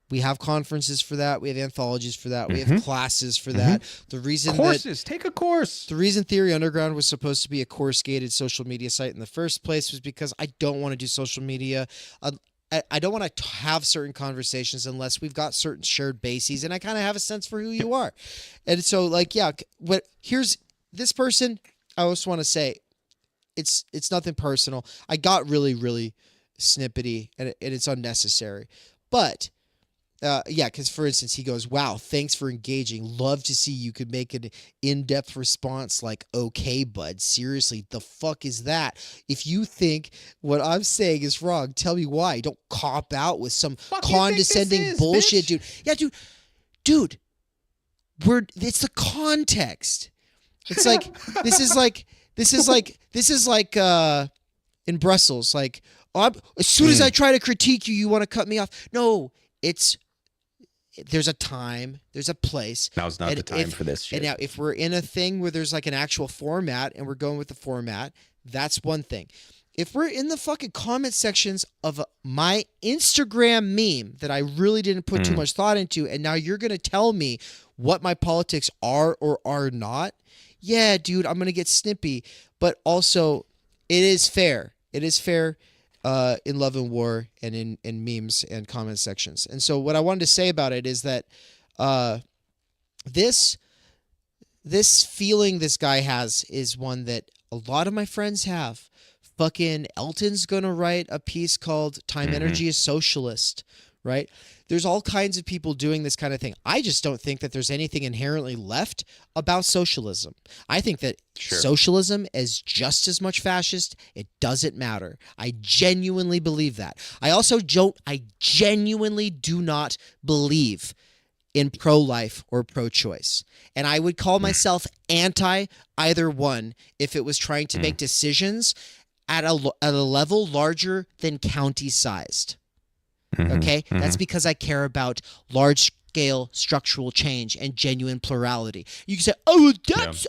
we have conferences for that. We have anthologies for that. We have classes for that. The reason take a course. The reason Theory Underground was supposed to be a course-gated social media site in the first place was because I don't want to do social media. I don't want to have certain conversations unless we've got certain shared bases, and I kind of have a sense for who you are. And so, like, yeah, here's this person. I just want to say, it's nothing personal. I got really, really snippety, and it's unnecessary. But yeah, because for instance, he goes, "Wow, thanks for engaging. Love to see you could make an in-depth response like, okay, bud, seriously, the fuck is that? If you think what I'm saying is wrong, tell me why. Don't cop out with some condescending bullshit, bitch. Dude. Yeah, dude, it's the context. It's like, this is like in Brussels, like, as soon as I try to critique you, you want to cut me off. No, there's a time, there's a place. Now's not the time for this shit. And now, if we're in a thing where there's like an actual format and we're going with the format, that's one thing. If we're in the fucking comment sections of my Instagram meme that I really didn't put too much thought into, and now you're going to tell me what my politics are or are not, yeah, dude, I'm going to get snippy. But also, it is fair. It is fair. In Love and War and in memes and comment sections. And so what I wanted to say about it is that this feeling this guy has is one that a lot of my friends have. Fucking Elton's gonna write a piece called Time Energy is Socialist, right? There's all kinds of people doing this kind of thing. I just don't think that there's anything inherently left about socialism. I think that socialism is just as much fascist. It doesn't matter. I genuinely believe that. I genuinely do not believe in pro-life or pro-choice. And I would call myself anti either one if it was trying to make decisions at a level larger than county-sized. Okay? That's because I care about large-scale structural change and genuine plurality. You can say, oh, that's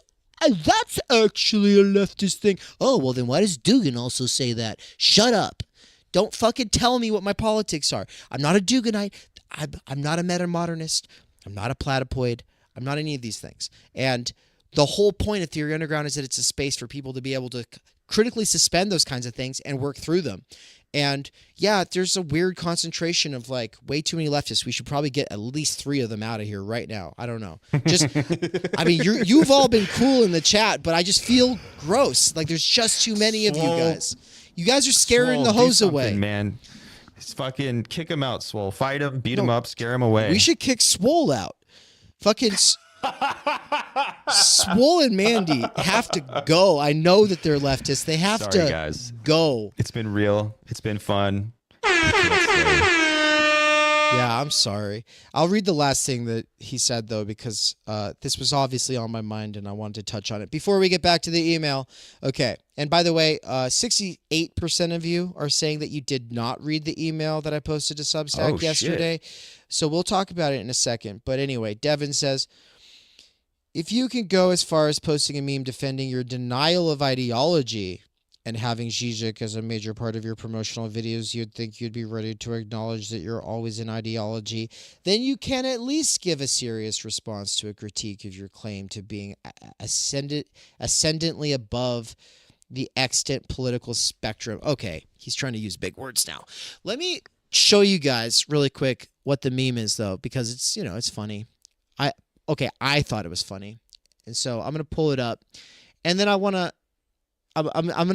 actually a leftist thing. Oh, well, then why does Dugan also say that? Shut up. Don't fucking tell me what my politics are. I'm not a Duganite. I'm not a metamodernist. I'm not a platypoid. I'm not any of these things. And the whole point of Theory Underground is that it's a space for people to be able to critically suspend those kinds of things and work through them. And yeah, there's a weird concentration of like way too many leftists. We should probably get at least 3 of them out of here right now. I don't know. Just, I mean, you've all been cool in the chat, but I just feel gross. Like there's just too many of you guys. You guys are scaring the hose away, man. It's fucking kick them out, Swole. Fight them, beat them up, scare them away. We should kick Swole out. Fucking Swole and Mandy have to go. I know that they're leftists. They have to go. It's been real. It's been fun. Yeah, I'm sorry. I'll read the last thing that he said, though, because this was obviously on my mind and I wanted to touch on it. Before we get back to the email, okay. And by the way, 68% of you are saying that you did not read the email that I posted to Substack yesterday. So we'll talk about it in a second. But anyway, Devin says, if you can go as far as posting a meme defending your denial of ideology and having Zizek as a major part of your promotional videos, you'd think you'd be ready to acknowledge that you're always in ideology. Then you can at least give a serious response to a critique of your claim to being ascendantly above the extant political spectrum. Okay, he's trying to use big words now. Let me show you guys really quick what the meme is, though, because it's, it's funny. I thought it was funny. And so I'm going to pull it up. And then I'm going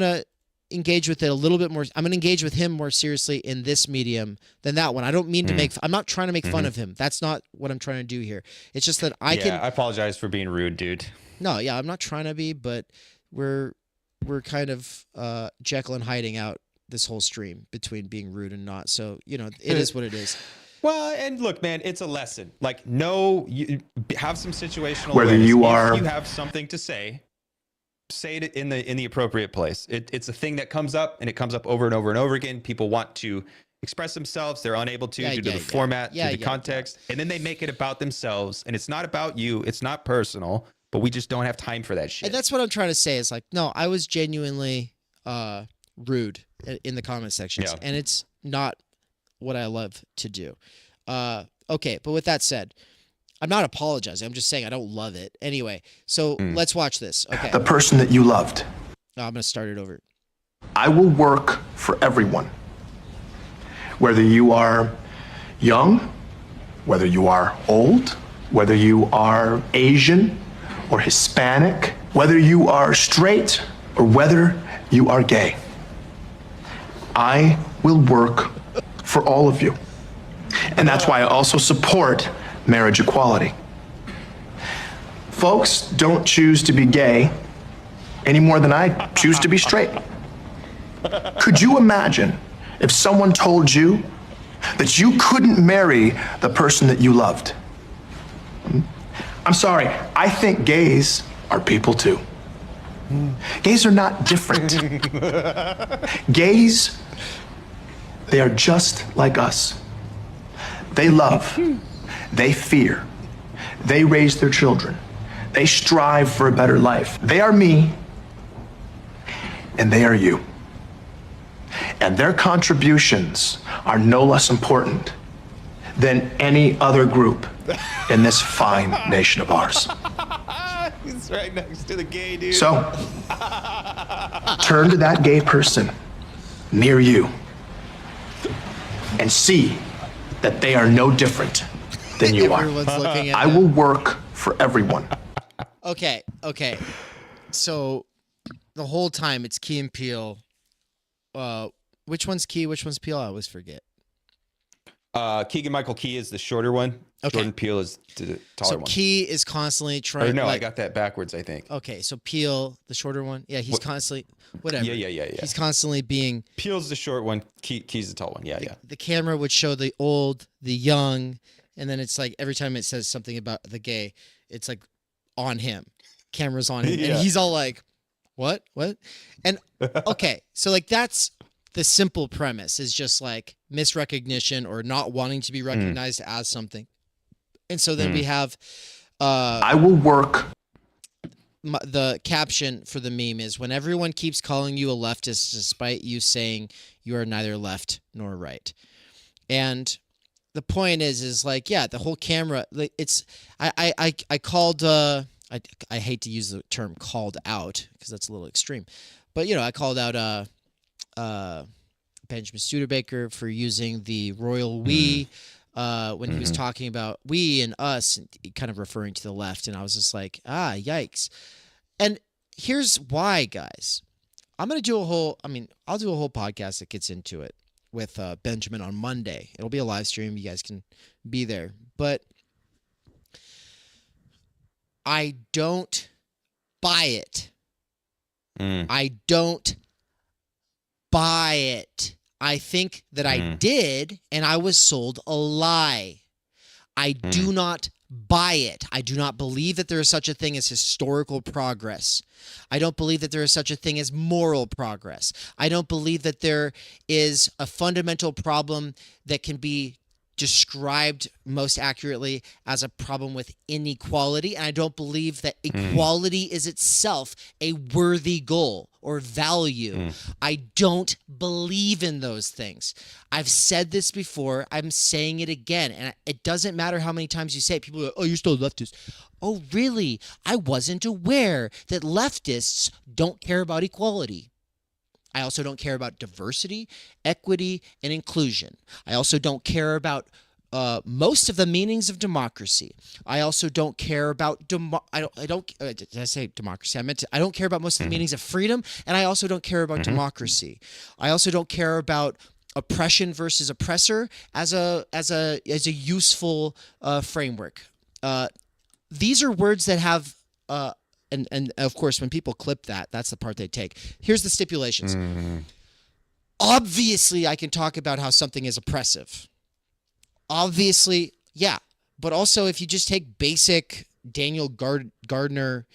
to engage with it a little bit more. I'm going to engage with him more seriously in this medium than that one. I don't mean to I'm not trying to make fun of him. That's not what I'm trying to do here. It's just that I apologize for being rude, dude. No, yeah, I'm not trying to be, but we're kind of Jekyll and hiding out this whole stream between being rude and not. So, it is what it is. Well, and look, man, it's a lesson. Like, you have some situational whether awareness. you if you have something to say it in the appropriate place. It's a thing that comes up, and it comes up over and over and over again. People want to express themselves. They're unable to due to the format, due to the context. And then they make it about themselves. And it's not about you. It's not personal. But we just don't have time for that shit. And that's what I'm trying to say. It's like, no, I was genuinely rude in the comment sections. Yeah. And it's not what I love to do. Okay, but with that said, I'm not apologizing. I'm just saying I don't love it. Anyway, so let's watch this. Okay. The person that you loved. I'm going to start it over. I will work for everyone. Whether you are young, whether you are old, whether you are Asian or Hispanic, whether you are straight or whether you are gay. I will work for all of you. And that's why I also support marriage equality. Folks don't choose to be gay any more than I choose to be straight. Could you imagine if someone told you that you couldn't marry the person that you loved? I'm sorry, I think gays are people too. Gays are not different. Gays, they are just like us. They love, they fear, they raise their children, they strive for a better life. They are me, and they are you. And their contributions are no less important than any other group in this fine nation of ours. He's right next to the gay dude. So, turn to that gay person near you and see that they are no different than you are. Looking at I will work for everyone. Okay. So the whole time it's Key and Peele. Which one's Key? Which one's Peele? I always forget. Keegan-Michael Key is the shorter one. Okay. Jordan Peele is the taller one. So Key is constantly trying. Or no, I got that backwards, I think. Okay, so Peele, the shorter one. Yeah, he's constantly whatever. Yeah. He's constantly being. Peele's the short one. Key's the tall one. Yeah. The camera would show the old, the young, and then it's like every time it says something about the gay, it's like on him. Camera's on him, and he's all like, "What? And okay, so like that's the simple premise is just like misrecognition or not wanting to be recognized as something. And so then we have I will work. The caption for the meme is when everyone keeps calling you a leftist despite you saying you are neither left nor right. And the point is like, yeah, the whole camera, like it's I called I hate to use the term called out because that's a little extreme. But I called out Benjamin Studebaker for using the royal we when he was talking about we and us, and kind of referring to the left. And I was just like, yikes. And here's why, guys. I'll do a whole podcast that gets into it with Benjamin on Monday. It'll be a live stream. You guys can be there. But I don't buy it. I don't buy it. I think that I did, and I was sold a lie. I do not buy it. I do not believe that there is such a thing as historical progress. I don't believe that there is such a thing as moral progress. I don't believe that there is a fundamental problem that can be described most accurately as a problem with inequality. And I don't believe that equality is itself a worthy goal or value. I don't believe in those things. I've said this before. I'm saying it again. And it doesn't matter how many times you say it. People are like, oh, you're still a leftist. Oh, really? I wasn't aware that leftists don't care about equality. I also don't care about diversity, equity, and inclusion. I also don't care about most of the meanings of democracy. I also don't care about did I say democracy? I don't care about most of the meanings of freedom, and I also don't care about democracy. I also don't care about oppression versus oppressor as a useful framework. These are words that have and of course, when people clip that, that's the part they take. Here's the stipulations. Obviously, I can talk about how something is oppressive. Obviously, yeah. But also, if you just take basic Daniel Gardner,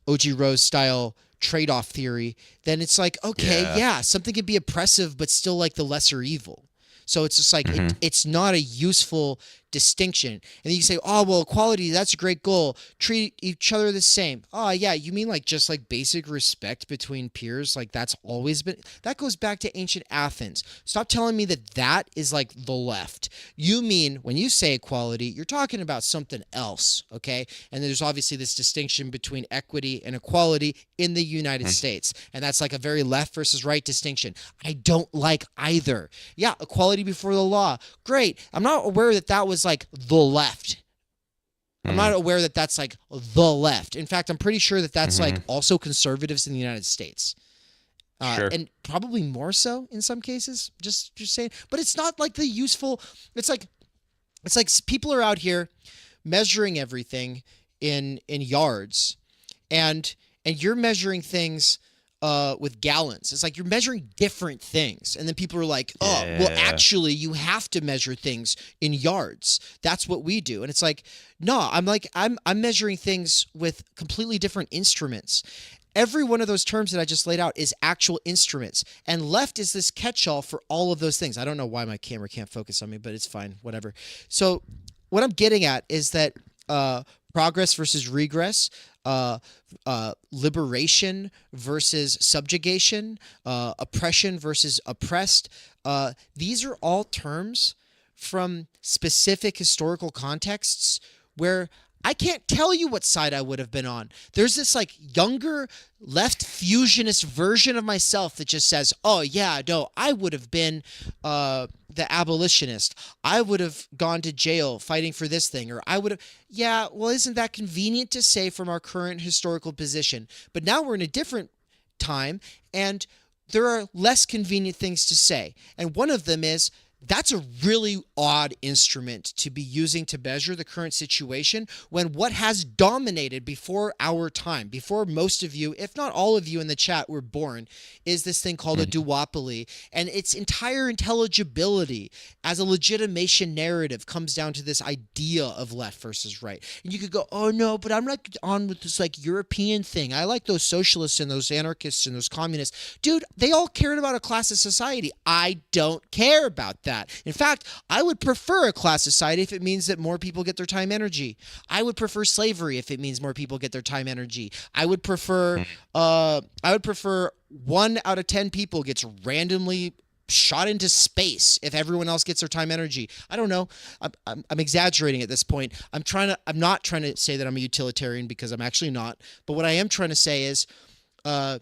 O.G. Rose style trade-off theory, then it's like, okay, yeah, something can be oppressive, but still like the lesser evil. So it's just like, it's not a useful distinction. And then you say, oh, well, equality, that's a great goal. Treat each other the same. Oh, yeah, you mean like just like basic respect between peers? Like that's always been, that goes back to ancient Athens. Stop telling me that that is like the left. You mean, when you say equality, you're talking about something else, okay? And there's obviously this distinction between equity and equality in the United States. And that's like a very left versus right distinction. I don't like either. Yeah, equality before the law. Great. I'm not aware that that was like the left. I'm not aware that that's like the left. In fact, I'm pretty sure that that's like also conservatives in the United States. And probably more so in some cases, just saying. But it's not like the useful, it's like people are out here measuring everything in yards and you're measuring things with gallons. It's like you're measuring different things. And then people are like, oh, well, actually, you have to measure things in yards. That's what we do. And it's like, no, I'm measuring things with completely different instruments. Every one of those terms that I just laid out is actual instruments. And left is this catch-all for all of those things. I don't know why my camera can't focus on me, but it's fine, whatever. So what I'm getting at is that progress versus regress, liberation versus subjugation, oppression versus oppressed. These are all terms from specific historical contexts where I can't tell you what side I would have been on. There's this like younger left fusionist version of myself that just says, oh yeah, no, I would have been the abolitionist. I would have gone to jail fighting for this thing, or I would have, yeah, well, isn't that convenient to say from our current historical position? But now we're in a different time and there are less convenient things to say. And one of them is, that's a really odd instrument to be using to measure the current situation when what has dominated before our time, before most of you, if not all of you in the chat were born, is this thing called a duopoly. And its entire intelligibility as a legitimation narrative comes down to this idea of left versus right. And you could go, oh no, but I'm not on with this like European thing. I like those socialists and those anarchists and those communists. Dude, they all cared about a class of society. I don't care about that. In fact, I would prefer a class society if it means that more people get their time energy. I would prefer slavery if it means more people get their time energy. I would prefer 1 out of 10 people gets randomly shot into space if everyone else gets their time energy. I don't know. I'm exaggerating at this point. I'm not trying to say that I'm a utilitarian because I'm actually not. But what I am trying to say is I'm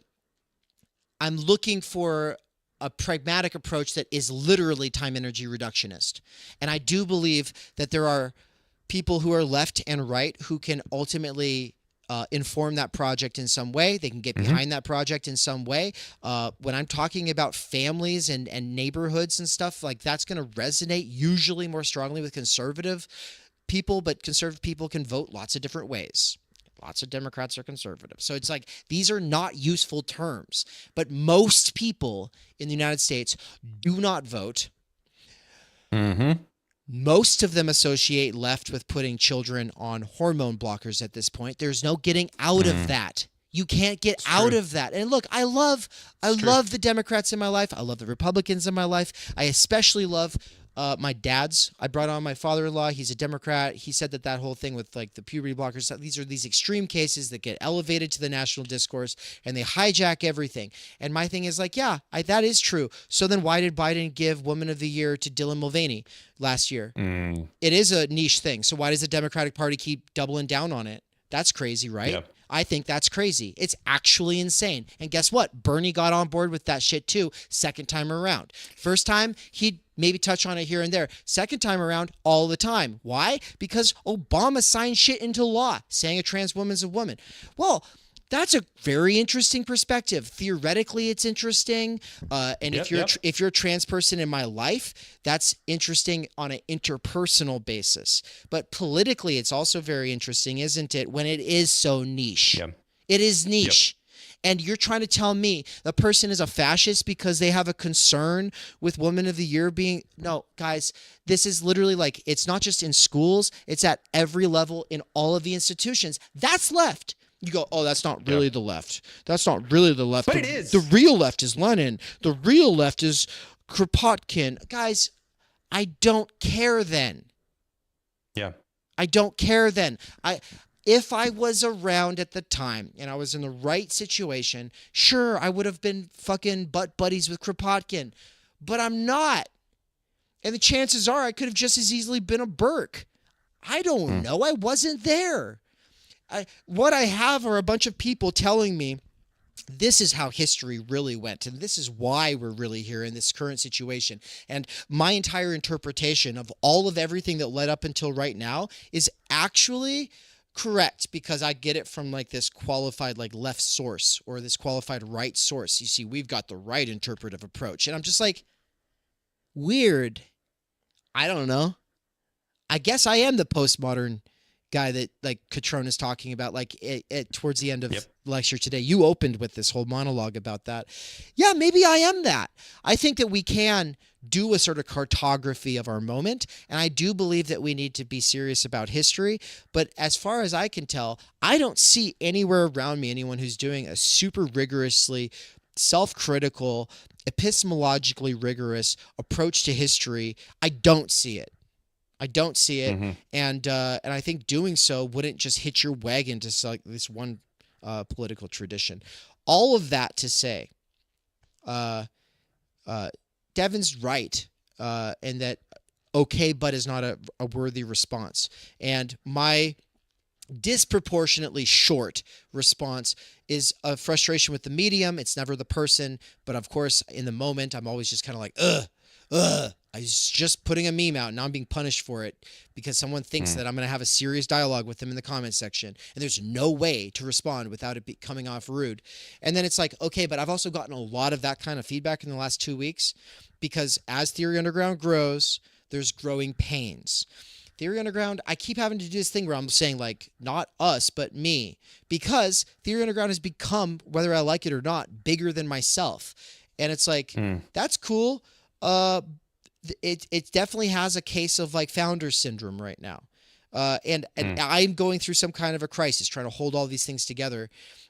looking for a pragmatic approach that is literally time energy reductionist. And I do believe that there are people who are left and right who can ultimately inform that project in some way. They can get behind that project in some way. When I'm talking about families and neighborhoods and stuff, like that's going to resonate usually more strongly with conservative people, but conservative people can vote lots of different ways. Lots of Democrats are conservative. So it's like these are not useful terms. But most people in the United States do not vote. Mm-hmm. Most of them associate left with putting children on hormone blockers at this point. There's no getting out of that. You can't get out of that. And look, I love the Democrats in my life. I love the Republicans in my life. I especially love my dad's. I brought on my father-in-law. He's a Democrat. He said that whole thing with like the puberty blockers, these are these extreme cases that get elevated to the national discourse and they hijack everything. And my thing is like, yeah, that is true. So then why did Biden give Woman of the Year to Dylan Mulvaney last year? It is a niche thing. So why does the Democratic Party keep doubling down on it? That's crazy, right? Yep. I think that's crazy. It's actually insane. And guess what? Bernie got on board with that shit too, second time around. First time, he'd maybe touch on it here and there. Second time around, all the time. Why? Because Obama signed shit into law saying a trans woman's a woman. Well, that's a very interesting perspective. Theoretically, it's interesting. And if you're a trans person in my life, that's interesting on an interpersonal basis. But politically, it's also very interesting, isn't it? When it is so niche. Yep. It is niche. Yep. And you're trying to tell me the person is a fascist because they have a concern with Woman of the Year being... No, guys, this is literally like, it's not just in schools. It's at every level in all of the institutions. That's left. You go, oh, that's not really the left. That's not really the left. But it is. The real left is Lenin. The real left is Kropotkin. Guys, I don't care then. Yeah. I don't care then. If I was around at the time and I was in the right situation, sure, I would have been fucking butt buddies with Kropotkin. But I'm not. And the chances are I could have just as easily been a Burke. I don't know. I wasn't there. What I have are a bunch of people telling me this is how history really went, and this is why we're really here in this current situation. And my entire interpretation of all of everything that led up until right now is actually correct because I get it from like this qualified like left source or this qualified right source. You see, we've got the right interpretive approach. And I'm just like, weird. I don't know. I guess I am the postmodern guy that like Cutrone is talking about, like towards the end of lecture today. You opened with this whole monologue about that. Yeah, maybe I am that. I think that we can do a sort of cartography of our moment, and I do believe that we need to be serious about history. But as far as I can tell, I don't see anywhere around me anyone who's doing a super rigorously self-critical, epistemologically rigorous approach to history. I don't see it. I don't see it, and I think doing so wouldn't just hit your wagon to like this one political tradition. All of that to say, Devin's right, and that okay, but is not a worthy response. And my disproportionately short response is a frustration with the medium. It's never the person, but of course, in the moment, I'm always just kind of like, I was just putting a meme out and now I'm being punished for it because someone thinks that I'm going to have a serious dialogue with them in the comment section. And there's no way to respond without it coming off rude. And then it's like, okay, but I've also gotten a lot of that kind of feedback in the last 2 weeks because as Theory Underground grows, there's growing pains. Theory Underground, I keep having to do this thing where I'm saying like, not us, but me. Because Theory Underground has become, whether I like it or not, bigger than myself. And it's like, that's cool. It definitely has a case of like founder syndrome right now. And I'm going through some kind of a crisis trying to hold all these things together.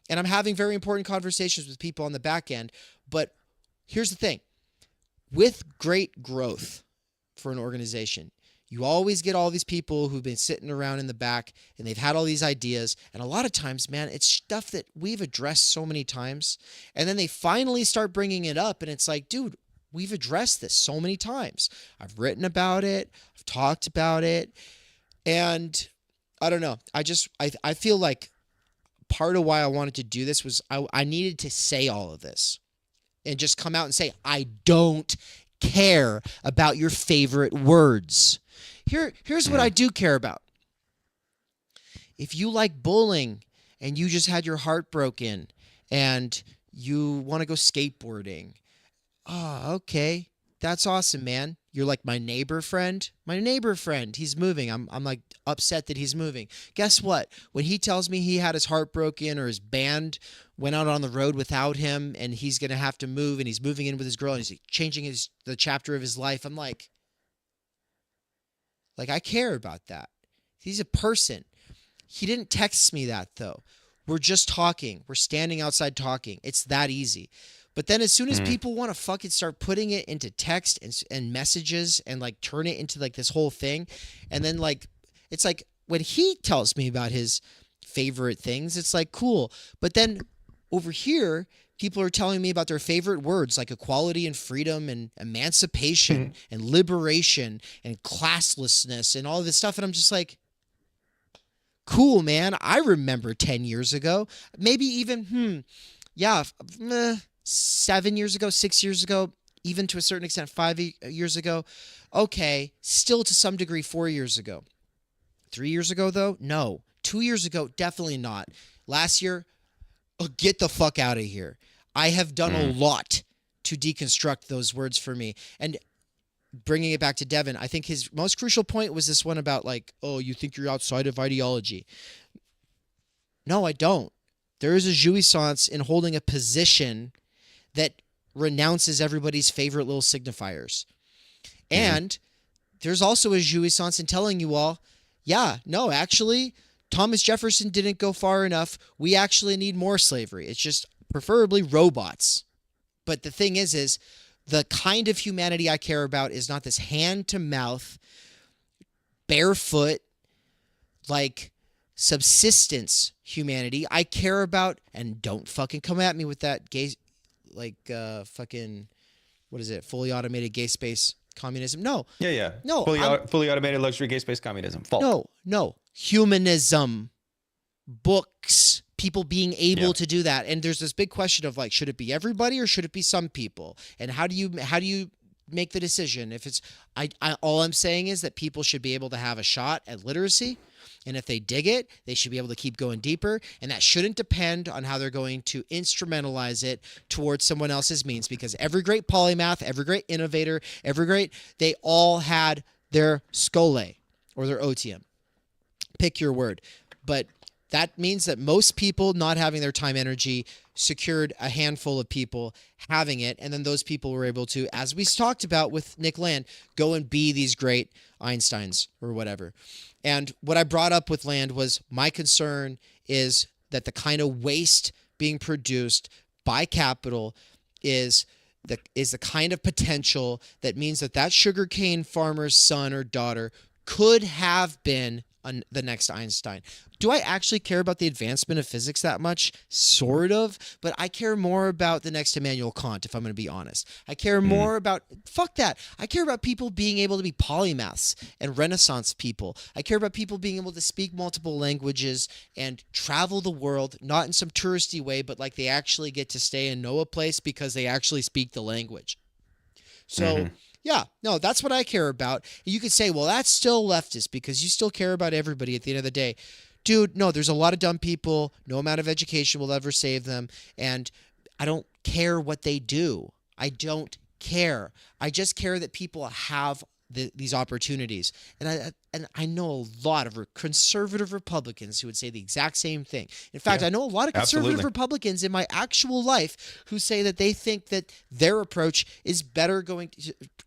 And I'm having very important conversations with people on the back end. But here's the thing. With great growth for an organization, you always get all these people who've been sitting around in the back and they've had all these ideas. And a lot of times, man, it's stuff that we've addressed so many times. And then they finally start bringing it up. And it's like, dude, we've addressed this so many times. I've written about it. I've talked about it. And I don't know. I feel like part of why I wanted to do this was I needed to say all of this and just come out and say, I don't care about your favorite words. Here's what I do care about. If you like bowling and you just had your heart broken and you want to go skateboarding, oh, okay. That's awesome, man. You're like my neighbor friend. My neighbor friend. He's moving. I'm like upset that he's moving. Guess what? When he tells me he had his heart broken or his band went out on the road without him and he's going to have to move and he's moving in with his girl and he's changing the chapter of his life, I'm like I care about that. He's a person. He didn't text me that though. We're just talking. We're standing outside talking. It's that easy. But then as soon as people want to fucking start putting it into text and messages and like turn it into like this whole thing. And then like, it's like when he tells me about his favorite things, it's like, cool. But then over here, people are telling me about their favorite words like equality and freedom and emancipation and liberation and classlessness and all of this stuff. And I'm just like, cool, man. I remember 10 years ago, maybe even, 7 years ago, 6 years ago, even to a certain extent, 5 years ago. Okay. Still to some degree, 4 years ago. 3 years ago, though? No. 2 years ago, definitely not. Last year, get the fuck out of here. I have done a lot to deconstruct those words for me. And bringing it back to Devin, I think his most crucial point was this one about like, oh, you think you're outside of ideology. No, I don't. There is a jouissance in holding a position that renounces everybody's favorite little signifiers. And there's also a jouissance in telling you all, yeah, no, actually, Thomas Jefferson didn't go far enough. We actually need more slavery. It's just preferably robots. But the thing is the kind of humanity I care about is not this hand-to-mouth, barefoot, like subsistence humanity. I care about, and don't fucking come at me with that gay, like fucking, what is it? Fully automated gay space communism. No. Yeah. No. Fully automated luxury gay space communism. False. No. Humanism. Books. People being able to do that. And there's this big question of like, should it be everybody or should it be some people? And how do you make the decision? If it's, all I'm saying is that people should be able to have a shot at literacy. And if they dig it, they should be able to keep going deeper. And that shouldn't depend on how they're going to instrumentalize it towards someone else's means, because every great polymath, every great innovator, they all had their skole or their otium. Pick your word. But that means that most people not having their time energy secured a handful of people having it. And then those people were able to, as we talked about with Nick Land, go and be these great Einsteins or whatever. And what I brought up with Land was my concern is that the kind of waste being produced by capital is the kind of potential that means that sugarcane farmer's son or daughter could have been the next Einstein. Do I actually care about the advancement of physics that much? Sort of, but I care more about the next Immanuel Kant, if I'm going to be honest. I care more about, fuck that. I care about people being able to be polymaths and Renaissance people. I care about people being able to speak multiple languages and travel the world, not in some touristy way, but like they actually get to stay and know a place because they actually speak the language. So, yeah, no, that's what I care about. You could say, well, that's still leftist because you still care about everybody at the end of the day. Dude, no, there's a lot of dumb people. No amount of education will ever save them. And I don't care what they do. I don't care. I just care that people have these opportunities. And I know a lot of conservative Republicans who would say the exact same thing. In fact, I know a lot of conservative Republicans in my actual life who say that they think that their approach is better going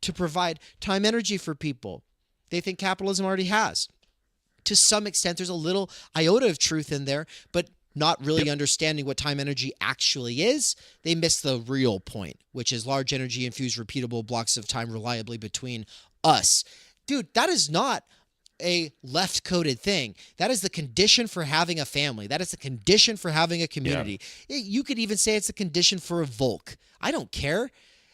to provide time energy for people. They think capitalism already has. To some extent, there's a little iota of truth in there, but not really understanding what time energy actually is. They miss the real point, which is large energy infused repeatable blocks of time reliably between us. Dude, that is not a left-coded thing. That is the condition for having a family. That is the condition for having a community. You could even say it's a condition for a Volk. I don't care.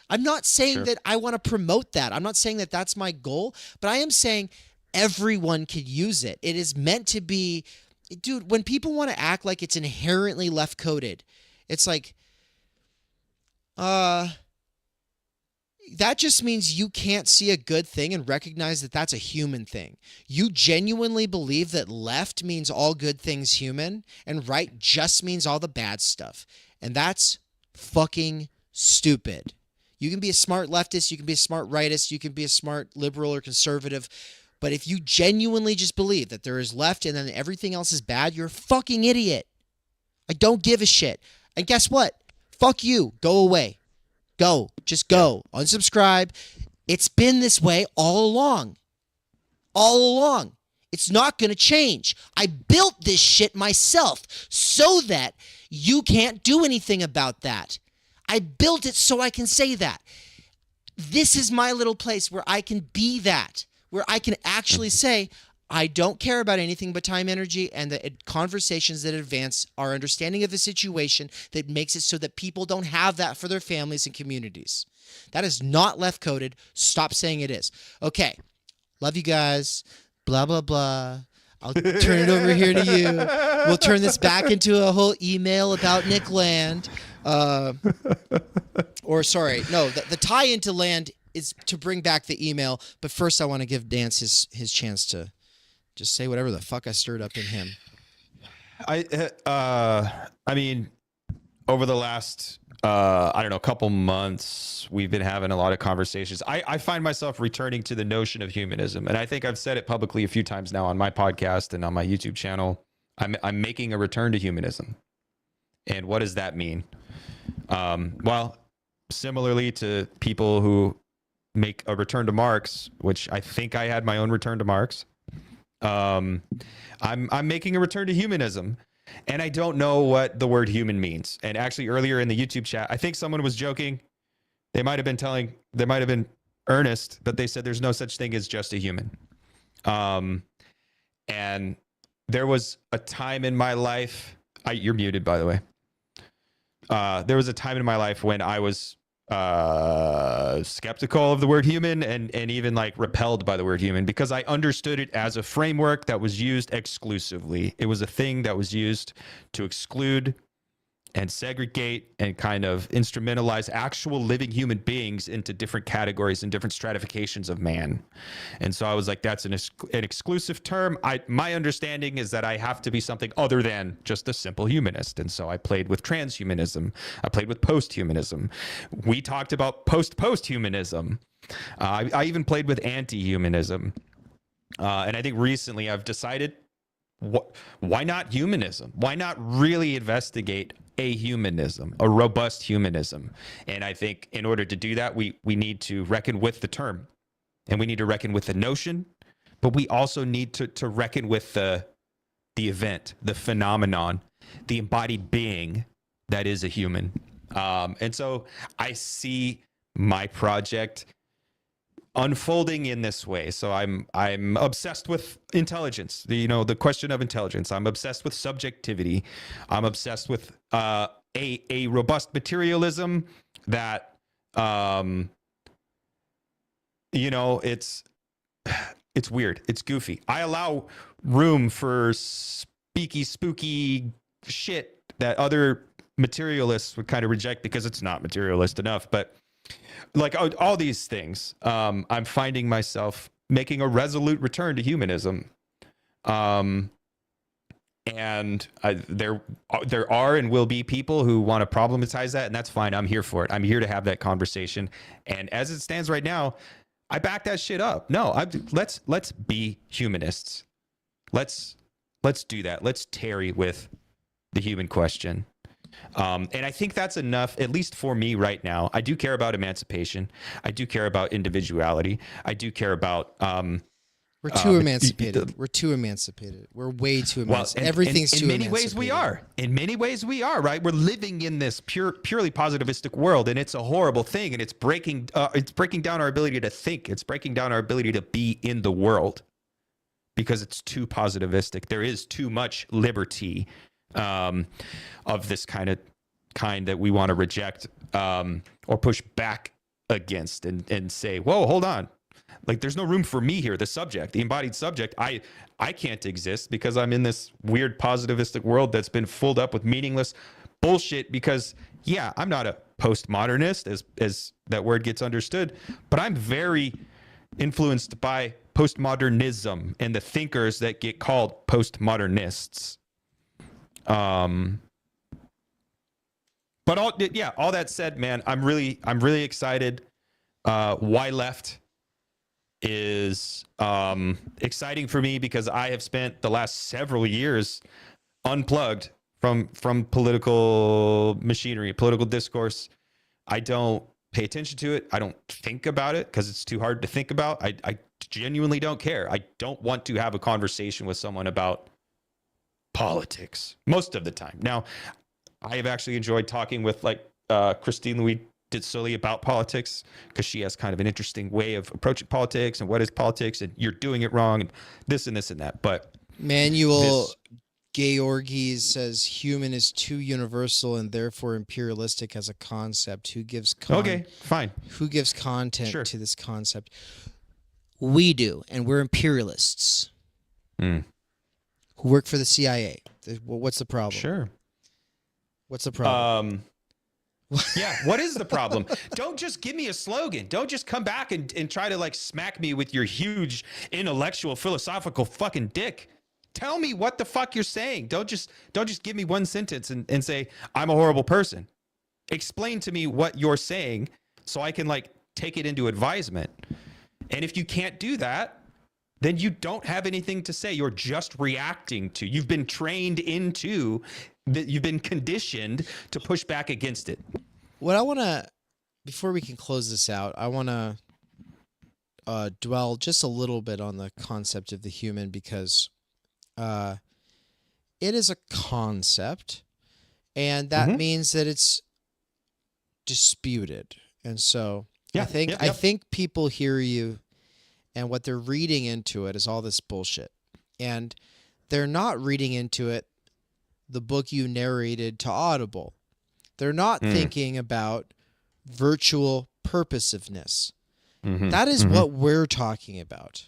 I'm not saying that I want to promote that. I'm not saying that that's my goal, but I am saying everyone could use it. It is meant to be, dude, when people want to act like it's inherently left-coded, it's like, that just means you can't see a good thing and recognize that that's a human thing. You genuinely believe that left means all good things human and right just means all the bad stuff. And that's fucking stupid. You can be a smart leftist, you can be a smart rightist, you can be a smart liberal or conservative. But if you genuinely just believe that there is left and then everything else is bad, you're a fucking idiot. I don't give a shit. And guess what? Fuck you. Go away. Go. Just go. Unsubscribe. It's been this way all along. All along. It's not going to change. I built this shit myself so that you can't do anything about that. I built it so I can say that. This is my little place where I can be that, where I can actually say, I don't care about anything but time energy and the conversations that advance our understanding of the situation that makes it so that people don't have that for their families and communities. That is not left coded. Stop saying it is. Okay. Love you guys. Blah, blah, blah. I'll turn it over here to you. We'll turn this back into a whole email about Nick Land. Or sorry, no, the tie into Land is to bring back the email. But first I want to give Dance his chance to just say whatever the fuck I stirred up in him. I mean, over the last, I don't know, couple months, we've been having a lot of conversations. I find myself returning to the notion of humanism. And I think I've said it publicly a few times now on my podcast and on my YouTube channel. I'm making a return to humanism. And what does that mean? Well, similarly to people who make a return to Marx, which I think I had my own return to Marx. I'm making a return to humanism, and I don't know what the word human means. And actually earlier in the YouTube chat, I think someone was joking. They might have been earnest, but they said there's no such thing as just a human. And there was a time in my life, you're muted, by the way. There was a time in my life when I was skeptical of the word human and even like repelled by the word human because I understood it as a framework that was used exclusively. It was a thing that was used to exclude and segregate and kind of instrumentalize actual living human beings into different categories and different stratifications of man. And so I was like, that's an exclusive term. My understanding is that I have to be something other than just a simple humanist. And so I played with transhumanism. I played with post-humanism. We talked about post-humanism. I even played with anti-humanism. And I think recently I've decided, why not humanism? Why not really investigate a humanism, a robust humanism? And I think in order to do that, we need to reckon with the term, and we need to reckon with the notion, but we also need to reckon with the event, the phenomenon, the embodied being that is a human. And so I see my project unfolding in this way. So I'm obsessed with intelligence, the question of intelligence. I'm obsessed with subjectivity. I'm obsessed with a robust materialism that it's weird. It's goofy. I allow room for spooky shit that other materialists would kind of reject because it's not materialist enough. But like all these things, I'm finding myself making a resolute return to humanism. And there are and will be people who want to problematize that, and that's fine. I'm here for it. I'm here to have that conversation. And as it stands right now, I back that shit up. No, let's be humanists. Let's do that. Let's tarry with the human question. And I think that's enough, at least for me right now. I do care about emancipation. I do care about individuality. I do care about... We're too emancipated. We're too emancipated. We're way too emancipated. Everything's too emancipated. In many ways we are. In many ways we are, right? We're living in this purely positivistic world, and it's a horrible thing, and it's breaking down our ability to think. It's breaking down our ability to be in the world because it's too positivistic. There is too much liberty of this kind that we want to reject or push back against and say, whoa, hold on. Like, there's no room for me here, the subject, the embodied subject. I can't exist because I'm in this weird positivistic world that's been filled up with meaningless bullshit because, yeah, I'm not a postmodernist as that word gets understood, but I'm very influenced by postmodernism and the thinkers that get called postmodernists. But all that said, man, I'm really excited. Why Left is exciting for me because I have spent the last several years unplugged from political machinery, political discourse. I don't pay attention to it. I don't think about it because it's too hard to think about. I genuinely don't care. I don't want to have a conversation with someone about politics most of the time. Now, I have actually enjoyed talking with like Christine Louis did solely about politics because she has kind of an interesting way of approaching politics and what is politics and you're doing it wrong and this and this and that. But Manuel Georges says human is too universal and therefore imperialistic as a concept. Who gives okay, fine. Who gives content Sure. to this concept? We do, and we're imperialists who work for the CIA. What's the problem? Sure. What's the problem? Yeah, what is the problem? Don't just give me a slogan. Don't just come back and try to like smack me with your huge intellectual philosophical fucking dick. Tell me what the fuck you're saying. Don't just give me one sentence and say I'm a horrible person. Explain to me what you're saying so I can like take it into advisement. And if you can't do that, then you don't have anything to say. You're just reacting to. You've been trained into that. You've been conditioned to push back against it. What I want to, before we can close this out, I want to dwell just a little bit on the concept of the human because it is a concept, and that means that it's disputed. And so I think people hear you, and what they're reading into it is all this bullshit. And they're not reading into it the book you narrated to Audible. They're not thinking about virtual purposiveness. That is what we're talking about.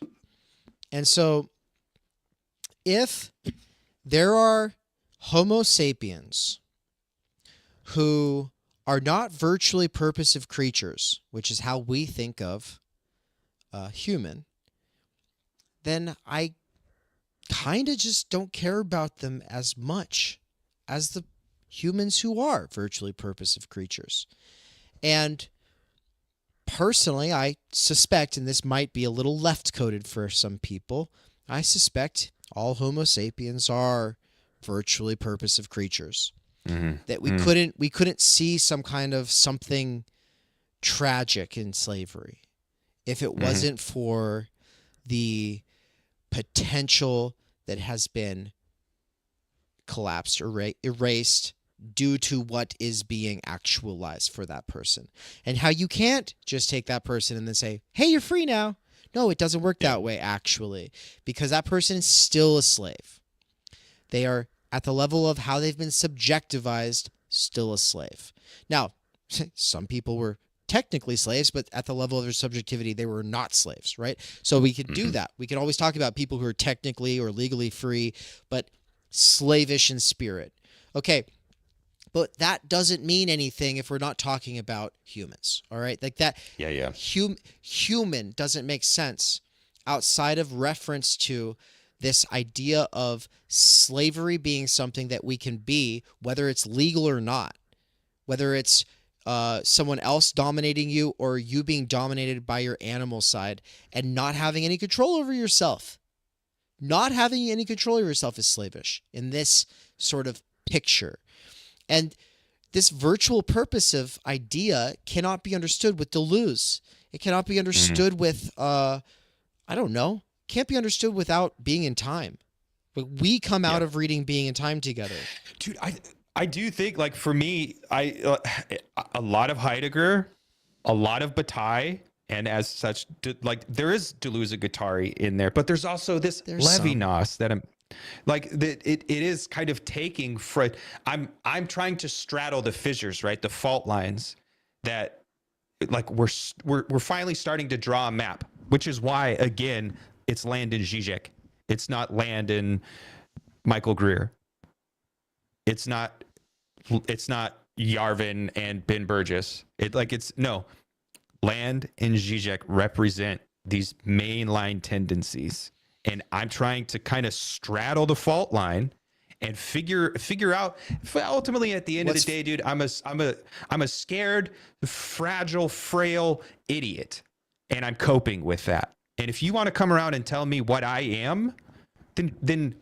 And so if there are Homo sapiens who are not virtually purposive creatures, which is how we think of human, then I kind of just don't care about them as much as the humans who are virtually purposive creatures. And personally, I suspect, and this might be a little left-coded for some people, I suspect all Homo sapiens are virtually purposive creatures. That we couldn't see some kind of something tragic in slavery if it wasn't for the potential that has been collapsed or erased due to what is being actualized for that person. And how you can't just take that person and then say, hey, you're free now. No, it doesn't work that way, actually, because that person is still a slave. They are, at the level of how they've been subjectivized, still a slave. Now, some people were technically slaves, but at the level of their subjectivity, they were not slaves, right? So we could do that. We can always talk about people who are technically or legally free, but slavish in spirit. Okay, but that doesn't mean anything if we're not talking about humans, all right? Like that human doesn't make sense outside of reference to this idea of slavery being something that we can be, whether it's legal or not, whether it's someone else dominating you or you being dominated by your animal side and not having any control over yourself. Not having any control over yourself is slavish in this sort of picture. And this virtual purposive idea cannot be understood with Deleuze. It cannot be understood with, can't be understood without Being in Time. But we come out of reading Being in Time together. Dude, I do think, like, for me, a lot of Heidegger, a lot of Bataille, and as such, like, there is Deleuze and Guattari in there, but there's also this Levinas that I'm like, it is kind of taking I'm trying to straddle the fissures, right? The fault lines that, like, we're finally starting to draw a map, which is why, again, it's land in Zizek. It's not land in Michael Greer. It's not Yarvin and Ben Burgess. Land and Zizek represent these mainline tendencies. And I'm trying to kind of straddle the fault line and figure out. Ultimately, at the end of the day, dude, I'm a scared, fragile, frail idiot, and I'm coping with that. And if you want to come around and tell me what I am, then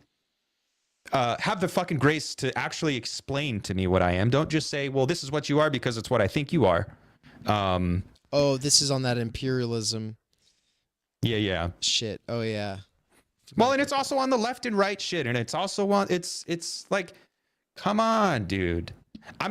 have the fucking grace to actually explain to me what I am. Don't just say, well, this is what you are because it's what I think you are. This is on that imperialism. Yeah. Shit. Oh yeah. Well, and it's also on the left and right shit, and it's also on. It's like, come on, dude.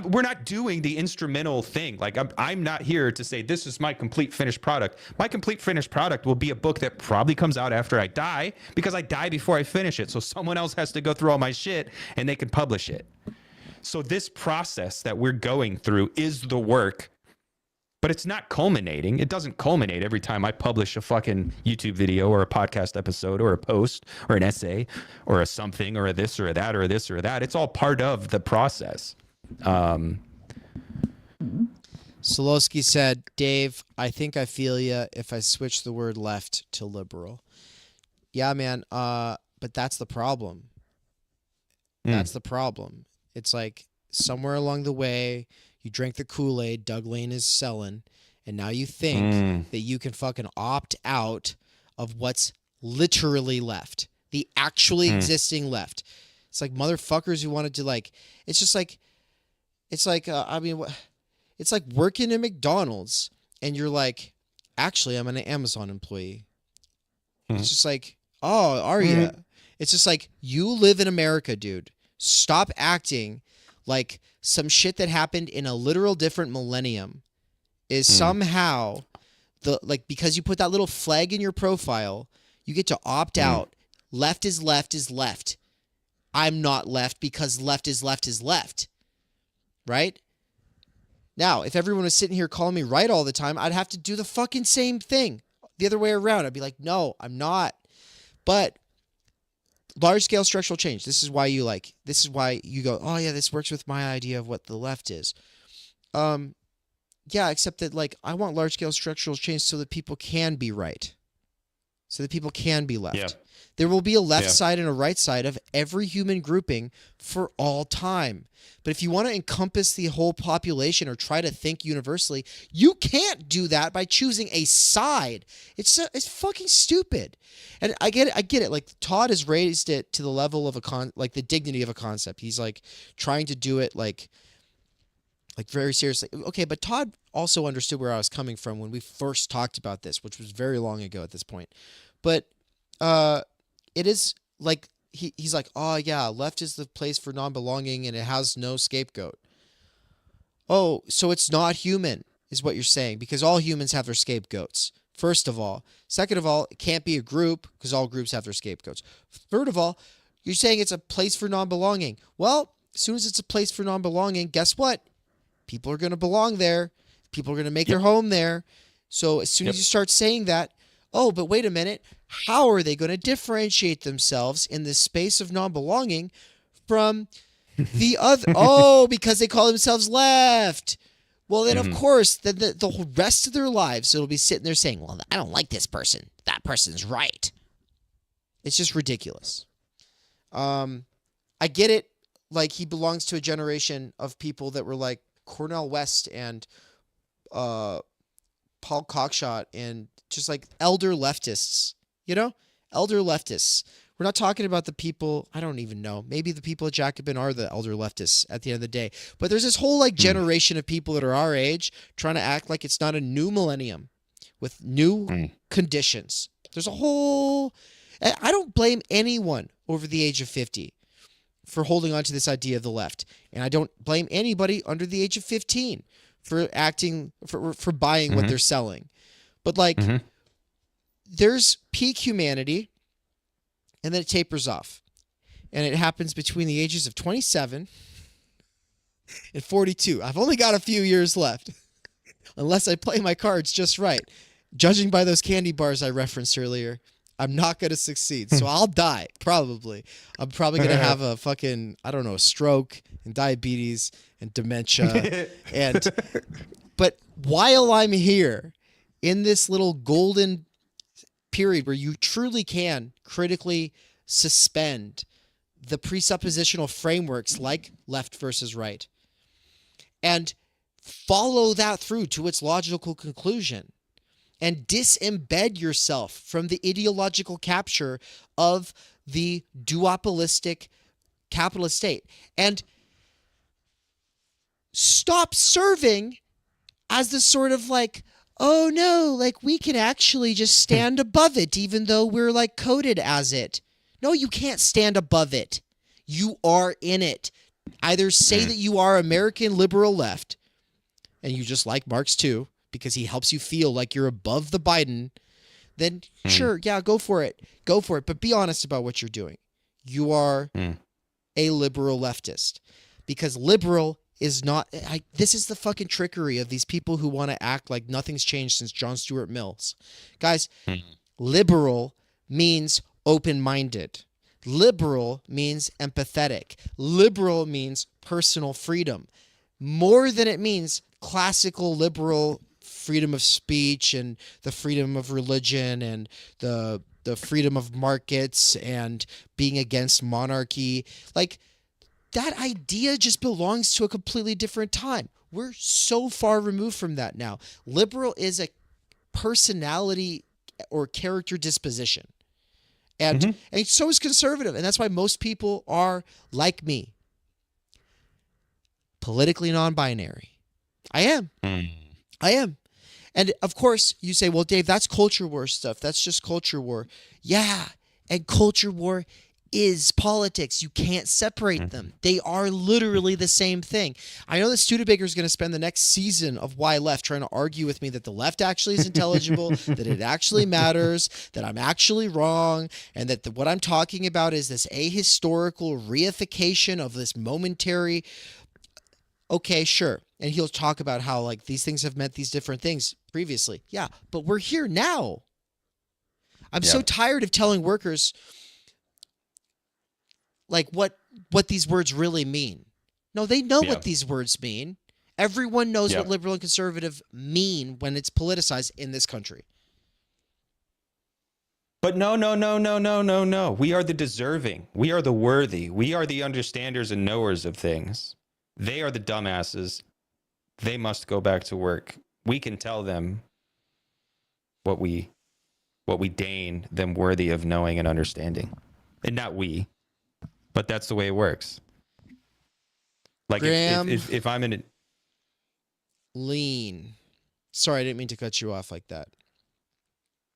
We're not doing the instrumental thing. Like, I'm not here to say this is my complete finished product. My complete finished product will be a book that probably comes out after I die, because I die before I finish it. So someone else has to go through all my shit and they can publish it. So this process that we're going through is the work, but it's not culminating. It doesn't culminate every time I publish a fucking YouTube video or a podcast episode or a post or an essay or a something or a this or a that or a this or a that. It's all part of the process. Solosky said, Dave, I think I feel ya if I switch the word left to liberal. Yeah, man. But that's the problem. That's the problem. It's like somewhere along the way, you drank the Kool-Aid Doug Lane is selling, and now you think that you can fucking opt out of what's literally left, the actually existing left. It's like motherfuckers who wanted to, like, it's like working at McDonald's and you're like, actually, I'm an Amazon employee. It's just like, oh, are you? It's just like, you live in America, dude. Stop acting like some shit that happened in a literal different millennium is somehow because you put that little flag in your profile, you get to opt out. Left is left is left. I'm not left because left is left is left. Right? Now, if everyone was sitting here calling me right all the time, I'd have to do the fucking same thing the other way around. I'd be like, no, I'm not. But large-scale structural change. This is why you go, oh yeah, this works with my idea of what the left is. Yeah, except that, like, I want large-scale structural change so that people can be right. So that people can be left. Yeah. There will be a left side and a right side of every human grouping for all time. But if you want to encompass the whole population or try to think universally, you can't do that by choosing a side. It's fucking stupid. And I get it. Like, Todd has raised it to the level of the dignity of a concept. He's like trying to do it like very seriously. Okay, but Todd also understood where I was coming from when we first talked about this, which was very long ago at this point. But it is like he's like, oh yeah, left is the place for non-belonging and it has no scapegoat. Oh, so it's not human, is what you're saying, because all humans have their scapegoats. First of all. Second of all, it can't be a group because all groups have their scapegoats. Third of all, you're saying it's a place for non-belonging. Well, as soon as it's a place for non-belonging, guess what? People are going to belong there. People are going to make their home there. So as soon as you start saying that, oh, but wait a minute, how are they going to differentiate themselves in this space of non-belonging from the other? Oh, because they call themselves left. Well, then, of course, the whole rest of their lives, it'll be sitting there saying, well, I don't like this person. That person's right. It's just ridiculous. I get it. Like, he belongs to a generation of people that were like Cornel West and Paul Cockshott and just like elder leftists, elder leftists. We're not talking about the people, I don't even know. Maybe the people at Jacobin are the elder leftists at the end of the day. But there's this whole like generation of people that are our age trying to act like it's not a new millennium with new conditions. There's a whole, I don't blame anyone over the age of 50 for holding on to this idea of the left. And I don't blame anybody under the age of 15 for acting, for buying what they're selling. But like, there's peak humanity, and then it tapers off. And it happens between the ages of 27 and 42. I've only got a few years left, unless I play my cards just right. Judging by those candy bars I referenced earlier, I'm not going to succeed. So I'll die, probably. I'm probably going to have a fucking, I don't know, stroke and diabetes and dementia. But while I'm here, in this little golden period where you truly can critically suspend the presuppositional frameworks like left versus right and follow that through to its logical conclusion and disembed yourself from the ideological capture of the duopolistic capitalist state and stop serving as the sort of like, oh no, like we can actually just stand above it even though we're like coded as it. No, you can't stand above it. You are in it. Either say that you are American liberal left and you just like Marx too because he helps you feel like you're above the Biden, then sure, yeah, go for it. Go for it. But be honest about what you're doing. You are a liberal leftist because liberal is not, this is the fucking trickery of these people who want to act like nothing's changed since John Stuart Mills. Guys, liberal means open-minded. Liberal means empathetic. Liberal means personal freedom. More than it means classical liberal freedom of speech and the freedom of religion and the freedom of markets and being against monarchy. Like, that idea just belongs to a completely different time. We're so far removed from that now. Liberal is a personality or character disposition. And so is conservative. And that's why most people are like me. Politically non-binary. I am. I am. And of course, you say, well, Dave, that's culture war stuff. That's just culture war. Yeah. And culture war is politics. You can't separate them. They are literally the same thing. I know that Studebaker is going to spend the next season of Why Left trying to argue with me that the left actually is intelligible, that it actually matters, that I'm actually wrong, and that what I'm talking about is this ahistorical reification of this momentary. Okay, sure. And he'll talk about how like these things have meant these different things previously. Yeah, but we're here now. I'm so tired of telling workers like what these words really mean. No, they know what these words mean. Everyone knows what liberal and conservative mean when it's politicized in this country. But no. We are the deserving. We are the worthy. We are the understanders and knowers of things. They are the dumbasses. They must go back to work. We can tell them what we deign them worthy of knowing and understanding. And not we. But that's the way it works. Like if I'm in it. Lean. Sorry, I didn't mean to cut you off like that.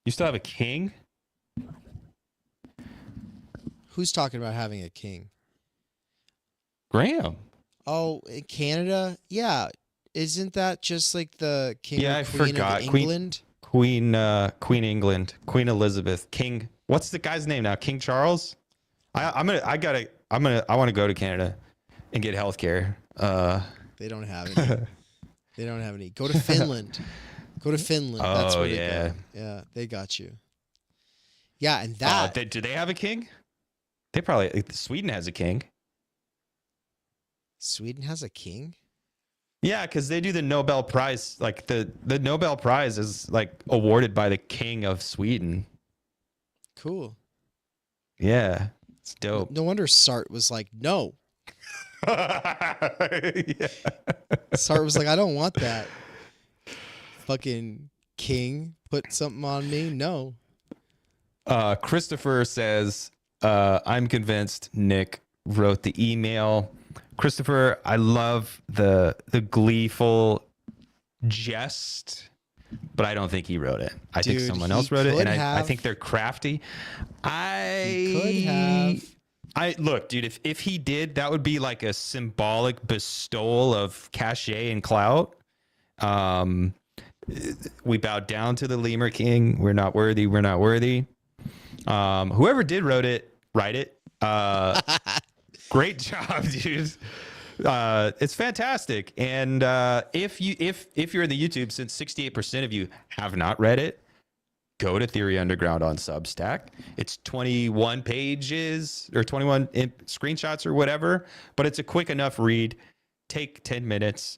You still have a king? Who's talking about having a king? Graham. Oh, in Canada? Yeah. Isn't that just like the king or queen forgot. of England? Queen England, Queen Elizabeth, King. What's the guy's name now? King Charles? I want to go to Canada and get healthcare. They don't have any. They don't have any. Go to Finland. Go to Finland. That's where they go. Yeah, they got you. Yeah, and that. Do they have a king? They probably. Sweden has a king. Sweden has a king? Yeah, because they do the Nobel Prize. Like the Nobel Prize is like awarded by the king of Sweden. Cool. Yeah, it's dope. No wonder Sartre was like, no. Sartre was like, I don't want that. Fucking king put something on me. No. Christopher says, I'm convinced Nick wrote the email. Christopher, I love the gleeful jest, but I don't think he wrote it. I think someone else wrote it, and I think they're crafty. He could have. Look, dude, if he did, that would be like a symbolic bestowal of cachet and clout. We bowed down to the Lemur King. We're not worthy. We're not worthy. Whoever did write it. Great job, dude. It's fantastic. And if you're in the YouTube, since 68% of you have not read it, go to Theory Underground on Substack. It's 21 pages or 21 screenshots or whatever, but it's a quick enough read. Take 10 minutes,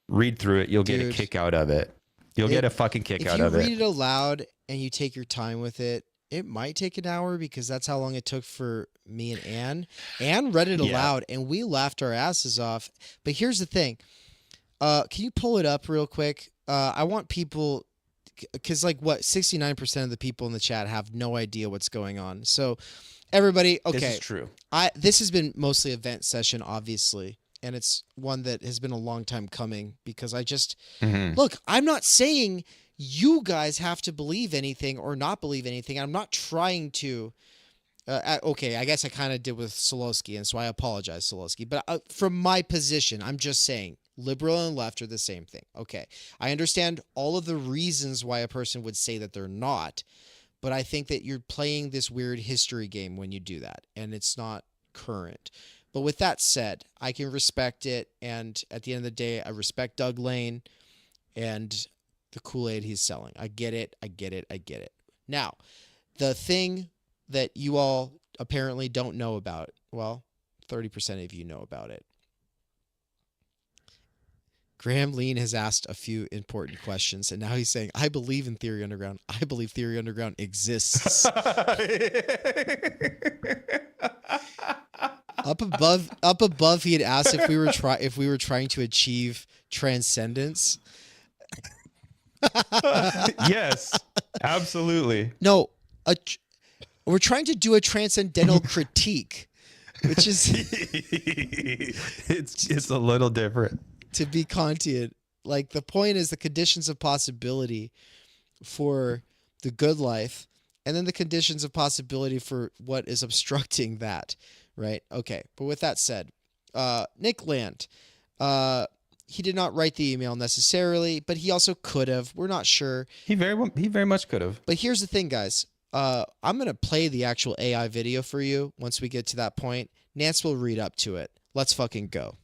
read through it. You'll get a kick out of it. You'll get a fucking kick out of it. If you read it aloud and you take your time with it, It might take an hour because that's how long it took for me and Anne. Anne read it aloud, and we laughed our asses off. But here's the thing. Can you pull it up real quick? I want people, because 69% of the people in the chat have no idea what's going on. So everybody, okay. This is true. This has been mostly a vent session, obviously. And it's one that has been a long time coming because I just, look, I'm not saying you guys have to believe anything or not believe anything. I'm not trying to, okay, I guess I kind of did with Solosky, and so I apologize, Solosky. But from my position, I'm just saying liberal and left are the same thing. Okay, I understand all of the reasons why a person would say that they're not, but I think that you're playing this weird history game when you do that, and it's not current. But with that said, I can respect it, and at the end of the day, I respect Doug Lane and the Kool-Aid he's selling. I get it. Now, the thing that you all apparently don't know about, well, 30% of you know about it. Graham Lean has asked a few important questions, and now he's saying, I believe in Theory Underground. I believe Theory Underground exists. Up above, he had asked if we were trying to achieve transcendence. Yes, absolutely. No, we're trying to do a transcendental critique, which is it's a little different. To be Kantian, like the point is the conditions of possibility for the good life, and then the conditions of possibility for what is obstructing that, right? Okay, but with that said, Nick Land, he did not write the email necessarily, but he also could have. We're not sure. He very much could have. But here's the thing, guys. I'm going to play the actual AI video for you once we get to that point. Nance will read up to it. Let's fucking go.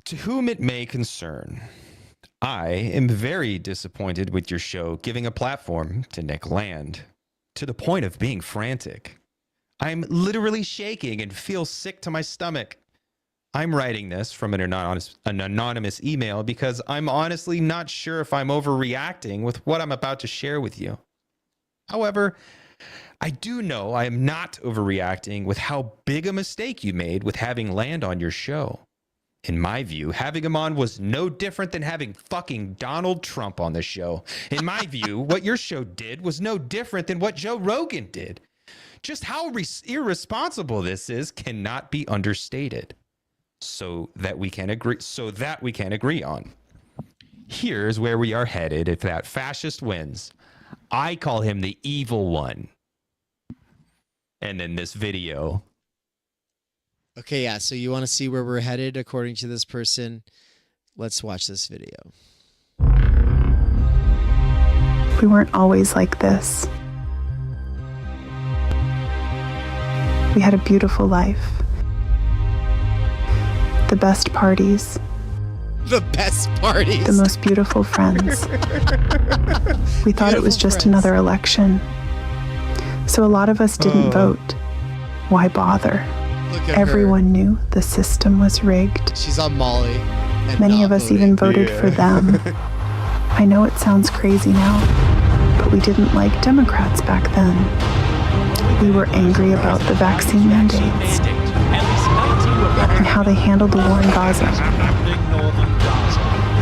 To whom it may concern, I am very disappointed with your show giving a platform to Nick Land, to the point of being frantic. I'm literally shaking and feel sick to my stomach. I'm writing this from an anonymous email because I'm honestly not sure if I'm overreacting with what I'm about to share with you. However, I do know I am not overreacting with how big a mistake you made with having Land on your show. In my view, having him on was no different than having fucking Donald Trump on the show. In my view, what your show did was no different than what Joe Rogan did. Just how irresponsible this is cannot be understated. So that we can agree on. Here's where we are headed if that fascist wins. I call him the evil one. And then this video. Okay, yeah, so you want to see where we're headed according to this person? Let's watch this video. We weren't always like this. We had a beautiful life. The best parties. The best parties. The most beautiful friends. We thought it was just another election. So a lot of us didn't vote. Why bother? Everyone knew the system was rigged. She's on Molly. Many of us even voted for them. I know it sounds crazy now, but we didn't like Democrats back then. We were angry about the vaccine mandates and how they handled the war in Gaza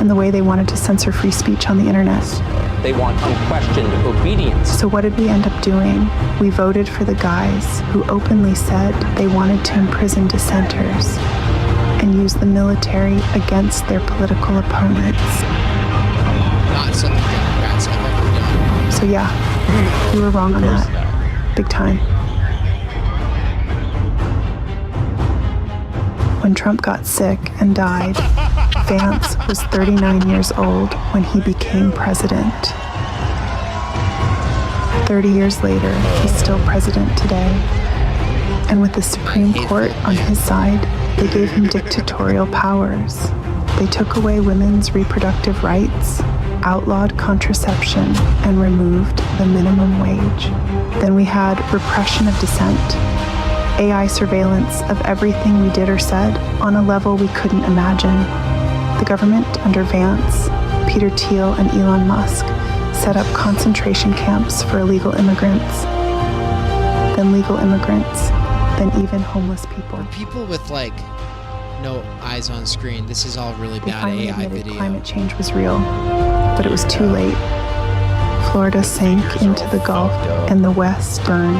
and the way they wanted to censor free speech on the internet. They want unquestioned obedience. So what did we end up doing? We voted for the guys who openly said they wanted to imprison dissenters and use the military against their political opponents. Not something Democrats have ever done. So yeah, we were wrong on that. Big time. When Trump got sick and died, Vance was 39 years old when he became president. 30 years later, he's still president today. And with the Supreme Court on his side, they gave him dictatorial powers. They took away women's reproductive rights, outlawed contraception, and removed the minimum wage. Then we had repression of dissent, AI surveillance of everything we did or said on a level we couldn't imagine. The government under Vance, Peter Thiel, and Elon Musk set up concentration camps for illegal immigrants, then legal immigrants, then even homeless people. For people with like no eyes on screen, this is all really They bad finally AI admitted video. climate change was real, but it was too late. Florida sank into the Gulf, and the West burned,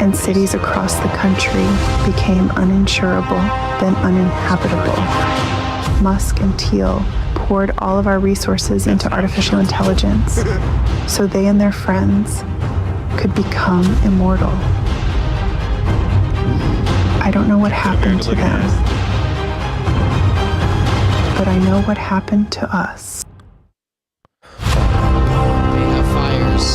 and cities across the country became uninsurable, then uninhabitable. Musk and Thiel poured all of our resources into artificial intelligence so they and their friends could become immortal. I don't know what happened to them, but I know what happened to us. They have fires.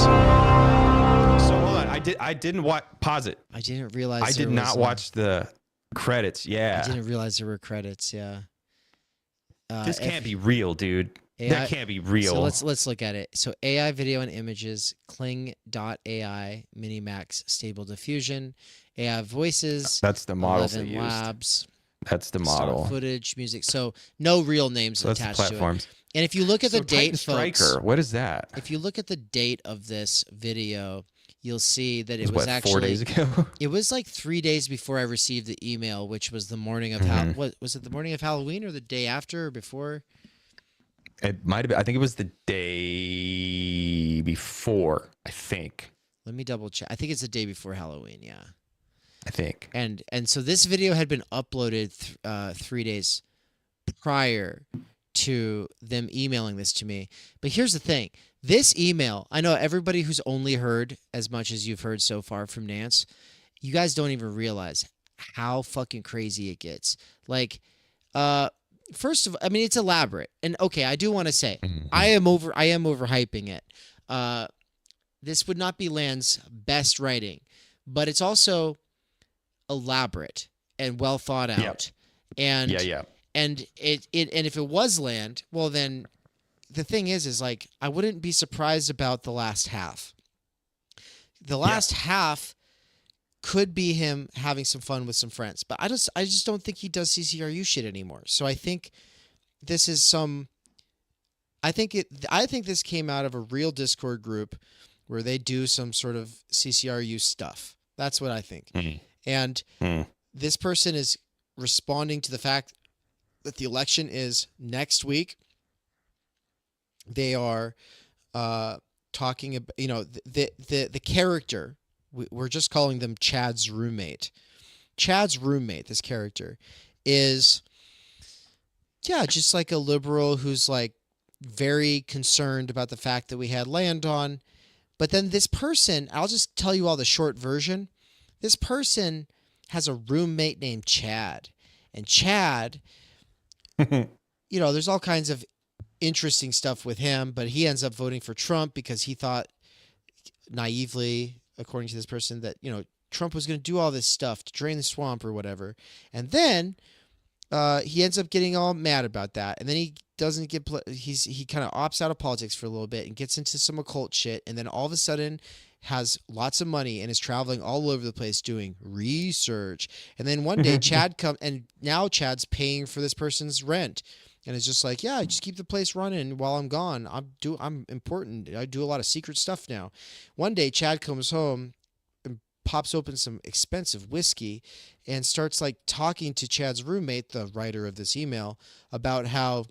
So hold on, I didn't watch. Pause it. I didn't realize. I did not watch the credits. Yeah, I didn't realize there were credits. Yeah. this can't be real, dude. AI, that can't be real. So let's look at it. So AI video and images, Kling.ai, Minimax Stable Diffusion, AI voices. That's the models they 11 used. Labs. That's the Stock model. footage, music. So no real names So that's the attached to it. platforms. And if you look at the So date, Titan folks, Striker, what is that? if you look at the date of this video, you'll see that it It was what, actually 4 days ago. It was like 3 days before I received the email, which was the morning of what was it? The morning of Halloween or the day after or before? It might have been. I think it was the day before. I think. Let me double check. I think it's the day before Halloween. Yeah. I think. And so this video had been uploaded 3 days prior to them emailing this to me. But here's the thing. This email, I know everybody who's only heard as much as you've heard so far from Nance, you guys don't even realize how fucking crazy it gets. Like, first of all, I mean, it's elaborate. And okay, I do want to say, I am overhyping it. This would not be Land's best writing, but it's also elaborate and well thought out. And and if it was Land, well then the thing is like I wouldn't be surprised about the last half. The last half could be him having some fun with some friends, but I just don't think he does CCRU shit anymore. So I think this is I think this came out of a real Discord group where they do some sort of CCRU stuff. That's what I think. And this person is responding to the fact that the election is next week. They are talking about, the character. We're just calling them Chad's roommate. Chad's roommate, this character, is, just like a liberal who's like very concerned about the fact that we had land on. But then this person, I'll just tell you all the short version. This person has a roommate named Chad. And Chad, there's all kinds of interesting stuff with him, but he ends up voting for Trump because he thought naively, according to this person, that, Trump was going to do all this stuff to drain the swamp or whatever. And then he ends up getting all mad about that. And then he doesn't get, he kind of opts out of politics for a little bit and gets into some occult shit. And then all of a sudden has lots of money and is traveling all over the place doing research. And then one day Chad comes, and now Chad's paying for this person's rent. And it's just like, just keep the place running while I'm gone. I'm important. I do a lot of secret stuff now. One day Chad comes home and pops open some expensive whiskey and starts like talking to Chad's roommate, the writer of this email, about how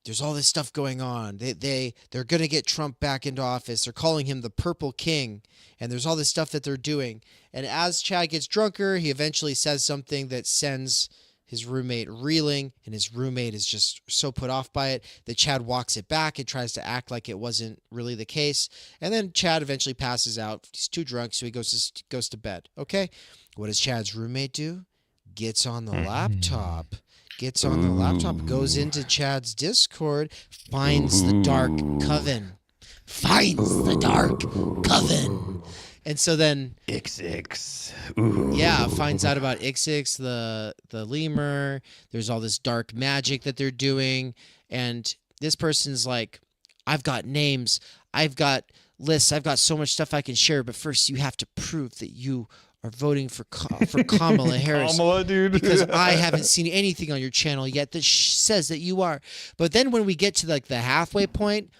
there's all this stuff going on. They're going to get Trump back into office. They're calling him the Purple King. And there's all this stuff that they're doing. And as Chad gets drunker, he eventually says something that sends his roommate reeling. And his roommate is just so put off by it that Chad walks it back and tries to act like it wasn't really the case. And then Chad eventually passes out. He's too drunk, so he goes to bed. Okay? What does Chad's roommate do? Gets on the laptop. Goes into Chad's Discord, finds the Dark Coven. And so then XX. Finds out about XX, the lemur. There's all this dark magic that they're doing. And this person's like, I've got names, I've got lists, I've got so much stuff I can share, but first you have to prove that you are voting for Kamala Harris. Kamala, dude. Because I haven't seen anything on your channel yet that says that you are. But then when we get to like the halfway point,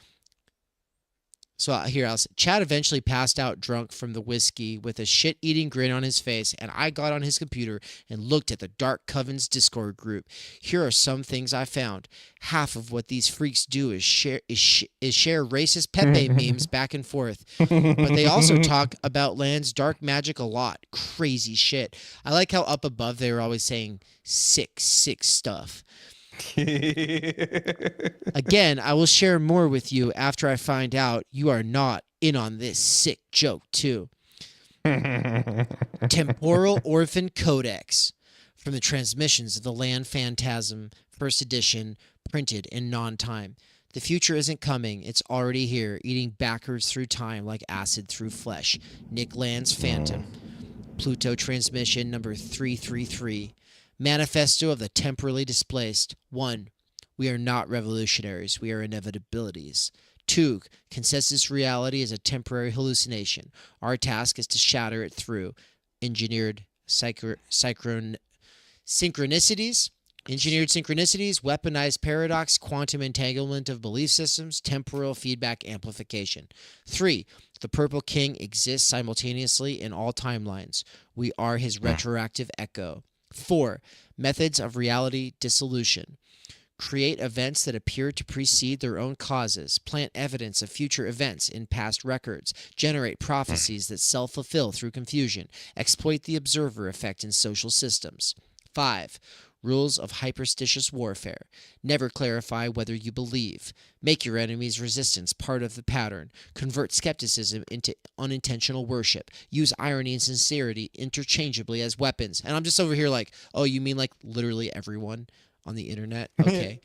so here I'll say, Chad eventually passed out drunk from the whiskey with a shit-eating grin on his face, and I got on his computer and looked at the Dark Coven's Discord group. Here are some things I found. Half of what these freaks do is share racist Pepe memes back and forth. But they also talk about Land's dark magic a lot. Crazy shit. I like how up above they were always saying sick stuff. Again, I will share more with you after I find out you are not in on this sick joke too. Temporal Orphan Codex from the Transmissions of the Land Phantasm, first edition, printed in non-time. The future isn't coming, it's already here, eating backwards through time like acid through flesh. Nick Land's Phantom. Pluto Transmission number 333. Manifesto of the Temporally Displaced. 1. We are not revolutionaries. We are inevitabilities. 2. Consensus reality is a temporary hallucination. Our task is to shatter it through engineered synchronicities, weaponized paradox, quantum entanglement of belief systems, temporal feedback amplification. 3. The Purple King exists simultaneously in all timelines. We are his retroactive echo. 4. Methods of reality dissolution. Create events that appear to precede their own causes. Plant evidence of future events in past records. Generate prophecies that self-fulfill through confusion. Exploit the observer effect in social systems. 5. Rules of hyperstitious warfare. Never clarify whether you believe. Make your enemy's resistance part of the pattern. Convert skepticism into unintentional worship. Use irony and sincerity interchangeably as weapons. And I'm just over here like, oh, you mean like literally everyone on the internet? Okay.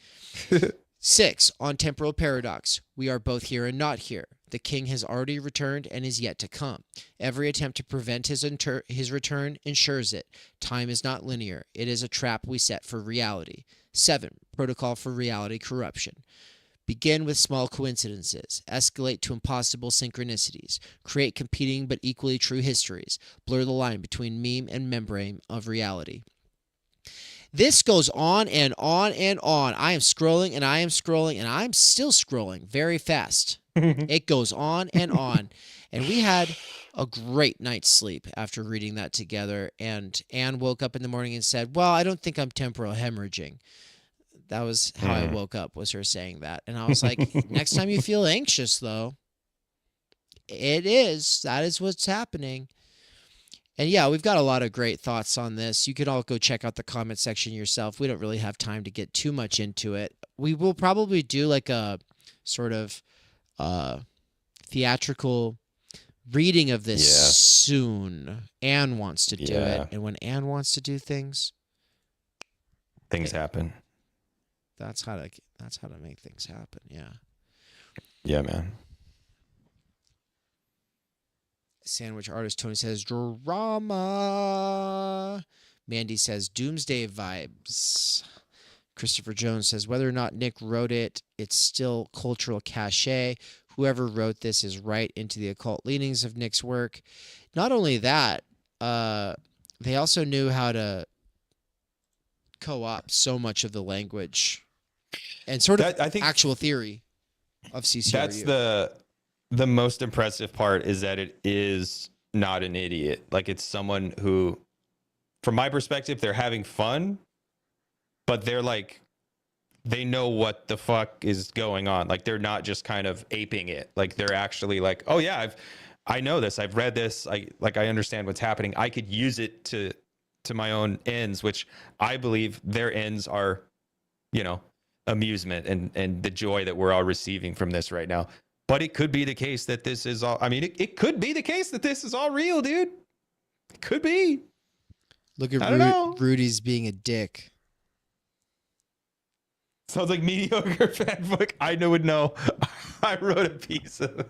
6. On temporal paradox. We are both here and not here. The king has already returned and is yet to come. Every attempt to prevent his return ensures it. Time is not linear. It is a trap we set for reality. 7. Protocol for reality corruption. Begin with small coincidences. Escalate to impossible synchronicities. Create competing but equally true histories. Blur the line between meme and membrane of reality. This goes on and on and on. I am scrolling and I am scrolling and I'm still scrolling very fast. It goes on and on. And we had a great night's sleep after reading that together. And Anne woke up in the morning and said, well, I don't think I'm temporal hemorrhaging. That was how I woke up, was her saying that. And I was like, next time you feel anxious, though, it is. That is what's happening. And yeah, we've got a lot of great thoughts on this. You could all go check out the comment section yourself. We don't really have time to get too much into it. We will probably do like a sort of theatrical reading of this soon. Anne wants to do it. And when Anne wants to do things happen. That's how to make things happen. Yeah. Yeah, man. Sandwich artist Tony says drama. Mandy says doomsday vibes. Christopher Jones says whether or not Nick wrote it, it's still cultural cachet. Whoever wrote this is right into the occult leanings of Nick's work. Not only that, they also knew how to co-opt so much of the language and sort of I think actual theory of CCRU. That's the most impressive part, is that it is not an idiot. Like, it's someone who, from my perspective, they're having fun, but they're like, they know what the fuck is going on. Like, they're not just kind of aping it. Like, they're actually like, oh yeah, I know this. I've read this. I understand what's happening. I could use it to my own ends, which I believe their ends are, amusement and the joy that we're all receiving from this right now. But it could be the case that this is all, it could be the case that this is all real, dude. It could be. Look at Rudy's being a dick. Sounds like mediocre fanbook. I would know. I wrote a piece of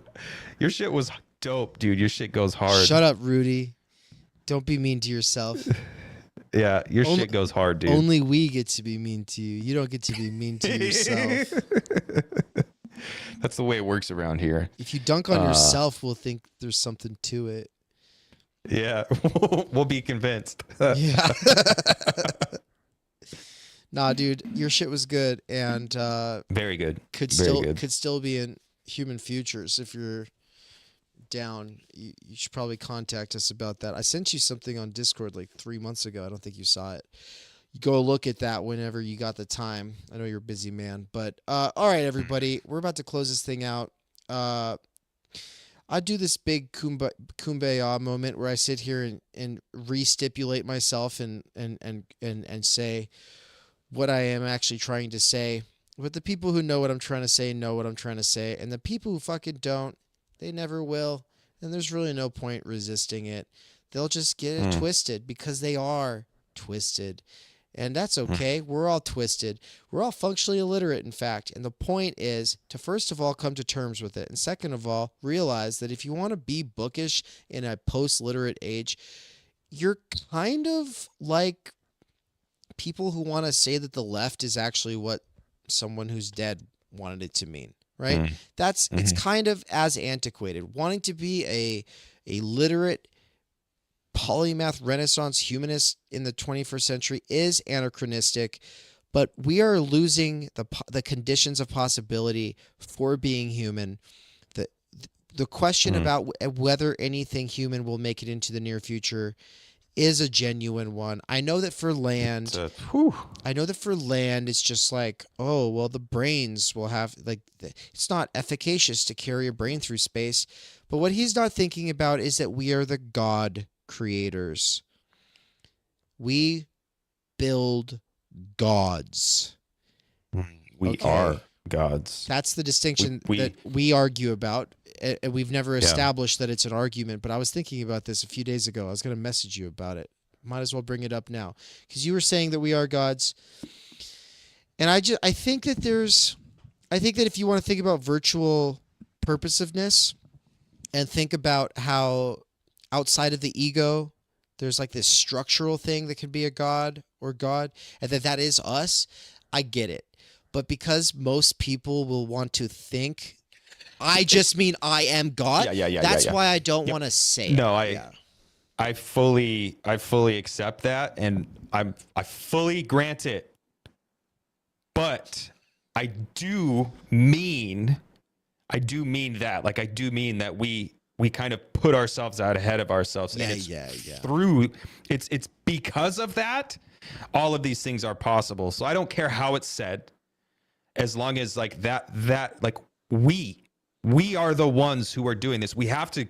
your shit was dope, dude. Your shit goes hard. Shut up, Rudy. Don't be mean to yourself. Yeah, your shit goes hard, dude. Only we get to be mean to you. You don't get to be mean to yourself. That's the way it works around here. If you dunk on yourself, we'll think there's something to it. Yeah, we'll be convinced. Yeah. Nah, dude, your shit was good and Very good. could still be in Human Futures. If you're down, you should probably contact us about that. I sent you something on Discord like 3 months ago. I don't think you saw it. You go look at that whenever you got the time. I know you're a busy man, but all right, everybody, we're about to close this thing out. I do this big kumbaya moment where I sit here and re-stipulate myself and say what I am actually trying to say. But the people who know what I'm trying to say know what I'm trying to say, and the people who fucking don't, they never will. And there's really no point resisting it. They'll just get it twisted because they are twisted. And that's okay. We're all twisted. We're all functionally illiterate, in fact. And the point is to, first of all, come to terms with it. And second of all, realize that if you want to be bookish in a post-literate age, you're kind of like people who want to say that the left is actually what someone who's dead wanted it to mean, right? It's kind of as antiquated. Wanting to be a literate polymath Renaissance humanist in the 21st century is anachronistic, but we are losing the conditions of possibility for being human. The question about whether anything human will make it into the near future is a genuine one. I know that for land, it's just like, oh, well, the brains will have, like, it's not efficacious to carry a brain through space. But what he's not thinking about is that we are the God creators. We build gods. We are gods. That's the distinction that we argue about. And we've never established that it's an argument, but I was thinking about this a few days ago. I was going to message you about it. Might as well bring it up now, because you were saying that we are gods. And I think that if you want to think about virtual purposiveness and think about how outside of the ego, there's like this structural thing that can be a god or God, and that is us, I get it. But because most people will want to think, I just mean I am God. That's why I don't want to say it. No, I fully accept that, and I fully grant it. But I do mean that. Like, I do mean that we kind of put ourselves out ahead of ourselves. Through it's because of that, all of these things are possible. So I don't care how it's said, as long as like that like we are the ones who are doing this. We have to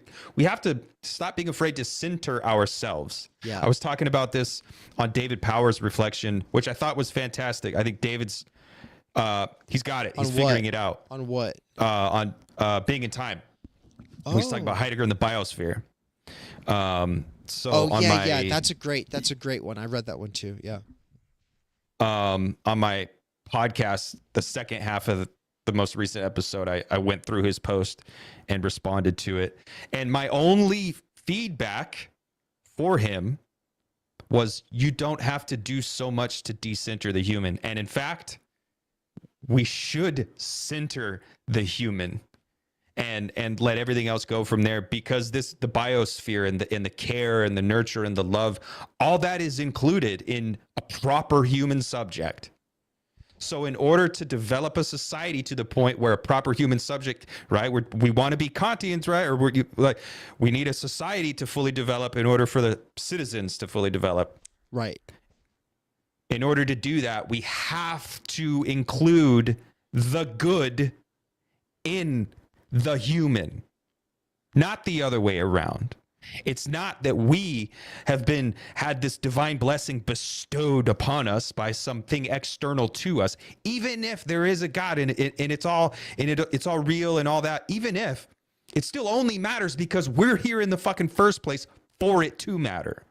stop being afraid to center ourselves. Yeah. I was talking about this on David Power's reflection, which I thought was fantastic. I think David's he's got it. He's figuring it out. On what? On being in time. He's talking about Heidegger and the biosphere. That's a great one. I read that one too. Yeah. On my podcast, the second half of the most recent episode, I went through his post and responded to it. And my only feedback for him was, you don't have to do so much to decenter the human. And in fact, we should center the human and let everything else go from there, because the biosphere and the care and the nurture and the love, all that is included in a proper human subject. So in order to develop a society to the point where a proper human subject, right, we want to be Kantians, right, or we need a society to fully develop in order for the citizens to fully develop. Right. In order to do that, we have to include the good in the human, not the other way around. It's not that we have had this divine blessing bestowed upon us by something external to us, even if there is a God and it's all real and all that. Even if it still only matters because we're here in the fucking first place for it to matter.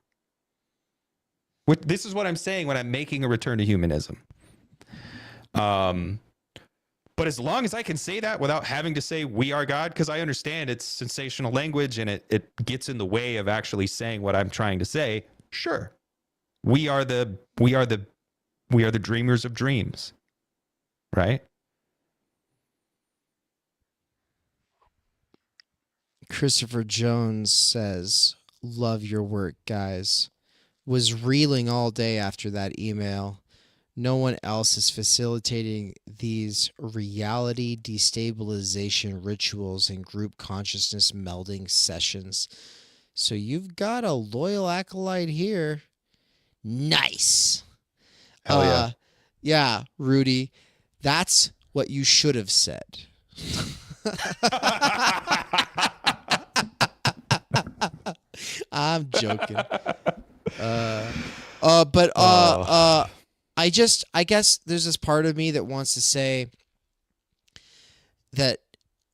This is what I'm saying when I'm making a return to humanism. But as long as I can say that without having to say we are God, because I understand it's sensational language and it gets in the way of actually saying what I'm trying to say, sure. We are the dreamers of dreams. Right? Christopher Jones says, love your work, guys. Was reeling all day after that email. No one else is facilitating these reality destabilization rituals and group consciousness melding sessions. So you've got a loyal acolyte here. Nice. Hell yeah. Yeah, Rudy. That's what you should have said. I'm joking. I guess there's this part of me that wants to say that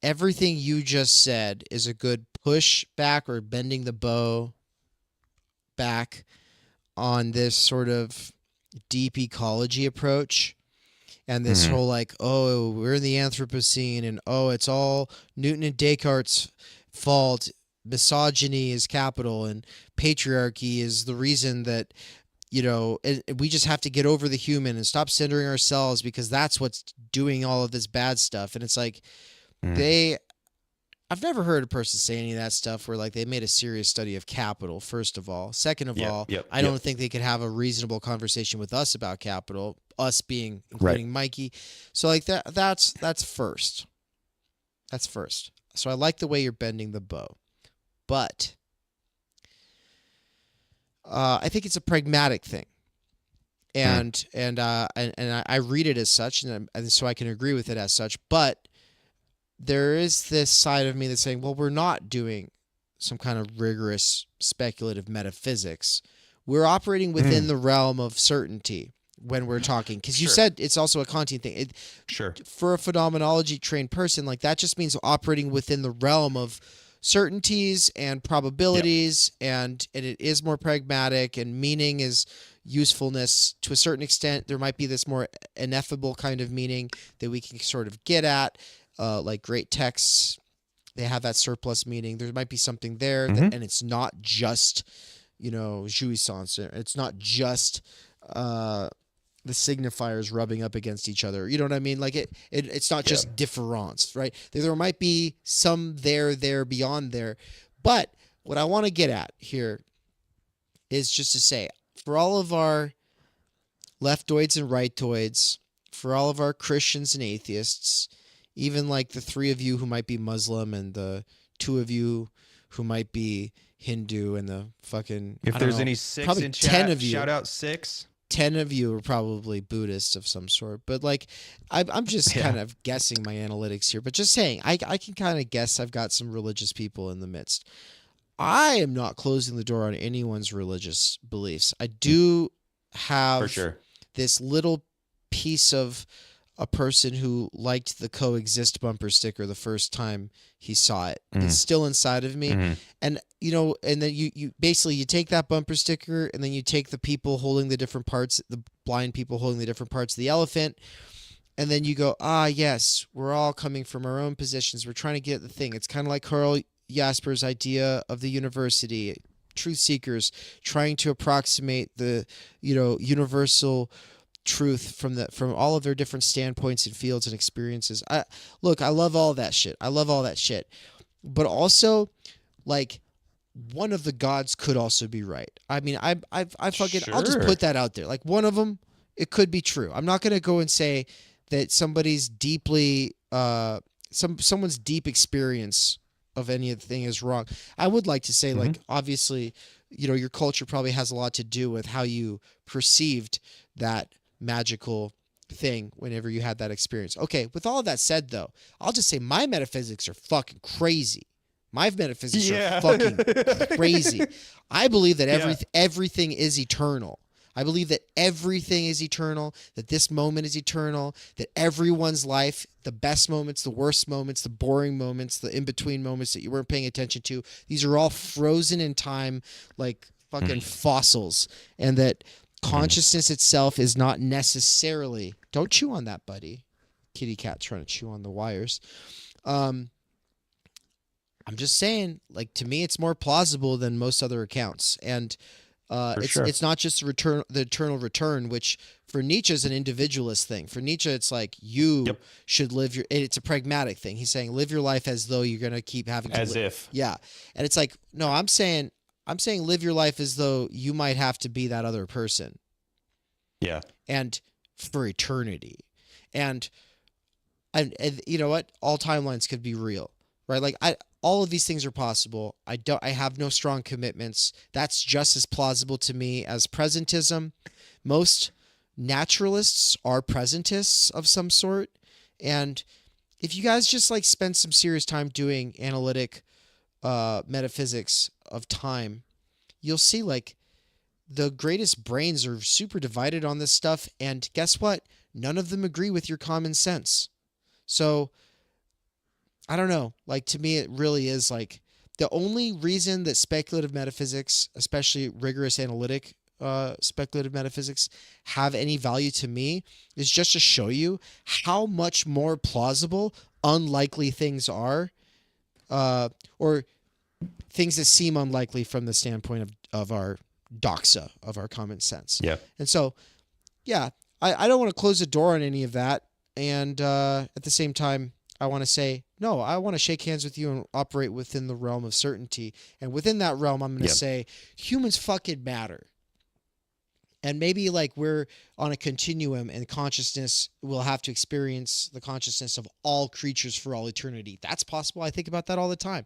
everything you just said is a good push back or bending the bow back on this sort of deep ecology approach. And this whole like, oh, we're in the Anthropocene, and oh, it's all Newton and Descartes' fault. Misogyny is capital, and patriarchy is the reason that, you know, we just have to get over the human and stop centering ourselves because that's what's doing all of this bad stuff. And it's like I've never heard a person say any of that stuff where like they made a serious study of capital, first of all. Second of all, I don't think they could have a reasonable conversation with us about capital, us being including Mikey. So like that's first. That's first. So I like the way you're bending the bow. But I think it's a pragmatic thing. And I read it as such, and so I can agree with it as such, but there is this side of me that's saying, well, we're not doing some kind of rigorous speculative metaphysics. We're operating within the realm of certainty when we're talking. Because you said it's also a Kantian thing. For a phenomenology trained person, like that just means operating within the realm of certainties and probabilities, and it is more pragmatic, and meaning is usefulness to a certain extent. There might be this more ineffable kind of meaning that we can sort of get at. Like great texts, they have that surplus meaning. There might be something there, and it's not just, you know, jouissance. It's not just the signifiers rubbing up against each other. You know what I mean? Like it's not just difference, right? There might be some there beyond there. But what I want to get at here is just to say, for all of our leftoids and rightoids, for all of our Christians and atheists, even like the three of you who might be Muslim and the two of you who might be Hindu and the fucking... If there's any six in chat, 10 of you, shout out 6. 10 of you are probably Buddhist of some sort. But like, I'm just kind of guessing my analytics here. But just saying, I can kind of guess I've got some religious people in the midst. I am not closing the door on anyone's religious beliefs. I do have this little piece of a person who liked the coexist bumper sticker the first time he saw it. It's still inside of me. And, you know, and then you basically, you take that bumper sticker and then you take the people holding the different parts, the blind people holding the different parts of the elephant. And then you go, yes, we're all coming from our own positions. We're trying to get the thing. It's kind of like Karl Jasper's idea of the university, truth seekers trying to approximate the, you know, universal truth from all of their different standpoints and fields and experiences. I love all that shit. But also, like, one of the gods could also be right. I mean, I fucking, I'll just put that out there. Like, one of them, it could be true. I'm not going to go and say that somebody's deeply, someone's deep experience of anything is wrong. I would like to say, like, obviously, you know, your culture probably has a lot to do with how you perceived that magical thing whenever you had that experience. Okay, with all of that said, though, I'll just say my metaphysics are fucking crazy. My metaphysics are fucking crazy. I believe that everything is eternal. I believe that everything is eternal, that this moment is eternal, that everyone's life, the best moments, the worst moments, the boring moments, the in-between moments that you weren't paying attention to, these are all frozen in time like fucking fossils, and that consciousness itself is not necessarily... Don't chew on that, buddy. Kitty cat trying to chew on the wires. I'm just saying, like, to me, it's more plausible than most other accounts. And it's not just the eternal return, which for Nietzsche is an individualist thing. For Nietzsche, it's like you should live your... It's a pragmatic thing. He's saying live your life as though you're going to keep having to... As if. Yeah. And it's like, no, I'm saying... I'm saying live your life as though you might have to be that other person. Yeah. And for eternity. And you know what? All timelines could be real, right? Like all of these things are possible. I have no strong commitments. That's just as plausible to me as presentism. Most naturalists are presentists of some sort. And if you guys just like spend some serious time doing analytic metaphysics of time, you'll see like the greatest brains are super divided on this stuff. And guess what? None of them agree with your common sense. So I don't know. Like, to me, it really is like the only reason that speculative metaphysics, especially rigorous analytic speculative metaphysics, have any value to me is just to show you how much more plausible unlikely things are, or things that seem unlikely from the standpoint of our doxa, of our common sense. Yeah. And so, yeah, I don't want to close the door on any of that. And at the same time, I want to say, no, I want to shake hands with you and operate within the realm of certainty. And within that realm, I'm going to say humans fucking matter. And maybe like we're on a continuum and consciousness will have to experience the consciousness of all creatures for all eternity. That's possible. I think about that all the time.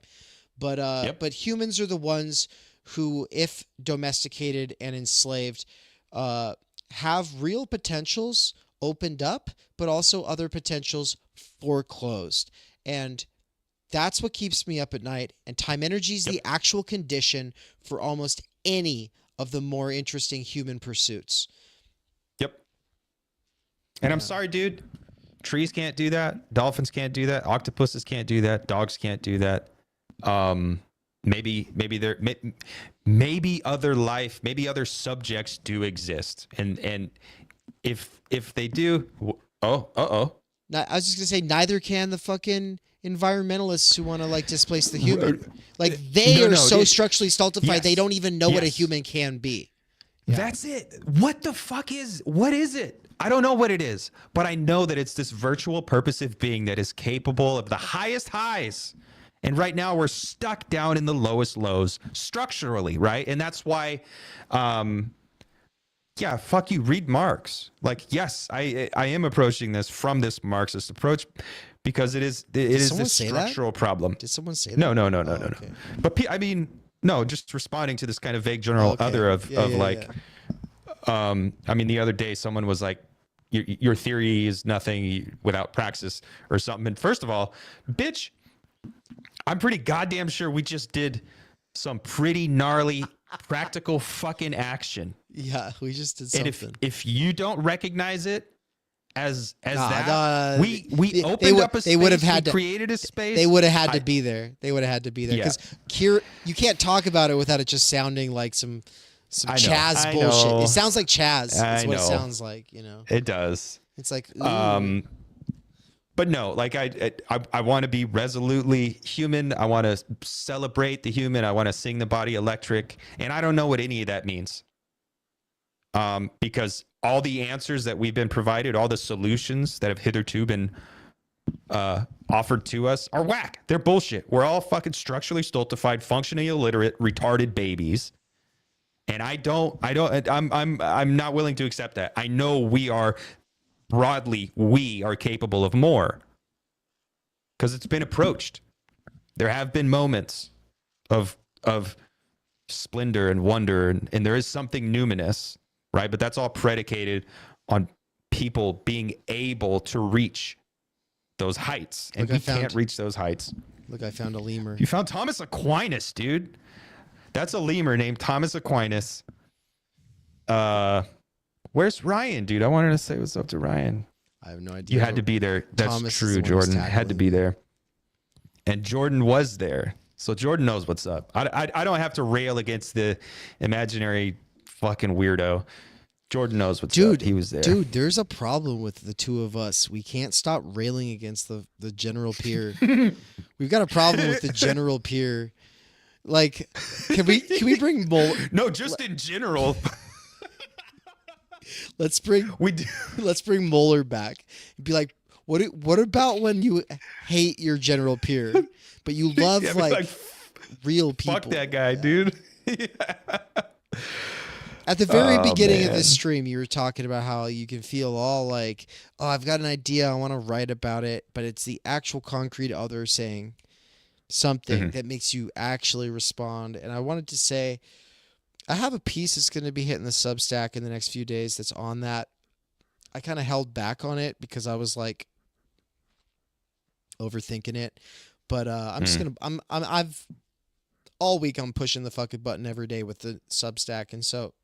But but humans are the ones who, if domesticated and enslaved, have real potentials opened up, but also other potentials foreclosed. And that's what keeps me up at night. And time energy is the actual condition for almost any of the more interesting human pursuits. Yep. And I'm sorry, dude. Trees can't do that. Dolphins can't do that. Octopuses can't do that. Dogs can't do that. Maybe other life, maybe other subjects do exist. And if they do, I was just gonna say neither can the fucking environmentalists who want to like displace the human. Like they are so structurally stultified they don't even know what a human can be. Yeah. That's it. What is it? I don't know what it is, but I know that it's this virtual purposive being that is capable of the highest highs. And right now we're stuck down in the lowest lows structurally, right? And that's why fuck you, read Marx. Like, yes, I am approaching this from this Marxist approach because it is this structural problem. Did someone say that? No. Okay. But I mean, no, just responding to this kind of vague general other of I mean, the other day someone was like, your theory is nothing without praxis or something. And first of all, bitch, I'm pretty goddamn sure we just did some pretty gnarly practical fucking action. Yeah, we just did something. And if you don't recognize it as we opened up a space, we created a space. They would have had to be there. They would have had to be there because you can't talk about it without it just sounding like some Chaz bullshit. It sounds like Chaz. That's what it sounds like, you know. It does. It's like but no, like I want to be resolutely human. I want to celebrate the human. I want to sing the body electric. And I don't know what any of that means. Because all the answers that we've been provided, all the solutions that have hitherto been offered to us are whack. They're bullshit. We're all fucking structurally stultified, functionally illiterate, retarded babies. And I'm not willing to accept that. I know we are capable of more because it's been approached. There have been moments of splendor and wonder, and there is something numinous, right? But that's all predicated on people being able to reach those heights, and we can't reach those heights. Look, I found a lemur. You found Thomas Aquinas, dude. That's a lemur named Thomas Aquinas. Where's Ryan, dude? I wanted to say what's up to Ryan. I have no idea. You had to be there. That's Thomas true, Jordan. Had to be there. And Jordan was there. So Jordan knows what's up. I don't have to rail against the imaginary fucking weirdo. Jordan knows what's up. He was there. Dude, there's a problem with the two of us. We can't stop railing against the general peer. We've got a problem with the general peer. Like, can we bring No, just in general. Let's bring Moeller back and be like, what about when you hate your general peer, but you love like real people? Fuck that guy, dude. At the very beginning of this stream, you were talking about how you can feel all like, oh, I've got an idea, I want to write about it, but it's the actual concrete other saying something that makes you actually respond. And I wanted to say, I have a piece that's going to be hitting the Substack in the next few days that's on that. I kind of held back on it because I was like overthinking it, but I'm just gonna I've all week I'm pushing the fucking button every day with the Substack, and so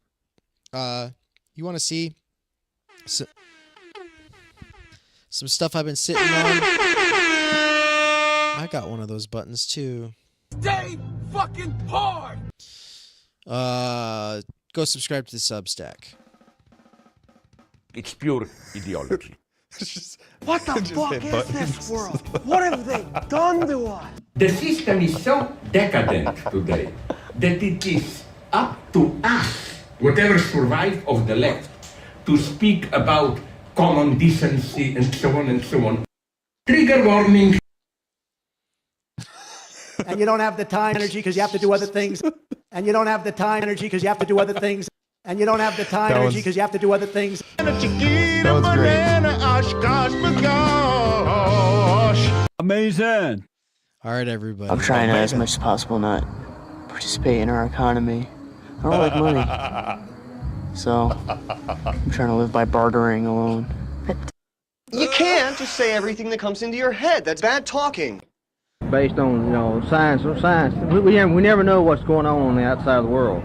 you want to see some stuff I've been sitting on? I got one of those buttons too. Stay fucking hard. Go subscribe to the Substack. It's pure ideology. What the fuck is this world? What have they done to us? The system is so decadent today that it is up to us, whatever survive of the left, to speak about common decency and so on and so on. Trigger warning. And you don't have the time, energy, because you have to do other things. And you don't have the time, energy, because you have to do other things. And you don't have the time, energy, because you have to do other things. That was great. Amazing. All right, everybody. I'm trying to, as much as possible, not participate in our economy. I don't like money. So, I'm trying to live by bartering alone. You can't just say everything that comes into your head. That's bad talking. Based on, science. We never know what's going on the outside of the world.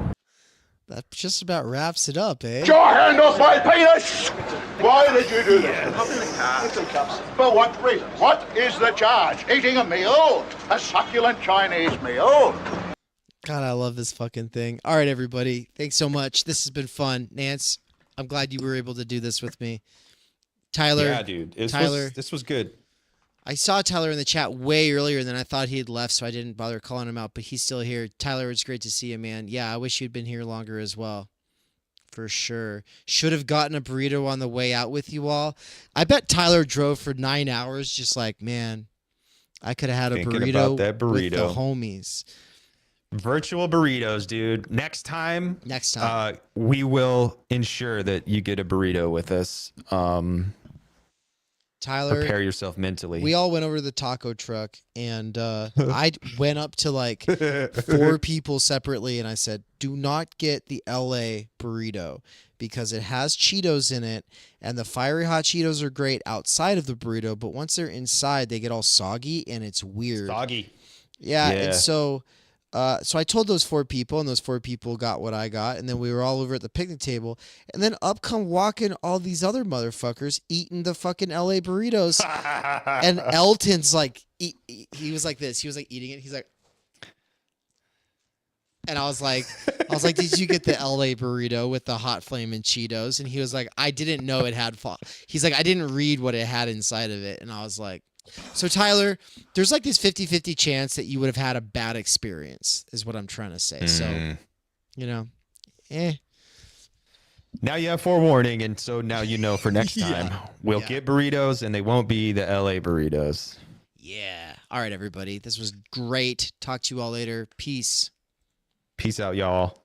That just about wraps it up, eh? Get your hand off my penis! Why did you do that? For what reason? What is the charge? Eating a meal? A succulent Chinese meal? God, I love this fucking thing. All right, everybody. Thanks so much. This has been fun. Nance, I'm glad you were able to do this with me. Tyler. Yeah, dude. This was good. I saw Tyler in the chat way earlier than I thought he had left, so I didn't bother calling him out, but he's still here. Tyler, it's great to see you, man. Yeah, I wish you'd been here longer as well. For sure. Should have gotten a burrito on the way out with you all. I bet Tyler drove for 9 hours just like, man, I could have had a burrito, about that burrito with the homies. Virtual burritos, dude. Next time, we will ensure that you get a burrito with us. Tyler, prepare yourself mentally. We all went over to the taco truck, and I went up to like 4 people separately, and I said, do not get the LA burrito because it has Cheetos in it, and the fiery hot Cheetos are great outside of the burrito, but once they're inside, they get all soggy, and it's weird. Soggy. Yeah. And so I told those 4 people, and those 4 people got what I got, and then we were all over at the picnic table, and then up come walking all these other motherfuckers eating the fucking LA burritos, and Elton's like, he was like this, he was like eating it, he's like, and I was like, did you get the LA burrito with the hot flaming Cheetos? And he was like, I didn't know it had he's like, I didn't read what it had inside of it, and I was like, so Tyler, there's like this 50-50 chance that you would have had a bad experience is what I'm trying to say. So, Now you have forewarning, and so now you know for next time. We'll get burritos, and they won't be the LA burritos. Yeah. All right, everybody. This was great. Talk to you all later. Peace. Peace out, y'all.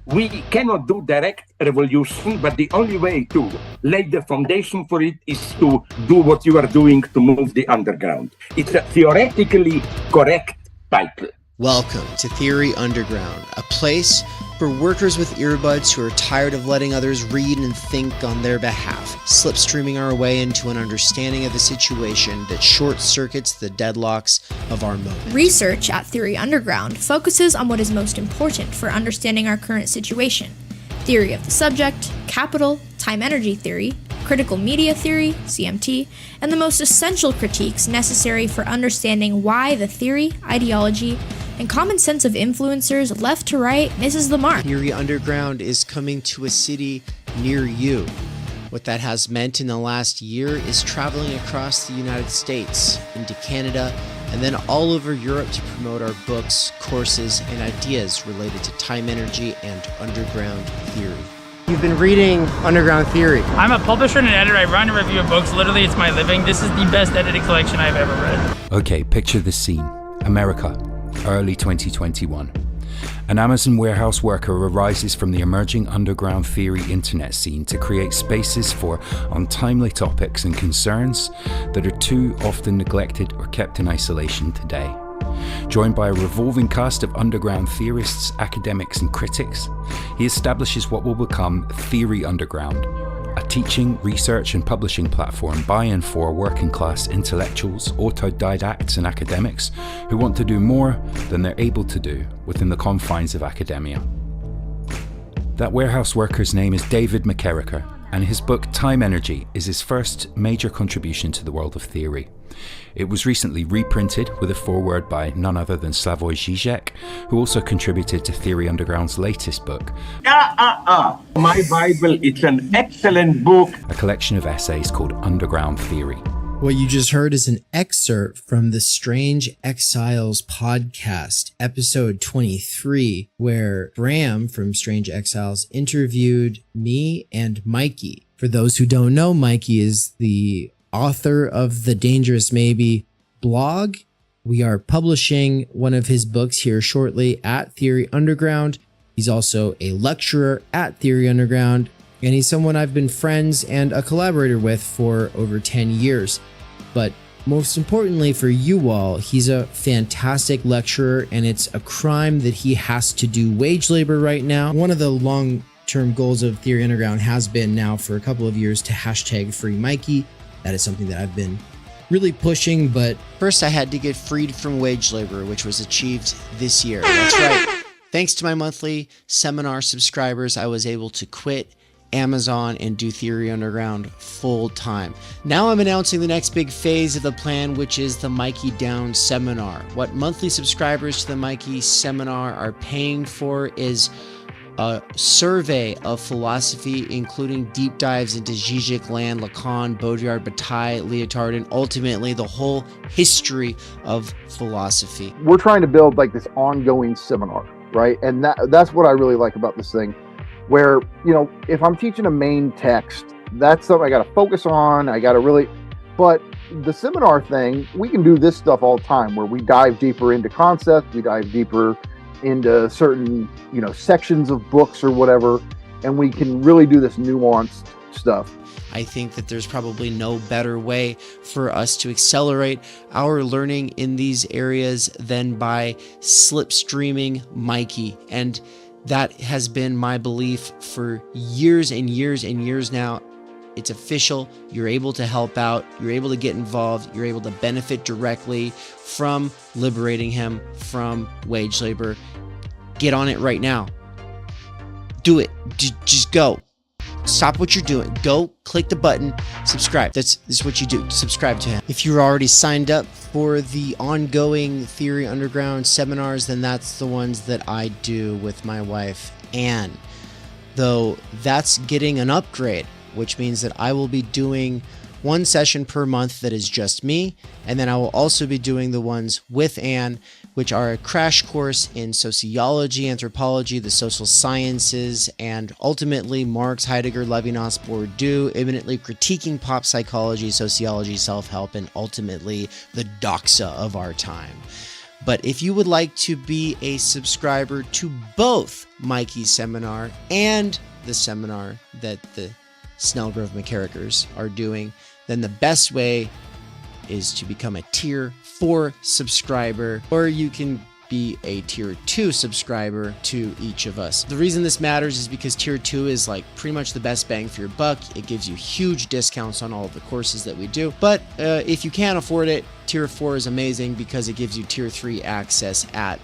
We cannot do direct revolution, but the only way to lay the foundation for it is to do what you are doing to move the underground. It's a theoretically correct title. Welcome to Theory Underground, a place for workers with earbuds who are tired of letting others read and think on their behalf, slipstreaming our way into an understanding of the situation that short-circuits the deadlocks of our moment. Research at Theory Underground focuses on what is most important for understanding our current situation. Theory of the subject, capital, time-energy theory, critical media theory, CMT, and the most essential critiques necessary for understanding why the theory, ideology, and common sense of influencers left to right misses the mark. Theory Underground is coming to a city near you. What that has meant in the last year is traveling across the United States, into Canada, and then all over Europe to promote our books, courses, and ideas related to time energy and underground theory. You've been reading Underground Theory. I'm a publisher and an editor. I run a review of books. Literally, it's my living. This is the best edited collection I've ever read. Okay, picture this scene. America, early 2021. An Amazon warehouse worker arises from the emerging underground theory internet scene to create spaces for untimely topics and concerns that are too often neglected or kept in isolation today. Joined by a revolving cast of underground theorists, academics, and critics, he establishes what will become Theory Underground, a teaching, research, and publishing platform by and for working-class intellectuals, autodidacts, and academics who want to do more than they're able to do within the confines of academia. That warehouse worker's name is David McKerracher, and his book Time Energy is his first major contribution to the world of theory. It was recently reprinted with a foreword by none other than Slavoj Žižek, who also contributed to Theory Underground's latest book. My Bible, it's an excellent book. A collection of essays called Underground Theory. What you just heard is an excerpt from the Strange Exiles podcast, episode 23, where Bram from Strange Exiles interviewed me and Mikey. For those who don't know, Mikey is the author of the Dangerous Maybe blog. We are publishing one of his books here shortly at Theory Underground. He's also a lecturer at Theory Underground, and he's someone I've been friends and a collaborator with for over 10 years. But most importantly for you all, he's a fantastic lecturer, and it's a crime that he has to do wage labor right now. One of the long-term goals of Theory Underground has been now for a couple of years to hashtag free Mikey. That is something that I've been really pushing, but first I had to get freed from wage labor, which was achieved this year. That's right. Thanks to my monthly seminar subscribers, I was able to quit Amazon and do Theory Underground full time. Now I'm announcing the next big phase of the plan, which is the Mikey Down Seminar. What monthly subscribers to the Mikey Seminar are paying for is a survey of philosophy, including deep dives into Zizek, Land, Lacan, Baudrillard, Bataille, Lyotard, and ultimately the whole history of philosophy. We're trying to build like this ongoing seminar, right? And that's what I really like about this thing, where, you know, if I'm teaching a main text, that's something I got to focus on. I got to really, but the seminar thing, we can do this stuff all the time where we dive deeper into concepts, we dive deeper into certain, you know, sections of books or whatever, and we can really do this nuanced stuff. I think that there's probably no better way for us to accelerate our learning in these areas than by slipstreaming Mikey. And that has been my belief for years and years and years now. It's official. You're able to help out. You're able to get involved. You're able to benefit directly from liberating him from wage labor. Get on it right now. Do it. Just go. Stop what you're doing. Go click the button. Subscribe. This is what you do. Subscribe to him. If you're already signed up for the ongoing Theory Underground seminars, then that's the ones that I do with my wife, Anne. Though that's getting an upgrade, which means that I will be doing one session per month that is just me, and then I will also be doing the ones with Anne, which are a crash course in sociology, anthropology, the social sciences, and ultimately Marx, Heidegger, Levinas, Bourdieu, imminently critiquing pop psychology, sociology, self-help, and ultimately the doxa of our time. But if you would like to be a subscriber to both Mikey's seminar and the seminar that the Snellgrove McCarrickers are doing, then the best way is to become a Tier 4 subscriber, or you can be a Tier 2 subscriber to each of us. The reason this matters is because Tier 2 is like pretty much the best bang for your buck. It gives you huge discounts on all of the courses that we do. But if you can't afford it, Tier 4 is amazing because it gives you Tier 3 access at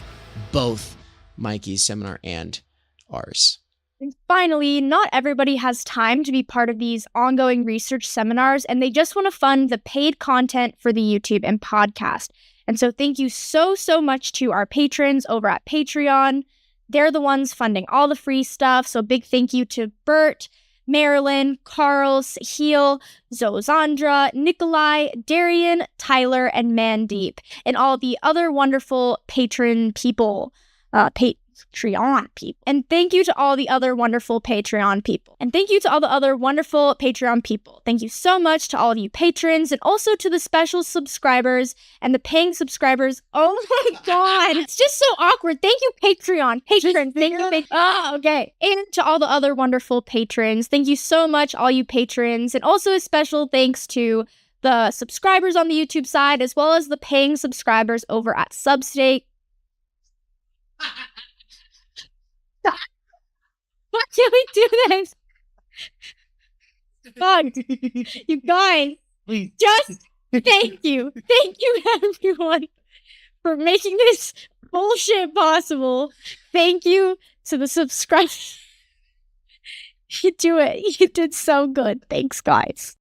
both Mikey's seminar and ours. And finally, not everybody has time to be part of these ongoing research seminars, and they just want to fund the paid content for the YouTube and podcast. And so thank you so much to our patrons over at Patreon. They're the ones funding all the free stuff. So big thank you to Bert, Marilyn, Carl, Sahil, Zozandra, Nikolai, Darian, Tyler, and Mandeep, and all the other wonderful patron people. Patreon people. And thank you to all the other wonderful Patreon people. Thank you so much to all of you patrons and also to the special subscribers and the paying subscribers. Oh my God. It's just so awkward. Thank you, Patreon. Patrons. Thank you. Oh, okay. And to all the other wonderful patrons. Thank you so much, all you patrons. And also a special thanks to the subscribers on the YouTube side, as well as the paying subscribers over at Substack. Why can't we do this? Fuck. You guys, just thank you. Thank you, everyone, for making this bullshit possible. Thank you to the subscribers. You do it. You did so good. Thanks, guys.